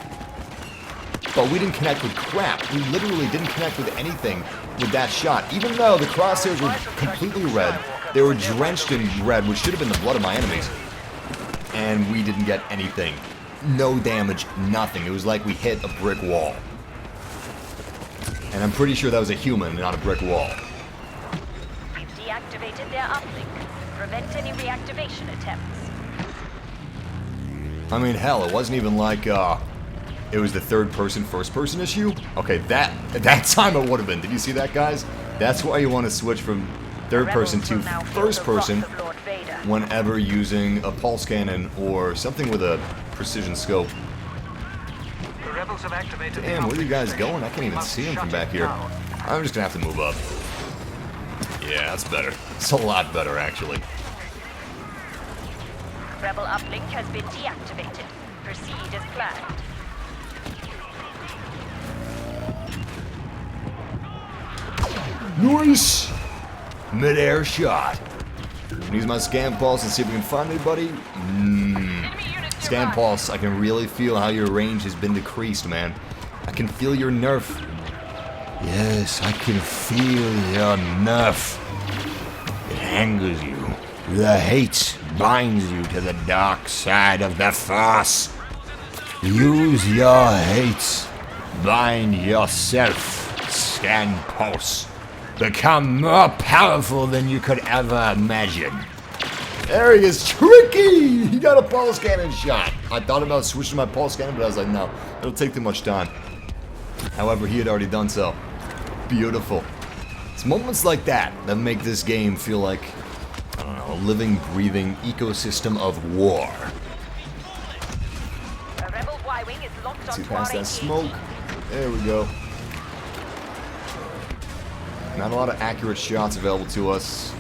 But we didn't connect with crap. We literally didn't connect with anything with that shot. Even though the crosshairs were completely red, they were drenched in red, which should have been the blood of my enemies. And we didn't get anything. No damage, nothing. It was like we hit a brick wall. And I'm pretty sure that was a human, not a brick wall. We've deactivated their uplink. Prevent any reactivation attempts. I mean, hell, it wasn't even like, it was the third-person, first-person issue? Okay, that time it would have been. Did you see that, guys? That's why you want to switch from third-person to first-person whenever using a pulse cannon or something with a precision scope. The rebels have activated. Damn, where are you guys going? I can't even see them from back here. I'm just gonna have to move up. Yeah, that's better. It's a lot better, actually. Rebel uplink has been deactivated. Proceed as planned. Nice! Mid-air shot. Use my scan pulse and see if we can find anybody. Scan pulse, I can really feel how your range has been decreased, man. I can feel your nerf. Yes, I can feel your nerf. It angers you. The hate binds you to the dark side of the Force. Use your hate. Bind yourself. Scan pulse. Become more powerful than you could ever imagine. There he is, tricky! He got a pulse cannon shot. I thought about switching my pulse cannon, but I was like, no, it'll take too much time. However, he had already done so. Beautiful. It's moments like that that make this game feel like, I don't know, a living, breathing ecosystem of war. A rebel Y-wing is locked See onto past our that AT. smoke. There we go. Not a lot of accurate shots available to us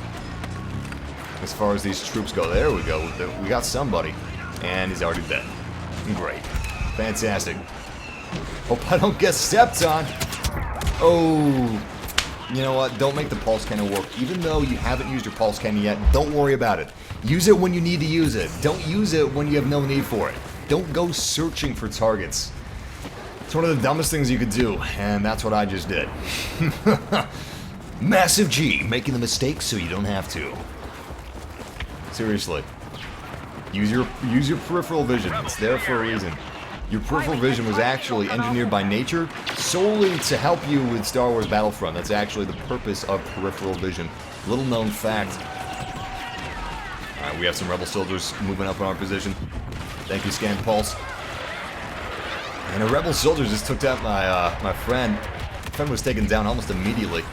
as far as these troops go. There we go. We got somebody. And he's already dead. Great. Fantastic. Hope I don't get stepped on. Oh. You know what? Don't make the pulse cannon work. Even though you haven't used your pulse cannon yet, don't worry about it. Use it when you need to use it. Don't use it when you have no need for it. Don't go searching for targets. It's one of the dumbest things you could do, and that's what I just did. MassiveG, making the mistakes so you don't have to. Seriously. Use your peripheral vision. It's there for a reason. Your peripheral vision was actually engineered by nature solely to help you with Star Wars Battlefront. That's actually the purpose of peripheral vision. Little known fact. Alright, we have some rebel soldiers moving up in our position. Thank you, Scan Pulse. And a rebel soldier just took out my friend. My friend was taken down almost immediately.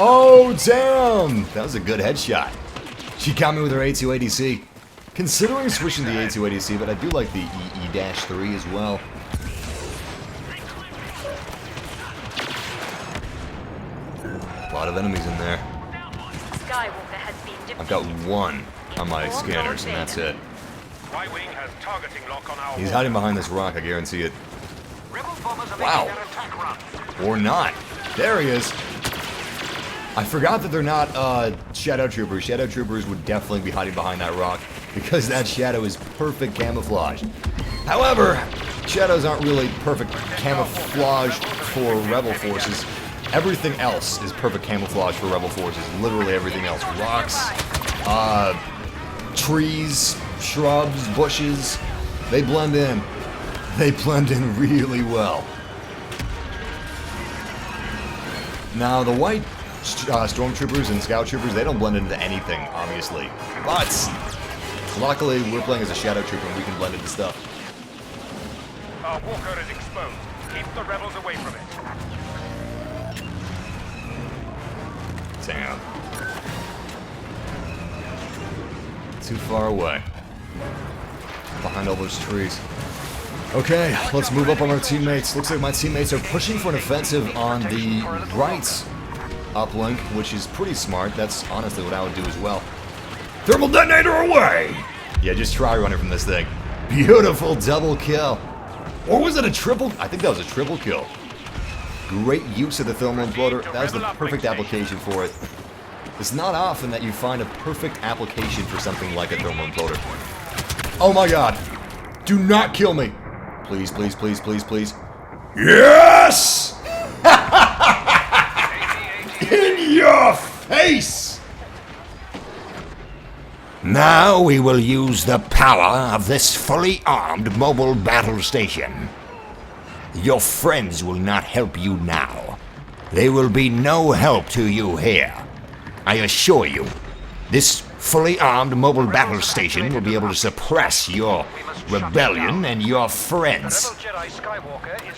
Oh, damn! That was a good headshot. She got me with her A2ADC. Considering switching the A2ADC, but I do like the EE-3 as well. A lot of enemies in there. Skywalker has been defeated. I've got one on my scanners, and that's it. Y-wing has targeting lock on our He's hiding behind this rock, I guarantee it. rebel bombers are Wow. making an attack run. Or not. There he is. I forgot that they're not Shadow Troopers. Shadow Troopers would definitely be hiding behind that rock because that shadow is perfect camouflage. However, shadows aren't really perfect camouflage for rebel forces. Everything else is perfect camouflage for rebel forces. Literally everything else. Rocks, trees, shrubs, bushes. They blend in. They blend in really well. Now, the white stormtroopers and scout troopers, they don't blend into anything, obviously. But, luckily, we're playing as a shadow trooper and we can blend into stuff. Our walker is exposed. Keep the rebels away from it. Damn. Too far away. Behind all those trees. Okay, let's move up on our teammates. Looks like my teammates are pushing for an offensive on the right uplink, which is pretty smart. That's honestly what I would do as well. Thermal detonator away! Yeah, just try running from this thing. Beautiful double kill. Or was it a triple? I think that was a triple kill. Great use of the thermal imploder. That was the perfect application for it. It's not often that you find a perfect application for something like a thermal imploder. Oh my god. Do not kill me. Please, please, please, please, please. Yes! In your face! Now we will use the power of this fully armed mobile battle station. Your friends will not help you now. They will be no help to you here. I assure you, this fully armed mobile battle station will be able to suppress your rebellion and your friends.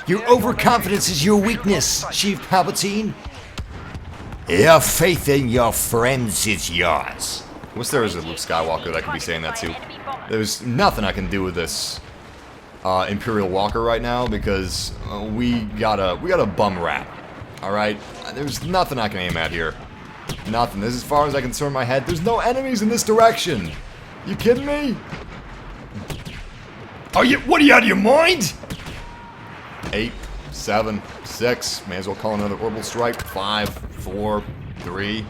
Your overconfidence is your weakness, Chief Palpatine. Your faith in your friends is yours. I wish there was a Luke Skywalker that I could be saying that to. There's nothing I can do with this Imperial Walker right now because we got a bum rap. All right, there's nothing I can aim at here. Nothing. This is as far as I can turn my head. There's no enemies in this direction. You kidding me? What are you out of your mind? 8, 7, 6. May as well call another orbital strike. 5, 4, 3,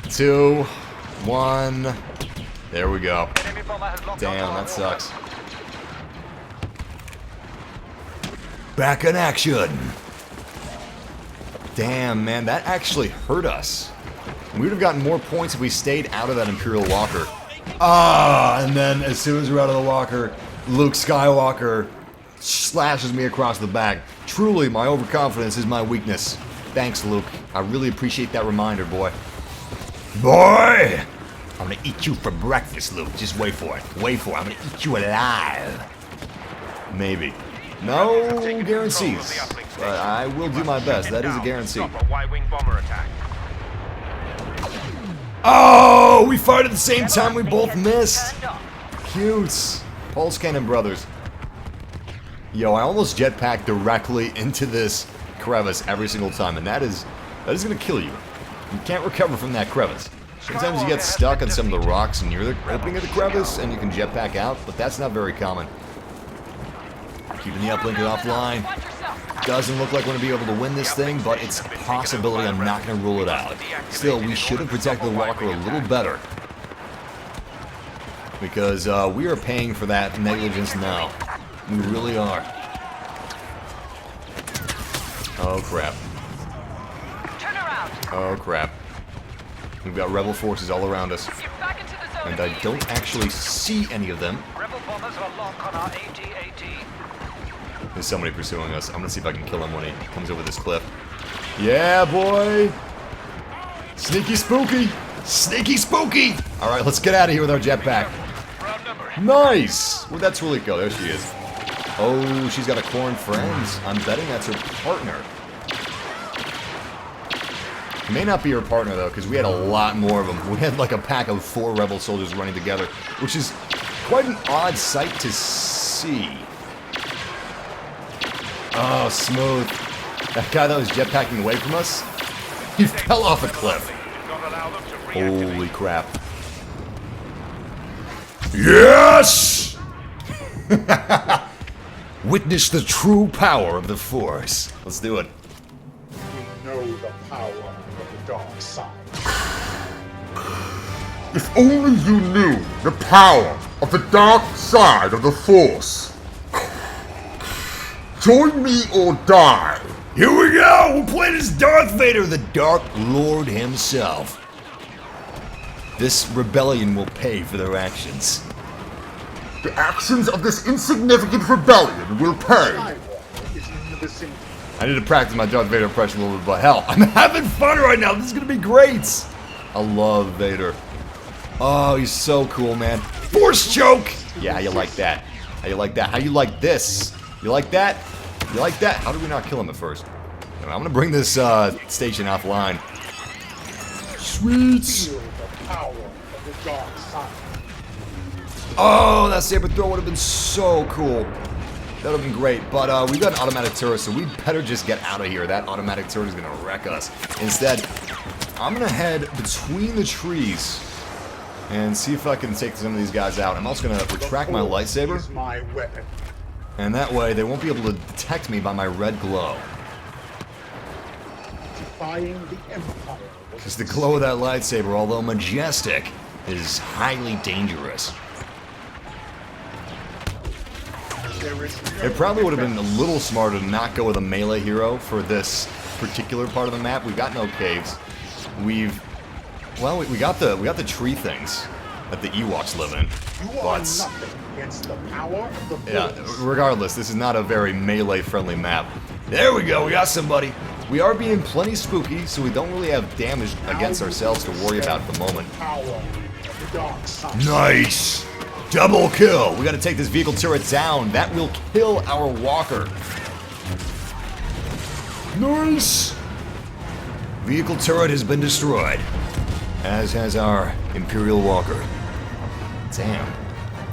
2, 1. There we go. Damn, that sucks. Back in action. Damn, man, that actually hurt us. We would have gotten more points if we stayed out of that Imperial Walker. And then as soon as we're out of the Walker, Luke Skywalker slashes me across the back. Truly, my overconfidence is my weakness. Thanks, Luke. I really appreciate that reminder, boy. Boy! I'm gonna eat you for breakfast, Luke. Just wait for it. Wait for it. I'm gonna eat you alive. Maybe. No guarantees, but I will do my best. That is a guarantee. Oh, we fired at the same time. We both missed. Cute. Pulse Cannon brothers. Yo, I almost jetpacked directly into this crevice every single time, and that is gonna kill you. You can't recover from that crevice. Sometimes you get stuck on some of the rocks and you're the opening of the crevice and you can jetpack out, but that's not very common. Keeping the uplink offline. Doesn't look like we're going to be able to win this thing, but it's a possibility. I'm not going to rule it out. Still, we should have protected the Walker a little better. Because we are paying for that negligence now. We really are. Oh, crap. Oh, crap. We've got rebel forces all around us. And I don't actually see any of them. Rebel bombers are locked on our AT-AT. There's somebody pursuing us. I'm gonna see if I can kill him when he comes over this cliff. Yeah, boy! Sneaky spooky! Sneaky spooky! Alright, let's get out of here with our jetpack. Nice! Where'd that Twilly go? There she is. Oh, she's got a corn friend. I'm betting that's her partner. May not be her partner, though, because we had a lot more of them. We had like a pack of 4 rebel soldiers running together, which is quite an odd sight to see. Oh, smooth. That guy that was jetpacking away from us, he fell off a cliff. Holy crap. Yes! Witness the true power of the Force. Let's do it. You know the power of the dark side. If only you knew the power of the dark side of the Force. Join me or die. Here we go! We're playing as Darth Vader, the Dark Lord himself. This rebellion will pay for their actions. The actions of this insignificant rebellion will pay. Skywalker is in the vicinity. I need to practice my Darth Vader impression a little bit, but hell, I'm having fun right now. This is gonna be great. I love Vader. Oh, he's so cool, man. Force choke! Yeah, how you like that? How you like that? How you like this? You like that? You like that? How did we not kill him at first? I'm gonna bring this station offline. Sweet! Feel the power of the dark side. Oh, that saber throw would have been so cool. That would have been great. But we got an automatic turret, so we better just get out of here. That automatic turret is gonna wreck us. Instead, I'm gonna head between the trees and see if I can take some of these guys out. I'm also gonna retract my lightsaber. Is my weapon. And that way, they won't be able to detect me by my red glow. defying the Empire. Because the glow of that lightsaber, although majestic, is highly dangerous. It probably would have been a little smarter to not go with a melee hero for this particular part of the map. We've got no caves. We got the tree things that the Ewoks live in. You are nothing against the power of the Force. Yeah, regardless, this is not a very melee-friendly map. There we go, we got somebody. We are being plenty spooky, so we don't really have damage against ourselves to worry about at the moment. Power of the dark side. Nice! Double kill! We gotta take this vehicle turret down. That will kill our walker. Nice! Vehicle turret has been destroyed. As has our Imperial walker. Damn.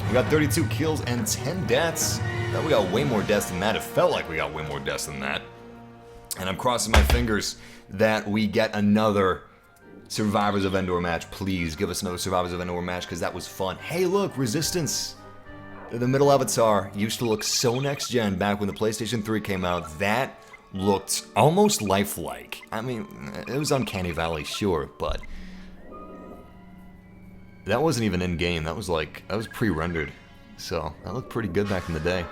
We got 32 kills and 10 deaths. Thought we got way more deaths than that. It felt like we got way more deaths than that. And I'm crossing my fingers that we get another Survivors of Endor match. Please give us another Survivors of Endor match, because that was fun. Hey, look, Resistance. The middle avatar used to look so next-gen back when the PlayStation 3 came out. That looked almost lifelike. I mean, it was Uncanny Valley, sure, but that wasn't even in-game. That was pre-rendered. So, that looked pretty good back in the day.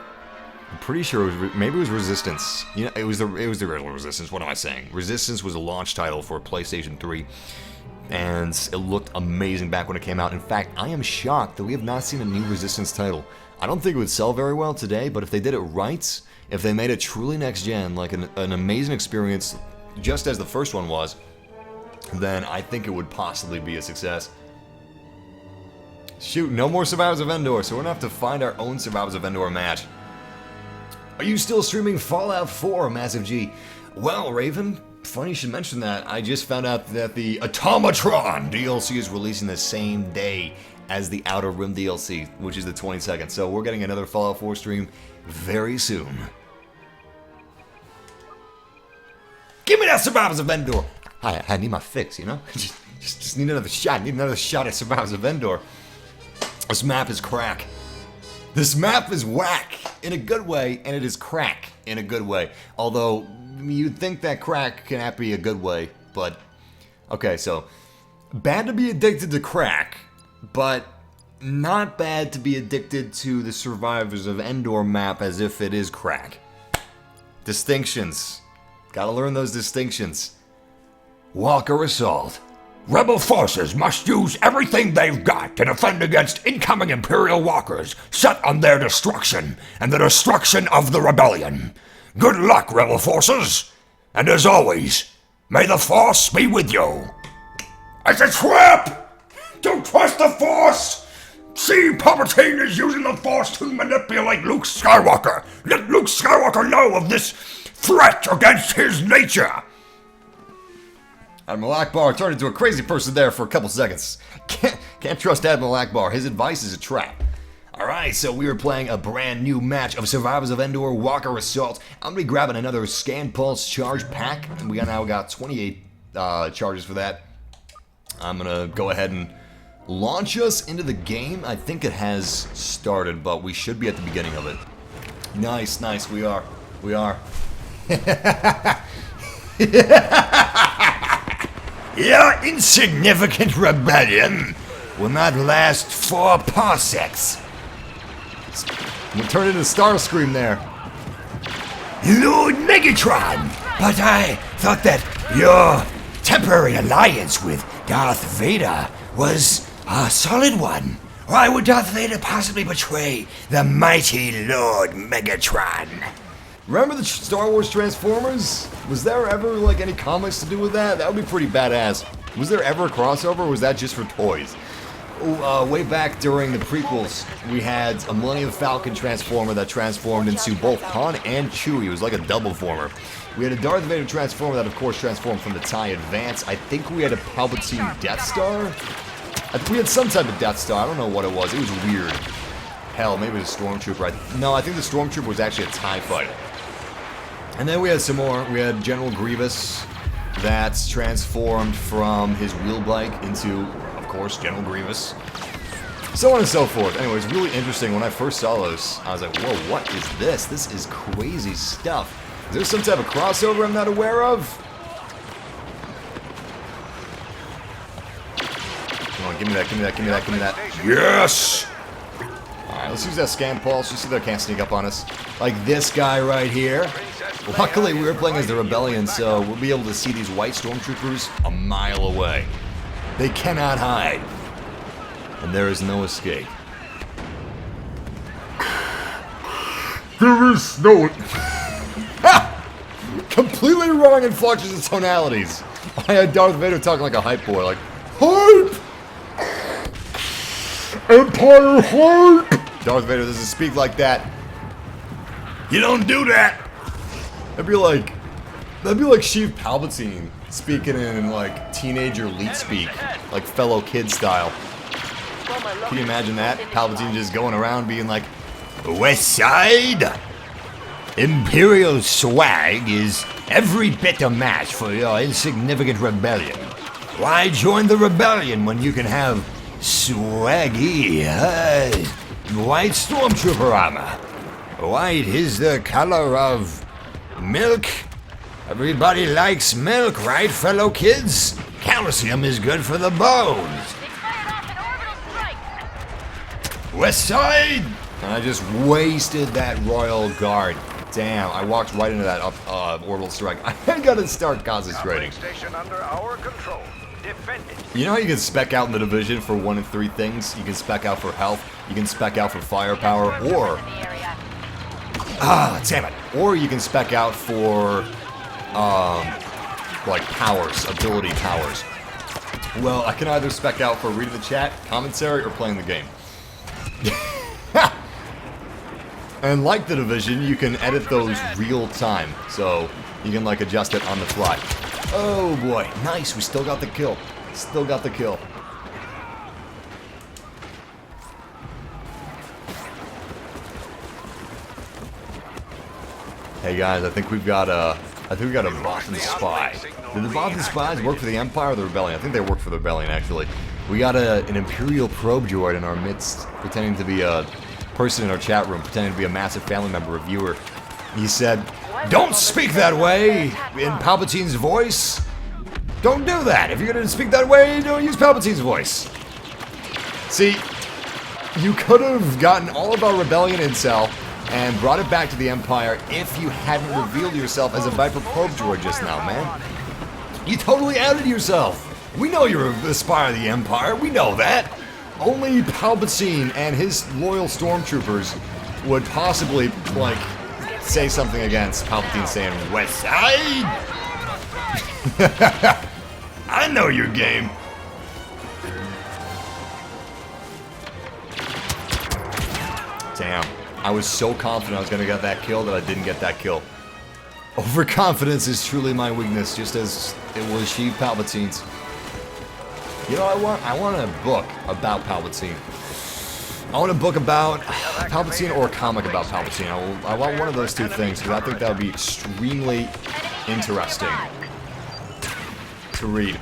I'm pretty sure it was maybe it was Resistance. You know, it was the original Resistance. What am I saying? Resistance was a launch title for PlayStation 3, and it looked amazing back when it came out. In fact, I am shocked that we have not seen a new Resistance title. I don't think it would sell very well today, but if they did it right, if they made it truly next gen, like an amazing experience, just as the first one was, then I think it would possibly be a success. Shoot, no more Survivors of Endor, so we're gonna have to find our own Survivors of Endor match. Are you still streaming Fallout 4, MassiveG? Well, Raven, funny you should mention that. I just found out that the Automatron DLC is releasing the same day as the Outer Rim DLC, which is the 22nd. So we're getting another Fallout 4 stream very soon. Give me that Survivors of Endor! I need my fix, you know? just need another shot. Need another shot at Survivors of Endor. This map is crack. This map is whack in a good way, and it is crack in a good way. Although, you'd think that crack cannot be a good way, but... Okay, so, bad to be addicted to crack, but not bad to be addicted to the Survivors of Endor map as if it is crack. Distinctions. Gotta learn those distinctions. Walker Assault. Rebel forces must use everything they've got to defend against incoming Imperial walkers set on their destruction and the destruction of the rebellion. Good luck, Rebel forces! And as always, may the Force be with you. It's a trap! Don't trust the Force! See, Palpatine is using the Force to manipulate Luke Skywalker. Let Luke Skywalker know of this threat against his nature. Admiral Akbar turned into a crazy person there for a couple seconds. Can't trust Admiral Akbar. His advice is a trap. Alright, so we are playing a brand new match of Survivors of Endor Walker Assault. I'm going to be grabbing another Scan Pulse charge pack. And we now got 28 charges for that. I'm going to go ahead and launch us into the game. I think it has started, but we should be at the beginning of it. Nice, nice. We are. Your insignificant rebellion will not last 4 parsecs. We'll turn into Starscream there. Lord Megatron, but I thought that your temporary alliance with Darth Vader was a solid one. Why would Darth Vader possibly betray the mighty Lord Megatron? Remember the Star Wars Transformers? Was there ever, like, any comics to do with that? That would be pretty badass. Was there ever a crossover, or was that just for toys? Way back during the prequels, we had a Millennium Falcon Transformer that transformed into both Han and Chewie. It was like a double former. We had a Darth Vader Transformer that, of course, transformed from the TIE Advance. I think we had a Palpatine Death Star? We had some type of Death Star. I don't know what it was. It was weird. Hell, maybe it was a Stormtrooper. No, I think the Stormtrooper was actually a TIE Fighter. And then we had some more. We had General Grievous that's transformed from his wheel bike into, of course, General Grievous. So on and so forth. Anyways, really interesting. When I first saw those, I was like, whoa, what is this? This is crazy stuff. Is there some type of crossover I'm not aware of? Give me that, give me that, give me that, give me that. Yes! Alright, let's use that scan pulse just so they can't sneak up on us. Like this guy right here. Luckily, we were playing as the Rebellion, so we'll be able to see these white stormtroopers a mile away. They cannot hide. And there is no escape. There is no... Completely wrong inflections and tonalities. I had Darth Vader talking like a hype boy, like, hype! Empire hype! Darth Vader doesn't speak like that. You don't do that! That'd be like Sheev Palpatine speaking in like teenager elite speak, like fellow kid style. Can you imagine that? Palpatine just going around being like, West Side! Imperial swag is every bit a match for your insignificant rebellion. Why join the rebellion when you can have swaggy, white stormtrooper armor? White is the color of milk. Everybody likes milk, right, fellow kids? Calcium is good for the bones. West Side! and I just wasted that Royal Guard. Damn, I walked right into that orbital strike. I gotta start concentrating. Station under our control. Defend it. You know how you can spec out in the division for 1 of 3 things? You can spec out for health, you can spec out for firepower, or... damn it. Or you can spec out for, like powers, ability powers. Well, I can either spec out for reading the chat, commentary, or playing the game. And like the division, you can edit those real time, so you can like adjust it on the fly. Oh boy, nice, we still got the kill. Still got the kill. Hey guys, I think we got a Bothan spy. Did the Bothan spies work for the Empire or the Rebellion? I think they worked for the Rebellion actually. We got an Imperial probe droid in our midst, pretending to be a person in our chat room, pretending to be a massive family member, a viewer. He said, "Don't speak that way in Palpatine's voice. Don't do that. If you're gonna speak that way, don't use Palpatine's voice." See, you could have gotten all of our Rebellion intel and brought it back to the Empire if you hadn't revealed yourself as a Viper probe droid just now, man. You totally outed yourself. We know you're a spy of the Empire. We know that. Only Palpatine and his loyal stormtroopers would possibly, like, say something against Palpatine saying, "West Side." I know your game. Damn. I was so confident I was going to get that kill that I didn't get that kill. Overconfidence is truly my weakness, just as it was Sheev Palpatine's. You know what I want? I want a book about Palpatine. I want a book about Palpatine or a comic about Palpatine. I want one of those two things because I think that would be extremely interesting to read.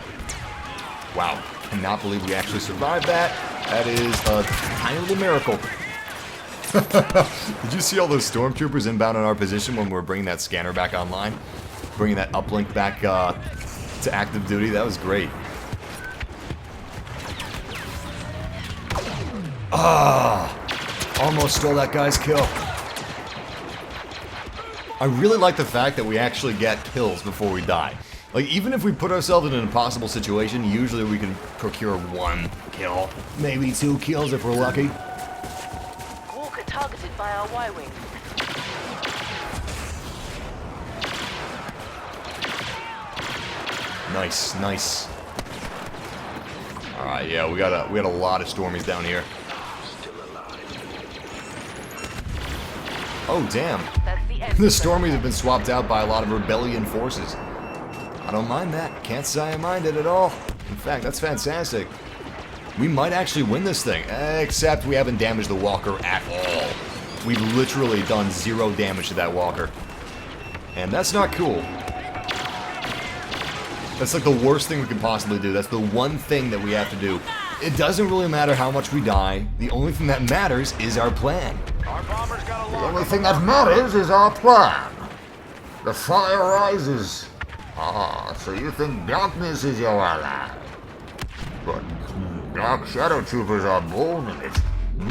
Wow, cannot believe we actually survived that. That is a tiny little miracle. Did you see all those stormtroopers inbound in our position when we were bringing that scanner back online? Bringing that uplink back to active duty? That was great. Almost stole that guy's kill. I really like the fact that we actually get kills before we die. Like, even if we put ourselves in an impossible situation, usually we can procure 1 kill. Maybe 2 kills if we're lucky. Walker targeted by our Y-wing. Nice, nice. Alright, yeah, we got a lot of Stormies down here. Oh, damn. That's the end. The Stormies have been swapped out by a lot of Rebellion forces. I don't mind that. Can't say I mind it at all. In fact, that's fantastic. We might actually win this thing, except we haven't damaged the walker at all. We've literally done 0 damage to that walker. And that's not cool. That's like the worst thing we could possibly do. That's the one thing that we have to do. It doesn't really matter how much we die. The only thing that matters is our plan. Our bomber's got a The lock. only thing that matters is our plan. The fire rises. Ah, so you think darkness is your ally? But Dark Shadow Troopers are bold and it's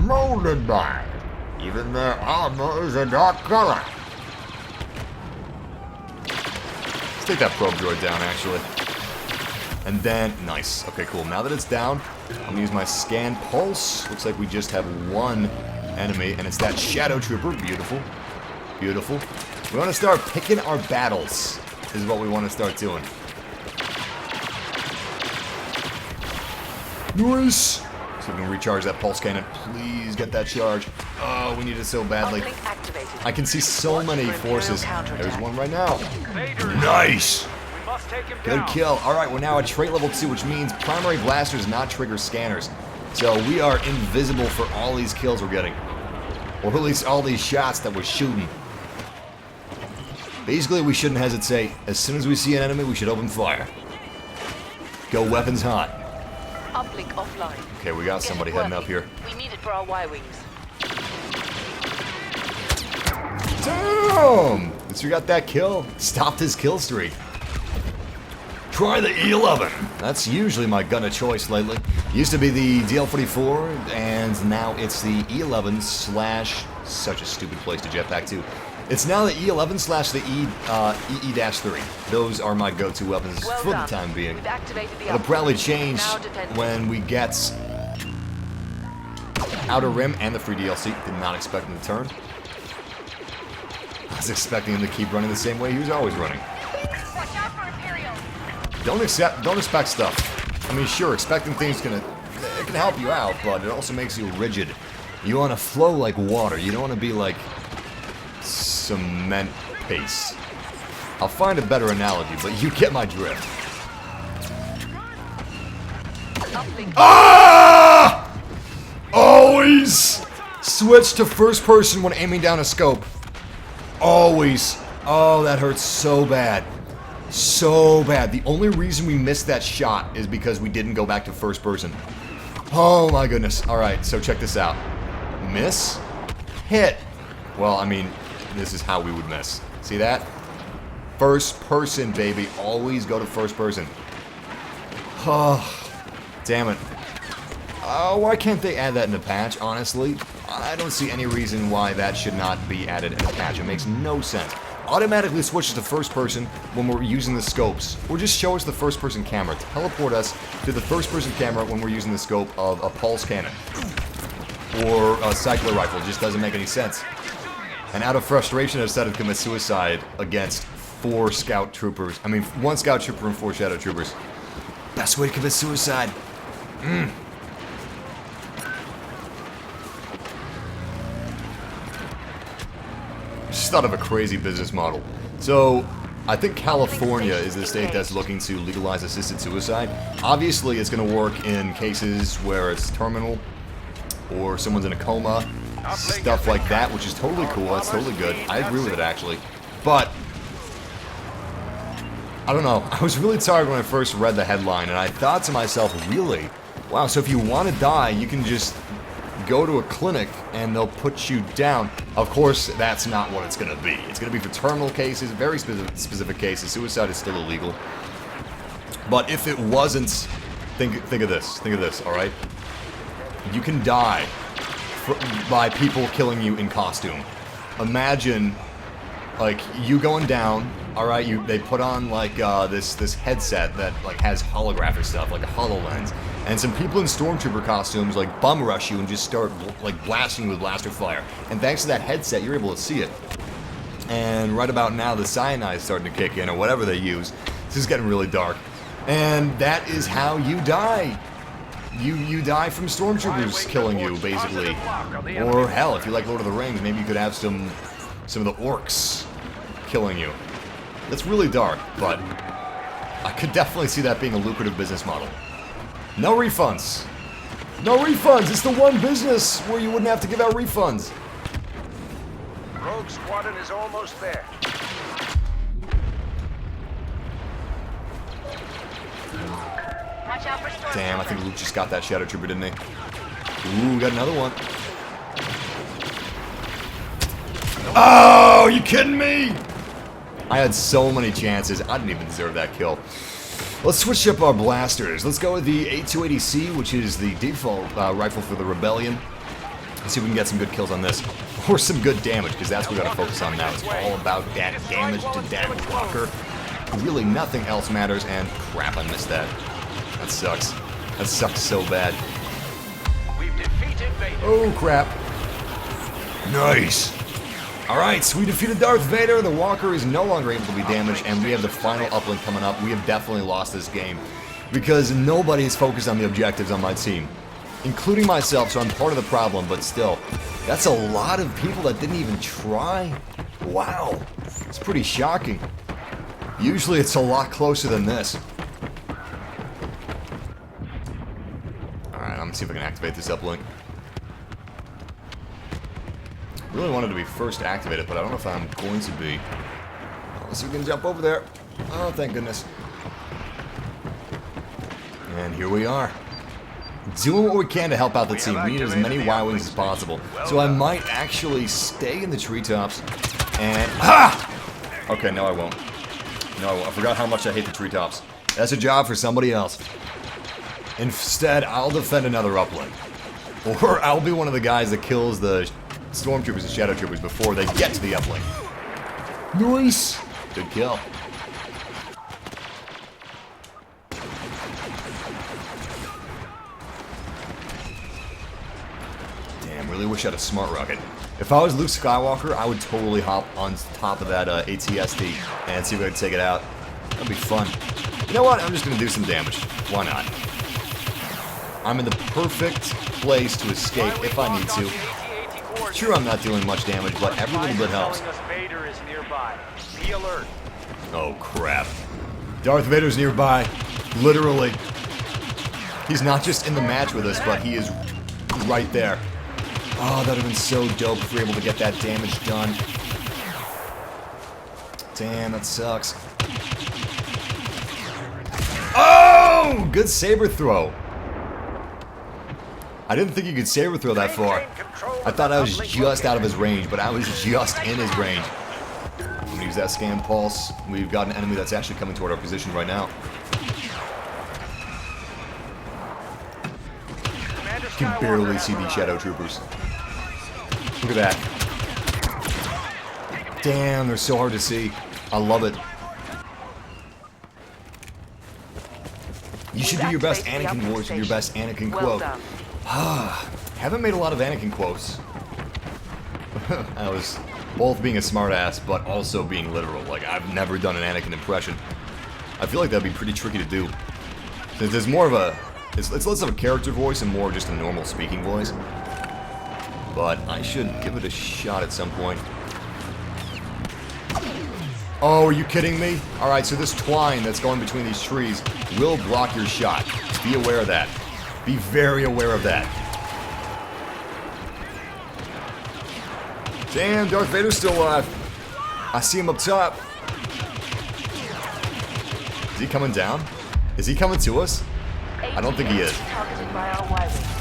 molded by it. Even their armor is a dark color. Let's take that probe droid down, actually. And then, nice. Okay, cool. Now that it's down, I'm gonna use my scan pulse. Looks like we just have one enemy, and it's that Shadow Trooper. Beautiful. Beautiful. We want to start picking our battles, is what we want to start doing. Nice! So we can recharge that pulse cannon. Please get that charge. Oh, we need it so badly. Uplink activated. I can see so many Imperial forces. counterattack. There's one right now. Vader is Nice! We must take him Good down. kill. Alright, we're now at trait level 2, which means primary blasters not trigger scanners. So we are invisible for all these kills we're getting. Or at least all these shots that we're shooting. Basically, we shouldn't hesitate. As soon as we see an enemy, we should open fire. Go weapons hot. Uplink offline. Okay, we got Get somebody it heading up working. here. We need it for our Y-wings. Damn! At least we got that kill. Stopped his kill streak. Try the E11. That's usually my gun of choice lately. Used to be the DL-44, and now it's the E11 slash... Such a stupid place to jetpack to. It's now the E11 slash the EE-3. Those are my go-to weapons Well for done. the time being. We've activated the It'll uplink. probably change Now defend. when we get Outer Rim and the free DLC. Did not expect him to turn. I was expecting him to keep running the same way he was always running. Watch out for Imperial. Don't expect stuff. I mean, sure, expecting things it can help you out, but it also makes you rigid. You want to flow like water. You don't want to be like cement paste. I'll find a better analogy, but you get my drift. Uplink. Ah! Always switch to first person when aiming down a scope. Always. Oh, that hurts so bad. So bad. The only reason we missed that shot is because we didn't go back to first person. Oh my goodness. Alright, so check this out. Miss. Hit. Well, I mean, this is how we would miss. See that? First person, baby. Always go to first person. Oh, damn it. Why can't they add that in a patch, honestly? I don't see any reason why that should not be added in a patch. It makes no sense. Automatically switches to first person when we're using the scopes. Or just show us the first person camera. Teleport us to the first person camera when we're using the scope of a pulse cannon. Or a cycler rifle. It just doesn't make any sense. And out of frustration, I decided to commit suicide against 4 scout troopers. I mean, 1 scout trooper and 4 shadow troopers. Best way to commit suicide. Just thought of a crazy business model. So, I think California is the state that's looking to legalize assisted suicide. Obviously, it's going to work in cases where it's terminal, or someone's in a coma, stuff like that, which is totally cool. That's totally good. I agree with it, actually. But, I don't know. I was really tired when I first read the headline, and I thought to myself, really? Wow, so if you want to die, you can just go to a clinic and they'll put you down. Of course, that's not what it's going to be. It's going to be for terminal cases, very specific cases. Suicide is still illegal. But if it wasn't, think of this, all right? You can die by people killing you in costume. Imagine, like, you going down, all right? They put on like this headset that like has holographic stuff, like a HoloLens, and some people in stormtrooper costumes like bum rush you and just start like blasting you with blaster fire. And thanks to that headset, you're able to see it. And right about now, the cyanide is starting to kick in, or whatever they use. This is getting really dark, and that is how you die. You die from stormtroopers killing you, basically. Or hell, if you like Lord of the Rings, maybe you could have some of the orcs killing you. That's really dark, but I could definitely see that being a lucrative business model. No refunds. No refunds. It's the one business where you wouldn't have to give out refunds. Rogue Squadron is almost there. Watch out for storm. Damn, I think Luke just got that Shadow Trooper, didn't he? Ooh, got another one. Oh, you kidding me? I had so many chances. I didn't even deserve that kill. Let's switch up our blasters. Let's go with the A280C, which is the default rifle for the Rebellion. Let's see if we can get some good kills on this. Or some good damage, because that's what we gotta focus on now. It's all about that damage to that walker. Really nothing else matters, and crap, I missed that. That sucks. That sucks so bad. We've defeated Vader. Oh, crap. Nice. Alright, so we defeated Darth Vader. The walker is no longer able to be damaged, and we have the final uplink coming up. We have definitely lost this game, because nobody is focused on the objectives on my team, including myself, so I'm part of the problem, but still. That's a lot of people that didn't even try. Wow. It's pretty shocking. Usually it's a lot closer than this. Alright, I'm gonna see if I can activate this uplink. Really wanted to be first to activate it, but I don't know if I'm going to be. Let's see if we can jump over there. Oh, thank goodness. And here we are. Doing what we can to help out the team. We need as many Y-Wings as possible. So I might actually stay in the treetops and... Ah! Okay, no I won't. No I won't. I forgot how much I hate the treetops. That's a job for somebody else. Instead, I'll defend another uplink. Or I'll be one of the guys that kills the stormtroopers and shadow troopers before they get to the uplink. Nice! Good kill. Really wish I had a smart rocket. If I was Luke Skywalker, I would totally hop on top of that ATST and see if I could take it out. That'd be fun. You know what? I'm just gonna do some damage. Why not? I'm in the perfect place to escape if I need to. Sure, I'm not doing much damage, but every little bit helps. Vader is nearby. Be alert. Oh crap. Darth Vader's nearby. Literally. He's not just in the match with us, but he is right there. Oh, that would have been so dope if we were able to get that damage done. Damn, that sucks. Oh! Good saber throw. I didn't think you could saber throw that far. I thought I was just out of his range, but I was just in his range. I'm gonna use that scan pulse. We've got an enemy that's actually coming toward our position right now. You can barely see these shadow troopers. Look at that. Damn, they're so hard to see. I love it. You should do your best Anakin voice and your best Anakin quote. Haven't made a lot of Anakin quotes. I was both being a smartass, but also being literal. Like, I've never done an Anakin impression. I feel like that'd be pretty tricky to do. Since there's more of a... It's less of a character voice and more just a normal speaking voice. But I should give it a shot at some point. Oh, are you kidding me? Alright, so this twine that's going between these trees will block your shot. Be aware of that. Be very aware of that. Damn, Darth Vader's still alive. I see him up top. Is he coming down? Is he coming to us? I don't think he is. Targeted by our Y-Wing.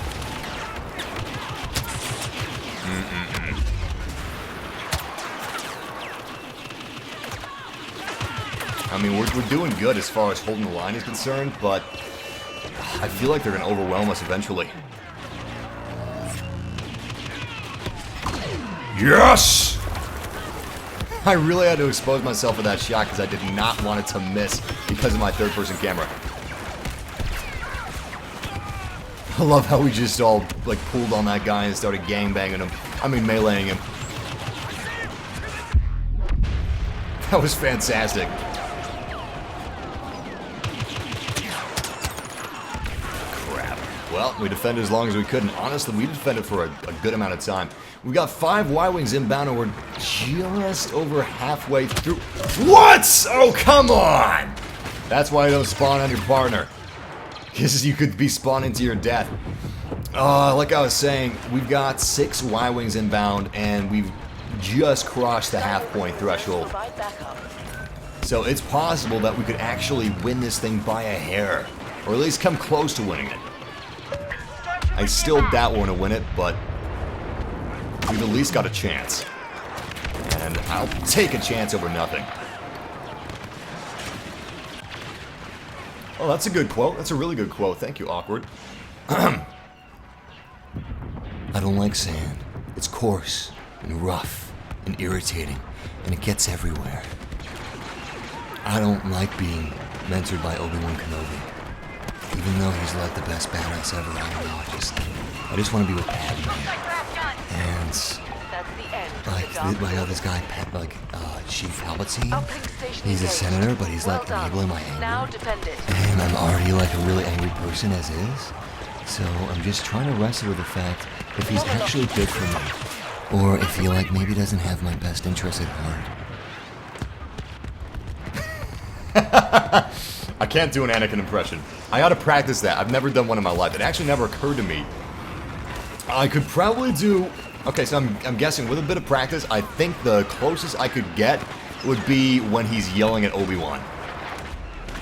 I mean, we're doing good as far as holding the line is concerned, but I feel like they're going to overwhelm us eventually. Yes! I really had to expose myself for that shot because I did not want it to miss because of my third-person camera. I love how we just all, like, pulled on that guy and started gangbanging him. I mean, meleeing him. That was fantastic. Crap. Well, we defended as long as we could, and honestly, we defended for a good amount of time. We've got 5 Y-Wings inbound, and we're just over halfway through. What? Oh, come on! That's why I don't spawn on your partner. Because you could be spawning to your death. Like I was saying, we've got 6 Y-Wings inbound, and we've just crossed the half-point threshold. So it's possible that we could actually win this thing by a hair. Or at least come close to winning it. I still doubt we're going to win it, but we've at least got a chance. And I'll take a chance over nothing. Oh, that's a good quote. That's a really good quote. Thank you, Awkward. I don't like sand. It's coarse and rough and irritating, and it gets everywhere. I don't like being mentored by Obi-Wan Kenobi. Even though he's like the best badass ever, I don't know, I just want to be with Padme. And That's the end. this guy, Chief Palpatine, Uplink station he's a engaged. senator, but he's Well like done. enabling my anger. Now dependent. And I'm already like a really angry person as is. So I'm just trying to wrestle with the fact if he's actually good for me. Or if he like maybe doesn't have my best interest at heart. I can't do an Anakin impression. I gotta practice that. I've never done one in my life. It actually never occurred to me. I could probably do... Okay, so I'm guessing with a bit of practice, I think the closest I could get would be when he's yelling at Obi-Wan.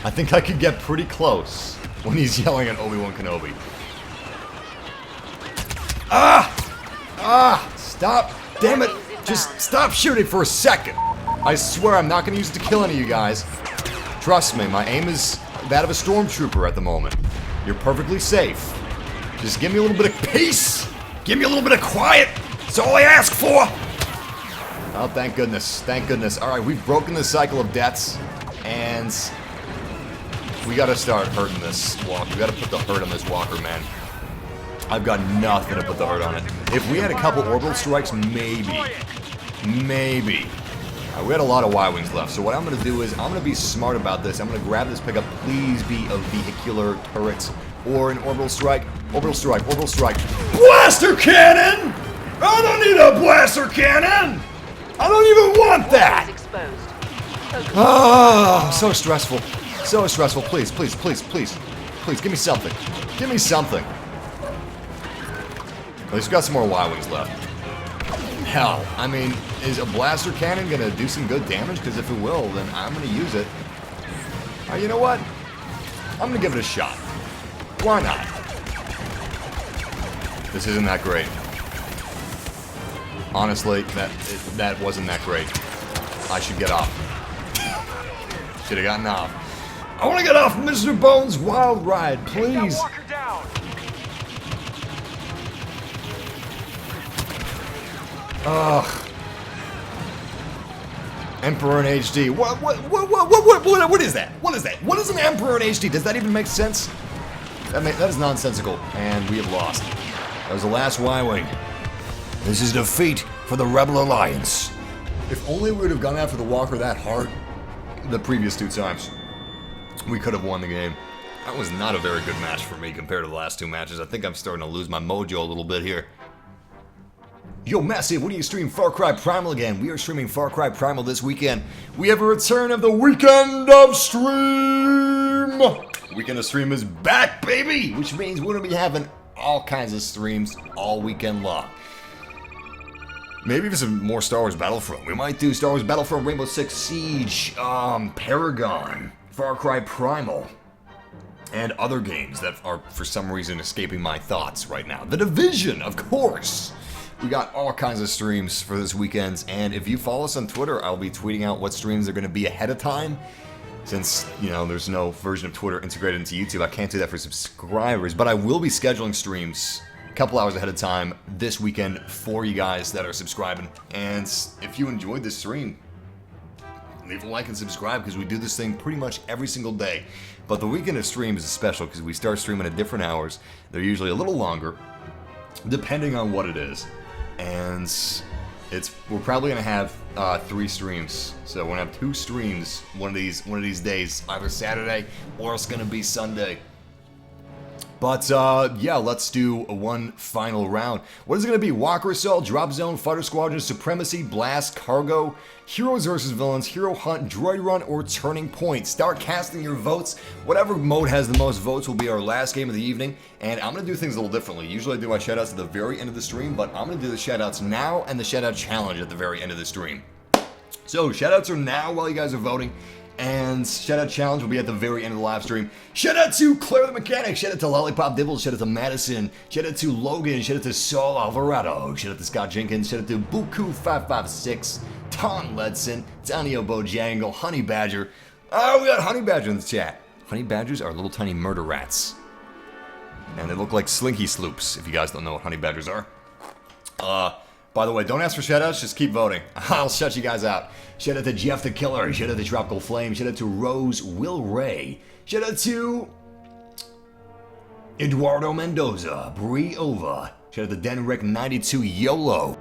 I think I could get pretty close when he's yelling at Obi-Wan Kenobi. Stop! Damn it! Just stop shooting for a second! I swear I'm not gonna use it to kill any of you guys. Trust me, my aim is that of a stormtrooper at the moment. You're perfectly safe. Just give me a little bit of peace! Give me a little bit of quiet! That's all I ask for! Oh, thank goodness. Thank goodness. Alright, we've broken the cycle of deaths, and we gotta start hurting this walker. We gotta put the hurt on this walker, man. I've got nothing to put the hurt on it. If we had a couple orbital strikes, maybe. Maybe. We had a lot of Y-Wings left, so what I'm going to do is I'm going to be smart about this. I'm going to grab this pickup. Please be a vehicular turret or an orbital strike. Orbital strike, orbital strike. Blaster cannon! I don't need a blaster cannon! I don't even want that! Exposed. Oh, so stressful. So stressful. Please, please, please, please. Please, give me something. Give me something. At least we've got some more Y-Wings left. Hell, I mean, is a blaster cannon gonna do some good damage? Because if it will, then I'm gonna use it. You know what? I'm gonna give it a shot. Why not? This isn't that great. Honestly, that wasn't that great. I should get off. Should have gotten off. I want to get off Mr. Bones' wild ride, please. Walker down. Ugh. Emperor in HD. What is that? What is that? What is an Emperor in HD? Does that even make sense? That is nonsensical, and we have lost. That was the last Y-Wing. This is defeat for the Rebel Alliance. If only we would have gone after the walker that hard the previous two times, we could have won the game. That was not a very good match for me compared to the last two matches. I think I'm starting to lose my mojo a little bit here. Yo, Massive, when do you stream Far Cry Primal again? We are streaming Far Cry Primal this weekend. We have a return of the Weekend of Stream! Weekend of Stream is back, baby! Which means we're going to be having all kinds of streams all weekend long. Maybe even some more Star Wars Battlefront. We might do Star Wars Battlefront, Rainbow Six Siege, Paragon, Far Cry Primal, and other games that are, for some reason, escaping my thoughts right now. The Division, of course! We got all kinds of streams for this weekend, and if you follow us on Twitter, I'll be tweeting out what streams are going to be ahead of time. Since, you know, there's no version of Twitter integrated into YouTube, I can't do that for subscribers, but I will be scheduling streams a couple hours ahead of time this weekend for you guys that are subscribing. And if you enjoyed this stream, leave a like and subscribe, because we do this thing pretty much every single day. But the Weekend of Stream is special because we start streaming at different hours. They're usually a little longer, depending on what it is. And we're probably gonna have 3 streams. So we're gonna have 2 streams one of these days, either Saturday or it's gonna be Sunday. But yeah, let's do one final round. What is it gonna be? Walker Assault, Drop Zone, Fighter Squadron, Supremacy, Blast, Cargo, Heroes versus Villains, Hero Hunt, Droid Run, or Turning Point. Start casting your votes. Whatever mode has the most votes will be our last game of the evening. And I'm gonna do things a little differently. Usually I do my shoutouts at the very end of the stream, but I'm gonna do the shoutouts now and the shoutout challenge at the very end of the stream. So shoutouts are now while you guys are voting. And shoutout challenge will be at the very end of the live stream. Shout out to Claire the Mechanic, shout out to Lollipop Dibbles, shout out to Madison, shout out to Logan, shout out to Saul Alvarado, shout out to Scott Jenkins, shout out to Buku556, Tom Ledson, Daniel Bojangle, Honey Badger. Oh, we got Honey Badger in the chat. Honey badgers are little tiny murder rats. And they look like slinky sloops, if you guys don't know what honey badgers are. By the way, don't ask for shoutouts, just keep voting. I'll shut you guys out. Shout out to Jeff the Killer, shout out to Tropical Flame, shout out to Rose Will Ray, shout out to Eduardo Mendoza, Bree Ova, shout out to Denrick92 YOLO.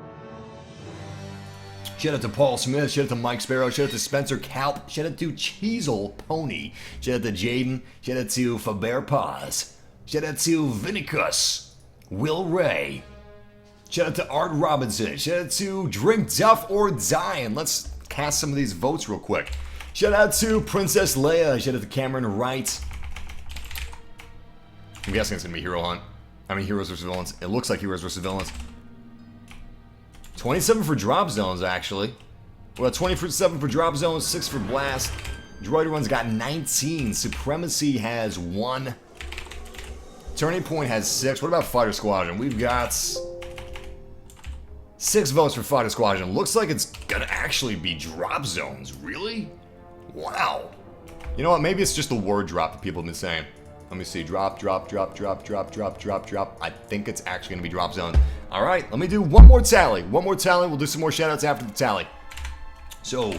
Shout out to Paul Smith, shout out to Mike Sparrow, shout out to Spencer Kalp, shout out to Cheezel Pony, shout out to Jaden, shout out to Faber Paz, shout out to Vinicus, Will Ray, shout out to Art Robinson, shout out to Drink Duff or Die, and let's cast some of these votes real quick. Shout out to Princess Leia, shout out to Cameron Wright. I'm guessing it's gonna be Hero Hunt. I mean Heroes vs. Villains. It looks like Heroes vs. Villains. 27 for drop zones, actually. We got 27 for drop zones, 6 for blast. Droid Run's got 19. Supremacy has 1. Turning Point has 6. What about Fighter Squadron? We've got 6 votes for Fighter Squadron. Looks like it's gonna actually be drop zones. Really? Wow. You know what? Maybe it's just the word drop that people have been saying. Let me see. Drop, drop, drop, drop, drop, drop, drop, drop. I think it's actually going to be drop zones. All right, let me do one more tally. One more tally. We'll do some more shoutouts after the tally. So,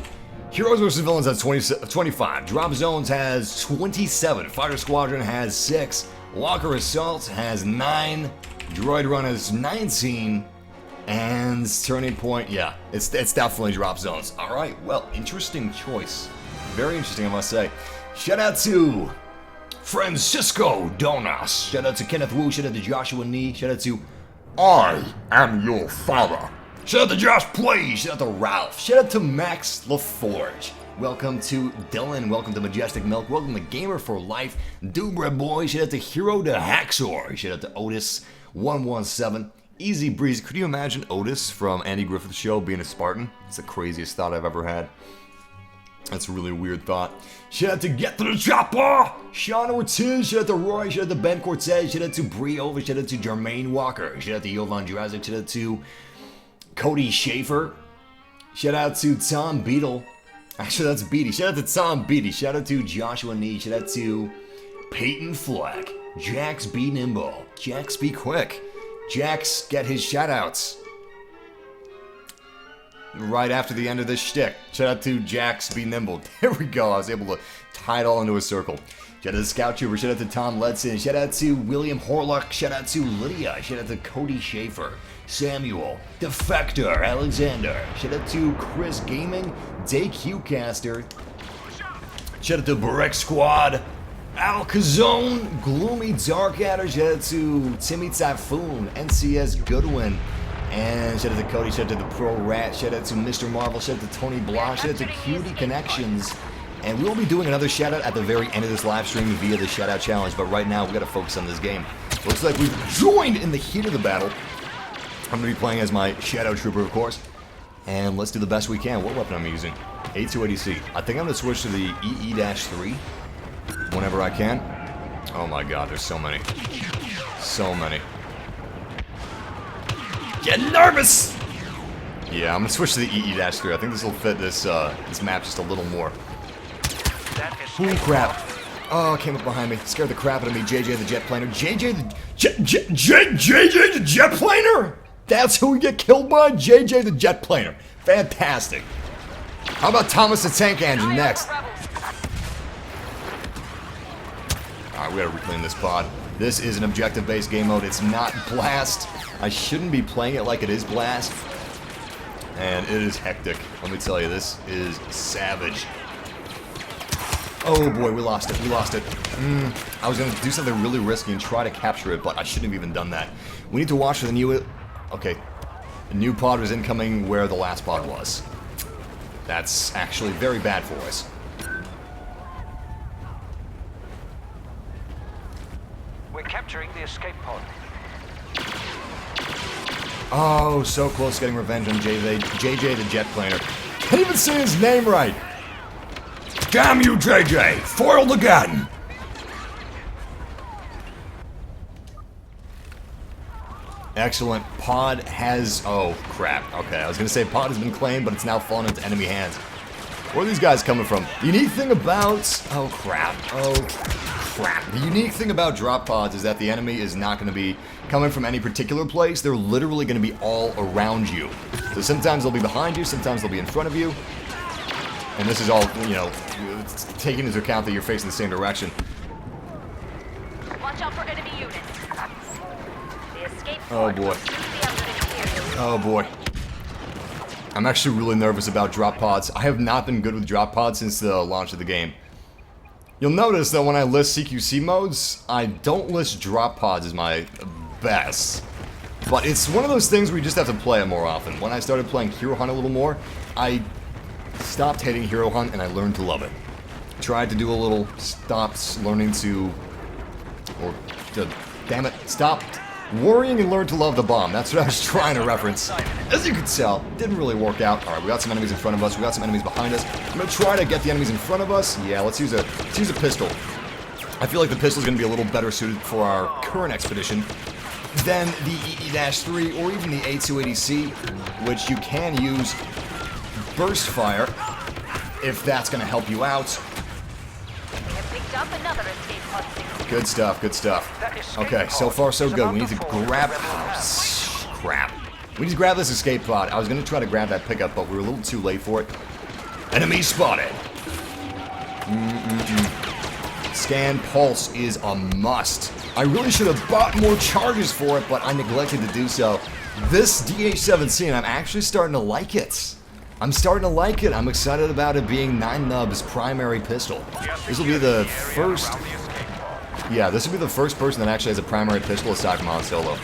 Heroes vs. Villains has 25. Drop Zones has 27. Fighter Squadron has 6. Walker Assault has 9. Droid Run has 19. And Turning Point, yeah, it's definitely Drop Zones. All right, well, interesting choice. Very interesting, I must say. Shout out to Francisco Donas. Shout out to Kenneth Wu. Shout out to Joshua Nee. Shout out to I am your father. Shout out to Josh Play. Shout out to Ralph. Shout out to Max LaForge. Welcome to Dylan. Welcome to Majestic Milk. Welcome to Gamer for Life. Dubra Boy. Shout out to Hero to Haxor. Shout out to Otis117. Easy Breeze. Could you imagine Otis from Andy Griffith's Show being a Spartan? It's the craziest thought I've ever had. That's a really weird thought. Shout out to Get to the Chopper! Sean Ortiz, shout out to Roy, shout out to Ben Cortez, shout out to Bree Over, shout out to Jermaine Walker, shout out to Jovan Jurassic, shout out to Cody Schaefer, shout out to Tom Beetle. Actually, that's Beatty. Shout out to Tom Beatty, shout out to Joshua Nee, shout out to Peyton Fleck, Jax Be Nimble, Jax Be Quick, Jax get his shout outs right after the end of this shtick. Shout out to Jax Be Nimble. There we go. I was able to tie it all into a circle. Shout out to Scout Trooper. Shout out to Tom Ledson. Shout out to William Horlock. Shout out to Lydia. Shout out to Cody Schaefer. Samuel. Defector. Alexander. Shout out to Chris Gaming. DayQcaster. Shout out to Brick Squad. Al Cazone. Gloomy Darkadder. Shout out to Timmy Typhoon. NCS Goodwin. And shout out to Cody, shout out to the Pro Rat, shout out to Mr. Marvel, shout out to Tony Blanc, shout out to Cutie Connections. And we'll be doing another shout out at the very end of this live stream via the shout out challenge. But right now, we gotta focus on this game. Looks like we've joined in the heat of the battle. I'm gonna be playing as my Shadow Trooper, of course. And let's do the best we can. What weapon am I using? A280C. I think I'm gonna switch to the EE-3 whenever I can. Oh my god, there's so many. So many. Getting nervous! Yeah, I'm gonna switch to the EE-3. I think this will fit this this map just a little more. Holy crap. Oh, it came up behind me. Scared the crap out of me. JJ the Jet Planer. JJ the Jet Planer? That's who we get killed by? JJ the Jet Planer. Fantastic. How about Thomas the Tank Engine next? Alright, we gotta reclaim this pod. This is an objective-based game mode. It's not Blast. I shouldn't be playing it like it is Blast. And it is hectic. Let me tell you, this is savage. Oh boy, we lost it. We lost it. I was going to do something really risky and try to capture it, but I shouldn't have even done that. We need to watch for the new... Okay. The new pod was incoming where the last pod was. That's actually very bad for us. We're capturing the escape pod. Oh, so close to getting revenge on JJ the Jet Planer. Can't even say his name right. Damn you, JJ! Foiled again! Excellent. Pod has... Oh, crap. Okay, I was going to say pod has been claimed, but it's now fallen into enemy hands. Where are these guys coming from? The unique thing about... Oh, crap. Oh, crap. The unique thing about drop pods is that the enemy is not going to be coming from any particular place. They're literally going to be all around you. So sometimes they'll be behind you, sometimes they'll be in front of you. And this is all, you know, taking into account that you're facing the same direction. Watch out for enemy units. The escape Oh, pod boy. will soon be under Imperial. Oh, boy. I'm actually really nervous about drop pods. I have not been good with drop pods since the launch of the game. You'll notice that when I list CQC modes, I don't list drop pods as my best. But it's one of those things where you just have to play it more often. When I started playing Hero Hunt a little more, I stopped hating Hero Hunt and I learned to love it. Tried to do a little, stopped learning to... Or, damn it, stopped worrying and learned to love the bomb. That's what I was trying to reference. As you can tell, didn't really work out. Alright, we got some enemies in front of us, we got some enemies behind us. I'm gonna try to get the enemies in front of us. Yeah, let's use a pistol. I feel like the pistol is gonna be a little better suited for our current expedition than the EE-3 or even the A280C, which you can use burst fire if that's gonna help you out. We have picked up another escape pod signal. Good stuff, good stuff. Okay, so far so good. We need to grab... Oh, crap. We need to grab this escape pod. I was going to try to grab that pickup, but we were a little too late for it. Enemy spotted. Scan pulse is a must. I really should have bought more charges for it, but I neglected to do so. This DH-17, I'm actually starting to like it. I'm starting to like it. I'm excited about it being 9Nub's primary pistol. This will be the first... Yeah, this will be the first person that actually has a primary pistol aside from Han Solo.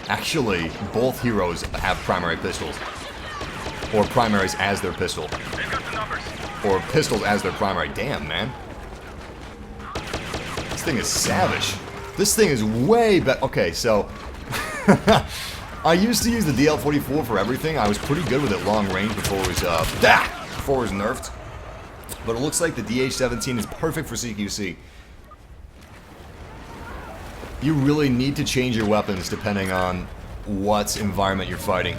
Actually, both heroes have primary pistols. Or primaries as their pistol. Or pistols as their primary. Damn, man. This thing is savage. This thing is way better. Okay, so... I used to use the DL-44 for everything. I was pretty good with it long range before it was, before it was nerfed. But it looks like the DH-17 is perfect for CQC. You really need to change your weapons depending on what environment you're fighting.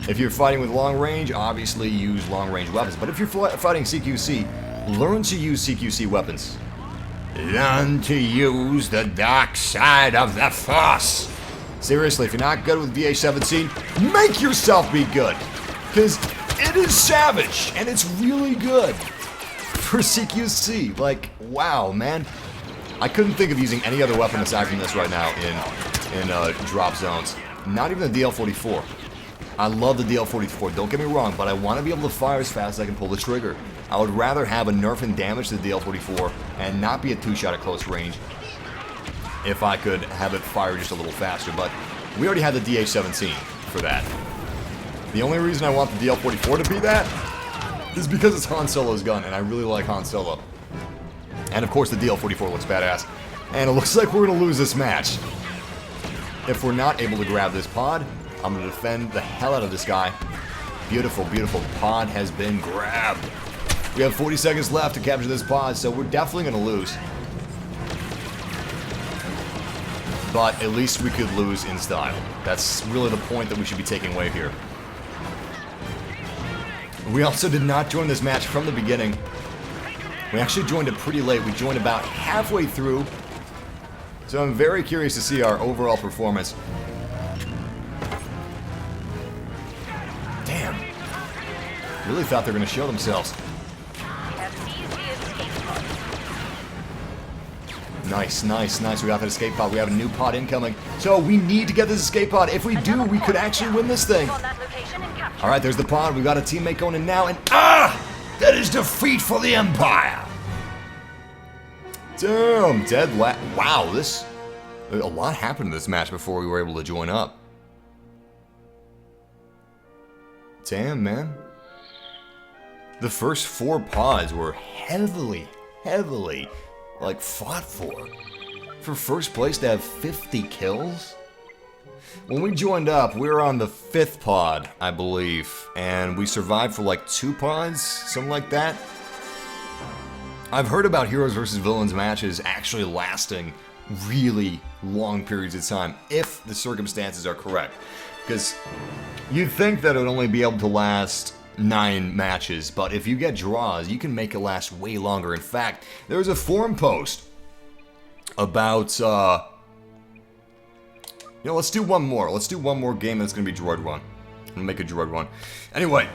If you're fighting with long range, obviously use long range weapons. But if you're fighting CQC, learn to use CQC weapons. Learn to use the dark side of the Force. Seriously, if you're not good with DH-17, make yourself be good. Because it is savage, and it's really good for CQC. Like, wow, man. I couldn't think of using any other weapon aside from this right now in drop zones. Not even the DL-44. I love the DL-44, don't get me wrong, but I want to be able to fire as fast as I can pull the trigger. I would rather have a nerf and damage to the DL-44 and not be a two-shot at close range if I could have it fire just a little faster, but we already had the DH-17 for that. The only reason I want the DL-44 to be that is because it's Han Solo's gun, and I really like Han Solo. And of course the DL-44 looks badass. And it looks like we're going to lose this match. If we're not able to grab this pod, I'm going to defend the hell out of this guy. Beautiful, beautiful. Pod has been grabbed. We have 40 seconds left to capture this pod, so we're definitely going to lose. But at least we could lose in style. That's really the point that we should be taking away here. We also did not join this match from the beginning. We actually joined it pretty late. We joined about halfway through. So I'm very curious to see our overall performance. Damn. Really thought they were going to show themselves. Nice, nice, nice. We got that escape pod. We have a new pod incoming. So we need to get this escape pod. If we do, we could actually win this thing. Alright, there's the pod. We got a teammate going in now, and that is defeat for the Empire. Damn, wow, a lot happened in this match before we were able to join up. Damn, man. The first 4 pods were heavily, like, fought for. For first place to have 50 kills? When we joined up, we were on the 5th pod, I believe, and we survived for like 2 pods, something like that. I've heard about heroes versus villains matches actually lasting really long periods of time, if the circumstances are correct. Because you'd think that it would only be able to last 9 matches, but if you get draws, you can make it last way longer. In fact, there was a forum post about, let's do one more. Let's do one more game that's going to be Droid Run. I'm going to make a Droid Run. Anyway,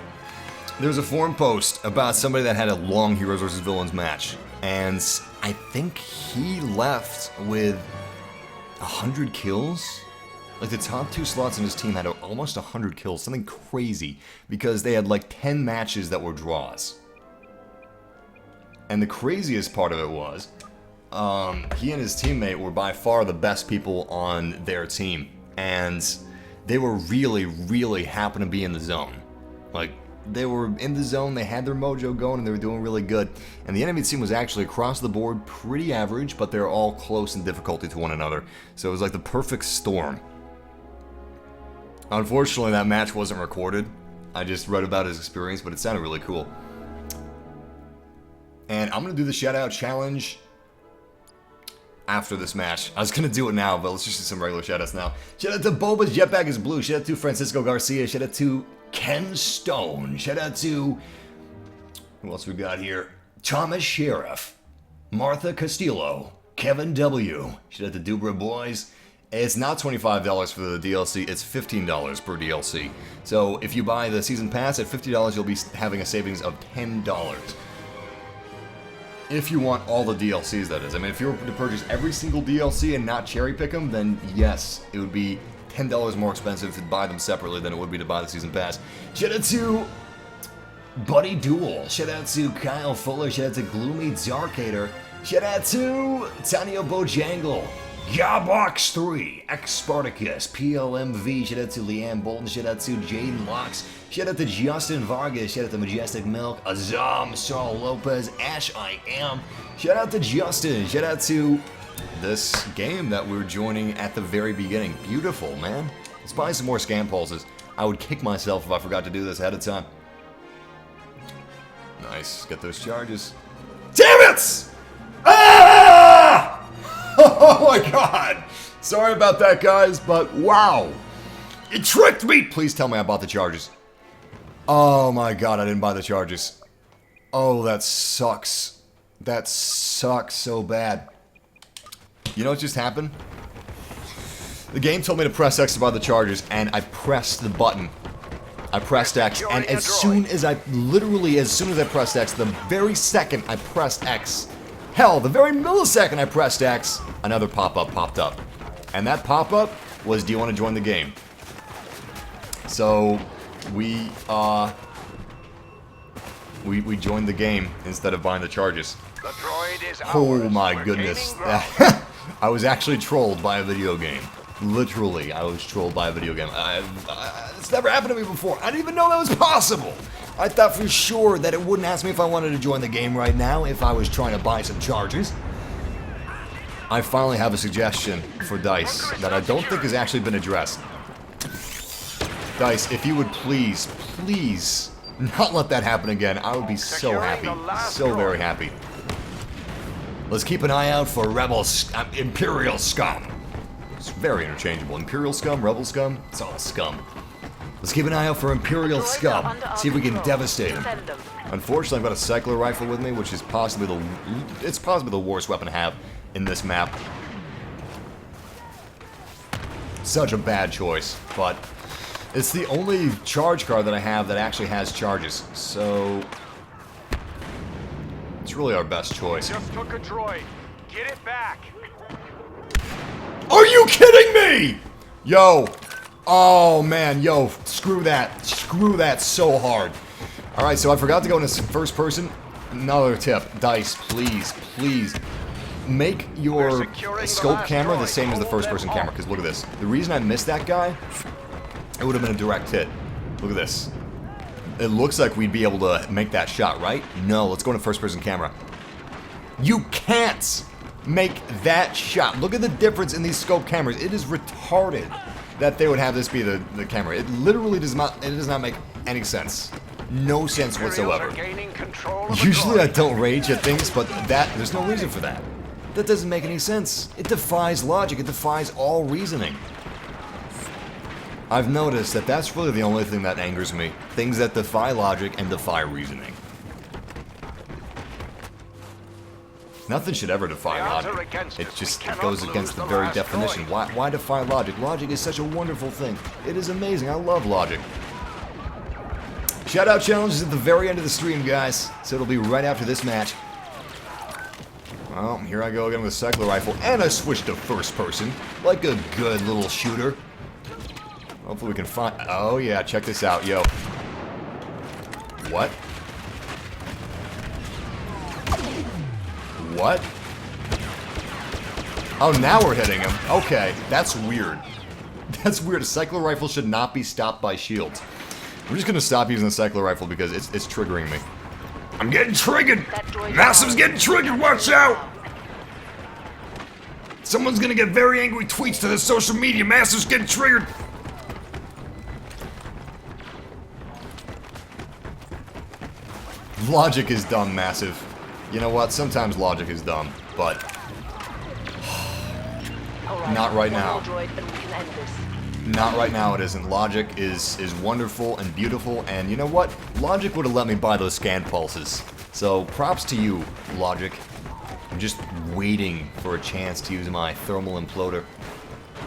there was a forum post about somebody that had a long Heroes vs. Villains match, and I think he left with 100 kills? Like, the top 2 slots in his team had almost 100 kills, something crazy, because they had like 10 matches that were draws. And the craziest part of it was, he and his teammate were by far the best people on their team, and they were really, really happen to be in the zone. Like, they were in the zone, they had their mojo going, and they were doing really good. And the enemy team was actually across the board pretty average, but they're all close in difficulty to one another. So it was like the perfect storm. Unfortunately, that match wasn't recorded. I just read about his experience, but it sounded really cool. And I'm going to do the shout-out challenge after this match. I was going to do it now, but let's just do some regular shout-outs now. Shout-out to Boba's Jetpack is Blue. Shout-out to Francisco Garcia. Shout-out to Ken Stone. Shout-out to... who else we got here? Thomas Sheriff. Martha Castillo. Kevin W. Shout-out to Dubra Boys. It's not $25 for the DLC, it's $15 per DLC. So if you buy the season pass at $50, you'll be having a savings of $10. If you want all the DLCs, that is. I mean, if you were to purchase every single DLC and not cherry pick them, then yes, it would be $10 more expensive to buy them separately than it would be to buy the season pass. Shout out to Buddy Duel. Shout out to Kyle Fuller. Shout out to Gloomy Darkader. Shout out to Tanya Bojangle. Yarbox 3, X Spartacus, PLMV, shout out to Leanne Bolton, shout out to Jaden Locks, shout out to Justin Vargas, shout out to Majestic Milk, Azam, Saul Lopez, Ash I Am, shout out to Justin, shout out to this game that we were joining at the very beginning. Beautiful, man. Let's buy some more scam pulses. I would kick myself if I forgot to do this ahead of time. Nice, get those charges. Damn it! Ah! Oh my god! Sorry about that, guys, but wow! It tricked me! Please tell me I bought the charges. Oh my god, I didn't buy the charges. Oh, that sucks. That sucks so bad. You know what just happened? The game told me to press X to buy the charges, and I pressed the button. I pressed X, and as soon as I pressed X, the very second I pressed X, hell, the very millisecond I pressed X, another pop-up popped up. And that pop-up was, do you want to join the game? So, we joined the game instead of buying the charges. The droid is Oh my goodness. I was actually trolled by a video game. Literally, I was trolled by a video game. It's never happened to me before. I didn't even know that was possible. I thought for sure that it wouldn't ask me if I wanted to join the game right now if I was trying to buy some charges. I finally have a suggestion for DICE that I don't think has actually been addressed. DICE, if you would please not let that happen again, I would be so happy. So very happy. Let's keep an eye out for Imperial scum. It's very interchangeable. Imperial scum, Rebel scum, it's all scum. Let's keep an eye out for Imperial scum. See if we can devastate them. Unfortunately, I've got a cycler rifle with me, which is possibly the worst weapon to have in this map. Such a bad choice, but it's the only charge card that I have that actually has charges, so it's really our best choice. Just took a droid. Get it back. Are you kidding me? Yo. Oh man, yo, screw that so hard. Alright, so I forgot to go into first person. Another tip, DICE, please, make your scope camera the same as the first person camera, because look at this. The reason I missed that guy, it would have been a direct hit. Look at this. It looks like we'd be able to make that shot, right? No, let's go into first person camera. You can't make that shot. Look at the difference in these scope cameras. It is retarded that they would have this be the camera. It literally does not make any sense. No sense whatsoever. Usually I don't rage at things, but there's no reason for that. That doesn't make any sense. It defies logic. It defies all reasoning. I've noticed that that's really the only thing that angers me. Things that defy logic and defy reasoning. Nothing should ever defy logic. It just goes against the very definition. Why defy logic? Logic is such a wonderful thing. It is amazing. I love logic. Shoutout challenges at the very end of the stream, guys. So it'll be right after this match. Well, here I go again with a cycler rifle, and I switched to first person, like a good little shooter. Hopefully we can find... Oh yeah, check this out, yo. What? What? Oh, now we're hitting him. Okay, that's weird. That's weird. A cycler rifle should not be stopped by shields. We're just gonna stop using the cycler rifle because it's triggering me. I'm getting triggered! Massive's getting triggered, watch out! Someone's gonna get very angry tweets to the social media. Massive's getting triggered! Logic is dumb, Massive. You know what? Sometimes logic is dumb, but not right now. Not right now it isn't. Logic is wonderful and beautiful, and you know what? Logic would have let me buy those scan pulses. So props to you, Logic. I'm just waiting for a chance to use my thermal imploder.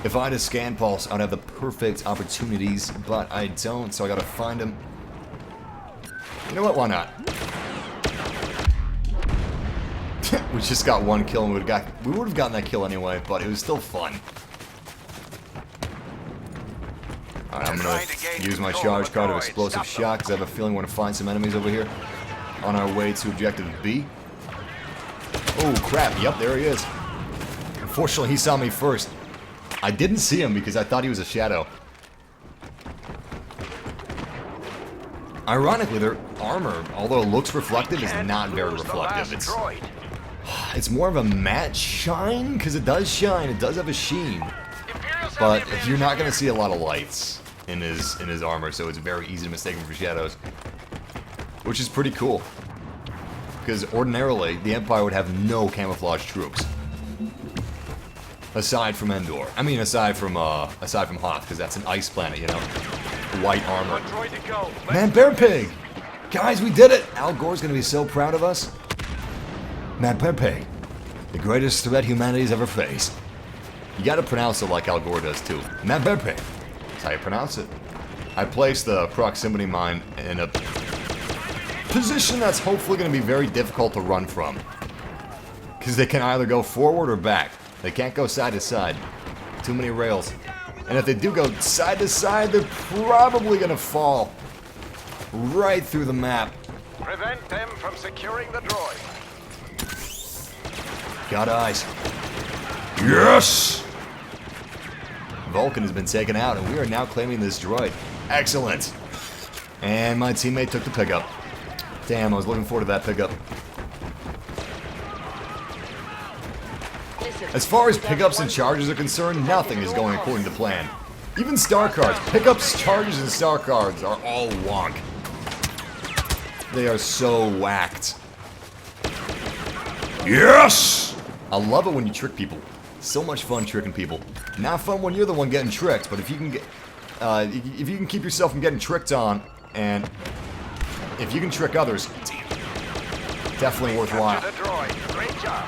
If I had a scan pulse, I'd have the perfect opportunities, but I don't, so I gotta find them. You know what? Why not? We just got one kill and we would have gotten that kill anyway, but it was still fun. Alright, I'm gonna use my charge card of explosive shock because I have a feeling we're gonna find some enemies over here. On our way to objective B. Oh crap, yep, there he is. Unfortunately, he saw me first. I didn't see him because I thought he was a shadow. Ironically, their armor, although it looks reflective, is not very reflective. It's more of a matte shine, because it does shine, it does have a sheen. But you're not going to see a lot of lights in his armor, so it's very easy to mistake him for shadows. Which is pretty cool. Because ordinarily, the Empire would have no camouflage troops. Aside from Endor. I mean, aside from Hoth, because that's an ice planet, you know? White armor. Man, Bear Pig! Guys, we did it! Al Gore's gonna be so proud of us. Man, Bear Pig. The greatest threat humanity's ever faced. You gotta pronounce it like Al Gore does, too. Man, Bear Pig. That's how you pronounce it. I placed the proximity mine in a position that's hopefully gonna be very difficult to run from. Because they can either go forward or back. They can't go side to side. Too many rails. And if they do go side to side, they're probably gonna fall right through the map. Prevent them from securing the droid. Got eyes. Yes! Vulcan has been taken out, and we are now claiming this droid. Excellent. And my teammate took the pickup. Damn, I was looking forward to that pickup. As far as pickups and charges are concerned, nothing is going according to plan. Even star cards, pickups, charges, and star cards are all wonk. They are so whacked. Yes! I love it when you trick people. So much fun tricking people. Not fun when you're the one getting tricked, but if you can get, if you can keep yourself from getting tricked on, and if you can trick others, definitely worthwhile. Great job.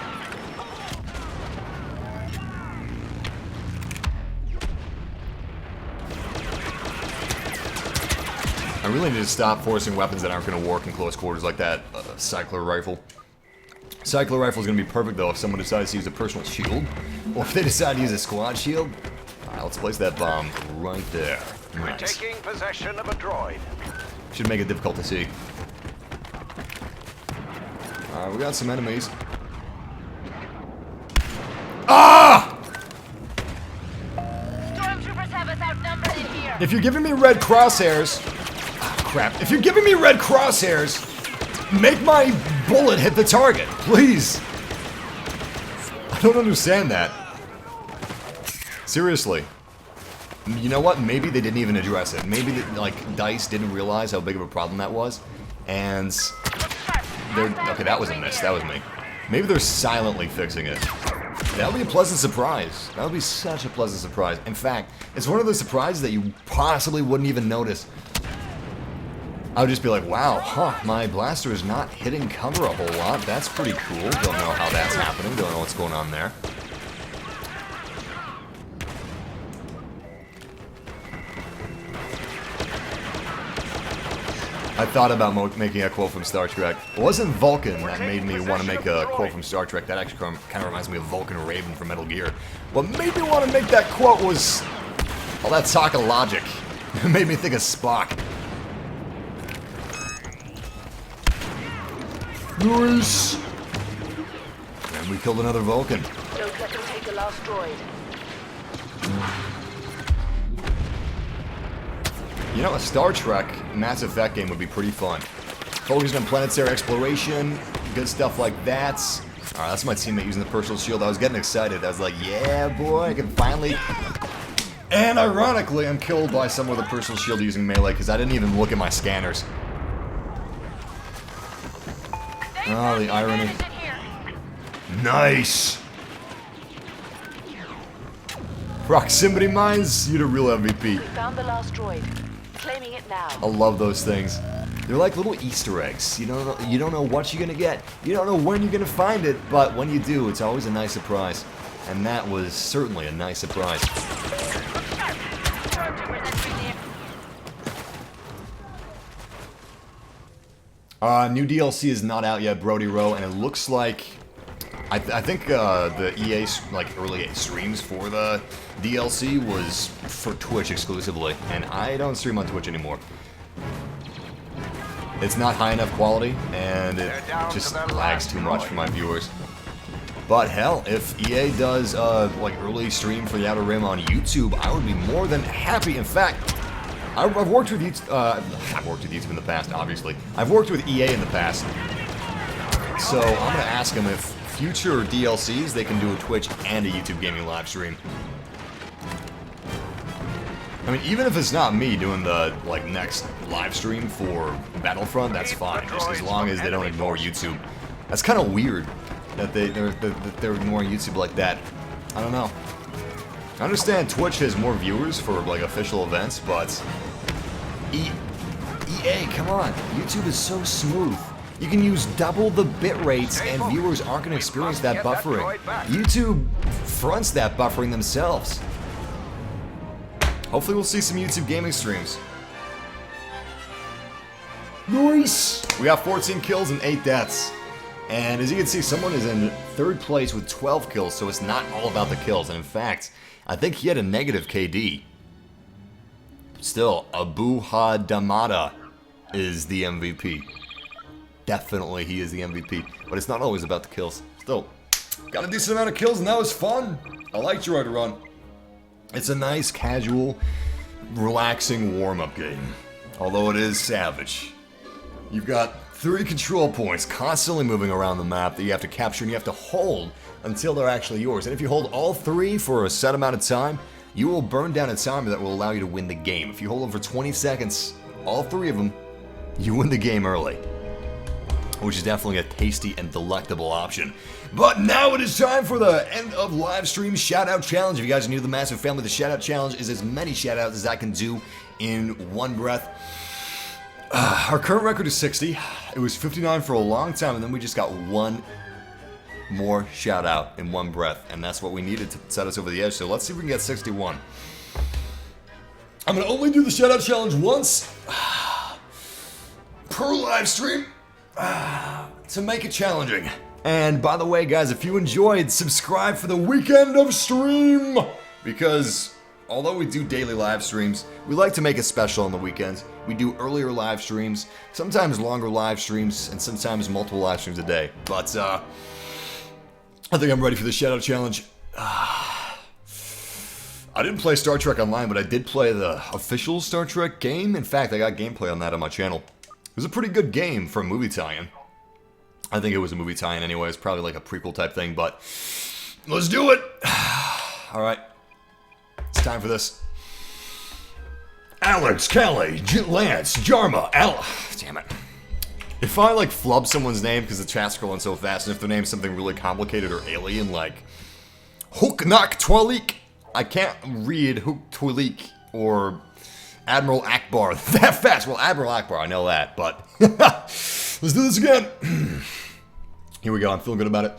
I really need to stop forcing weapons that aren't going to work in close quarters like that cycler rifle. Cycler rifle is going to be perfect though if someone decides to use a personal shield, or if they decide to use a squad shield. Let's place that bomb right there. Nice. Taking possession of a droid. Should make it difficult to see. We got some enemies. Ah! Stormtroopers have us outnumbered in here. If you're giving me red crosshairs... crap. If you're giving me red crosshairs, make my bullet hit the target, please. I don't understand that. Seriously. You know what? Maybe they didn't even address it. Maybe, DICE didn't realize how big of a problem that was. And... they're... okay, that was a miss. That was me. Maybe they're silently fixing it. That would be a pleasant surprise. That would be such a pleasant surprise. In fact, it's one of those surprises that you possibly wouldn't even notice. I would just be like, wow, my blaster is not hitting cover a whole lot. That's pretty cool. Don't know how that's happening. Don't know what's going on there. I thought about making a quote from Star Trek. It wasn't Vulcan that made me want to make a quote from Star Trek. That actually kind of reminds me of Vulcan Raven from Metal Gear. What made me want to make that quote was all that talk of logic. It made me think of Spock. Nice! And we killed another Vulcan. Don't let them take the last droid. You know, a Star Trek Mass Effect game would be pretty fun. Focusing on planetary exploration, good stuff like that. Alright, that's my teammate using the personal shield. I was getting excited. I was like, yeah, boy, I can finally... And ironically, I'm killed by someone with a personal shield using melee because I didn't even look at my scanners. Oh, the irony. Nice! Proximity mines, you're the real MVP. Found the last droid. Claiming it now. I love those things. They're like little Easter eggs. You don't know what you're gonna get. You don't know when you're gonna find it, but when you do, it's always a nice surprise. And that was certainly a nice surprise. New DLC is not out yet, Brody Rowe, and it looks like I think the EA early streams for the DLC was for Twitch exclusively, and I don't stream on Twitch anymore. It's not high enough quality, and it just lags too much for my viewers. But hell, if EA does early stream for the Outer Rim on YouTube, I would be more than happy. In fact, I've worked with YouTube. I've worked with YouTube in the past, obviously. I've worked with EA in the past, so I'm gonna ask them if future DLCs they can do a Twitch and a YouTube gaming live stream. I mean, even if it's not me doing the next live stream for Battlefront, that's fine, just as long as they don't ignore YouTube. That's kind of weird that they're ignoring YouTube like that. I don't know. I understand Twitch has more viewers for official events, but EA, come on, YouTube is so smooth. You can use double the bit rates and viewers aren't going to experience that buffering. YouTube fronts that buffering themselves. Hopefully we'll see some YouTube gaming streams. Nice! We got 14 kills and 8 deaths. And as you can see, someone is in 3rd place with 12 kills, so it's not all about the kills. And in fact, I think he had a negative KD. Still, Abu Hadamada is the MVP. Definitely he is the MVP. But it's not always about the kills. Still, got a decent amount of kills and that was fun. I like Droid Run. It's a nice, casual, relaxing warm-up game. Although it is savage. You've got 3 control points constantly moving around the map that you have to capture and you have to hold until they're actually yours. And if you hold all 3 for a set amount of time, you will burn down a timer that will allow you to win the game. If you hold them for 20 seconds, all 3 of them, you win the game early. Which is definitely a tasty and delectable option. But now it is time for the end of live stream shoutout challenge. If you guys are new to the Massive family, the shoutout challenge is as many shoutouts as I can do in one breath. Our current record is 60. It was 59 for a long time, and then we just got 1 more shoutout in one breath, and that's what we needed to set us over the edge. So let's see if we can get 61. I'm gonna only do the shoutout challenge once per live stream. To make it challenging. And by the way, guys, if you enjoyed, subscribe for the weekend of stream! Because although we do daily live streams, we like to make it special on the weekends. We do earlier live streams, sometimes longer live streams, and sometimes multiple live streams a day. But, I think I'm ready for the shoutout challenge. I didn't play Star Trek Online, but I did play the official Star Trek game. In fact, I got gameplay on that on my channel. It was a pretty good game for a movie tie-in. I think it was a movie tie-in anyway. It's probably like a prequel type thing, but let's do it! Alright. It's time for this. Alex, Kelly, Lance, Jarma, damn it. If I flub someone's name because the chat's scrolling so fast, and if their name's something really complicated or alien, Huknak Twalik. I can't read Huk Twalik or Admiral Akbar that fast. Well, Admiral Akbar, I know that, but let's do this again. Here we go. I'm feeling good about it.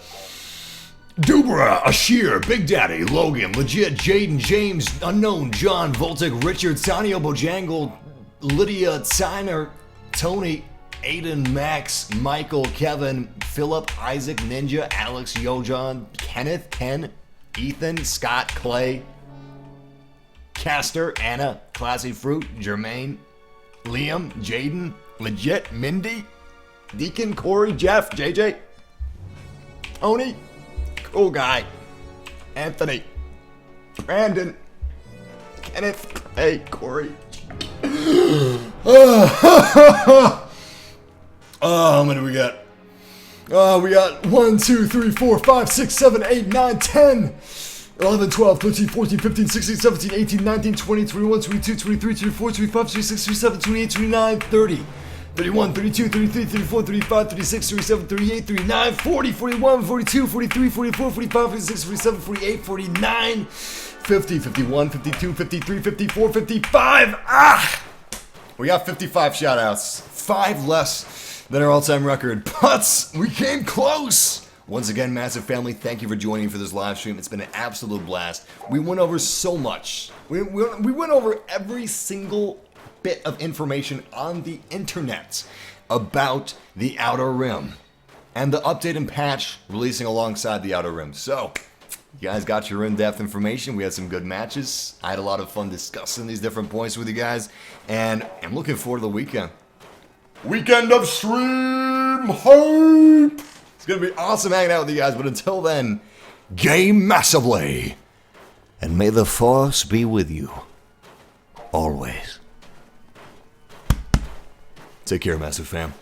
Dubra, Ashir, Big Daddy, Logan, Legit, Jaden, James, Unknown, John, Voltic, Richard, Sanio, Bojangle, Lydia, Tyner, Tony, Aiden, Max, Michael, Kevin, Philip, Isaac, Ninja, Alex, Yojon, Kenneth, Ken, Ethan, Scott, Clay, Caster, Anna, Classy Fruit, Jermaine, Liam, Jaden, Legit, Mindy, Deacon, Corey, Jeff, JJ, Tony, Cool Guy, Anthony, Brandon, Kenneth, hey, Corey. How many we got? We got 1, 2, 3, 4, 5, 6, 7, 8, 9, 10, 11, 12, 13, 14, 15, 16, 17, 18, 19, 20, 21, 22, 23, 24, 25, 26, 27, 28, 29, 30, 31, 32, 33, 34, 35, 36, 37, 38, 39, 40, 41, 42, 43, 44, 45, 46, 47, 48, 49, 50, 51, 52, 53, 54, 55. We got 55 shoutouts. 5 less than our all-time record, but we came close. Once again, Massive Family, thank you for joining for this live stream. It's been an absolute blast. We went over so much. We went over every single bit of information on the internet about the Outer Rim and the update and patch releasing alongside the Outer Rim. So, you guys got your in-depth information. We had some good matches. I had a lot of fun discussing these different points with you guys, and I'm looking forward to the weekend. Weekend of stream hype! It's gonna be awesome hanging out with you guys, but until then, game massively. And may the Force be with you. Always. Take care, Massive Fam.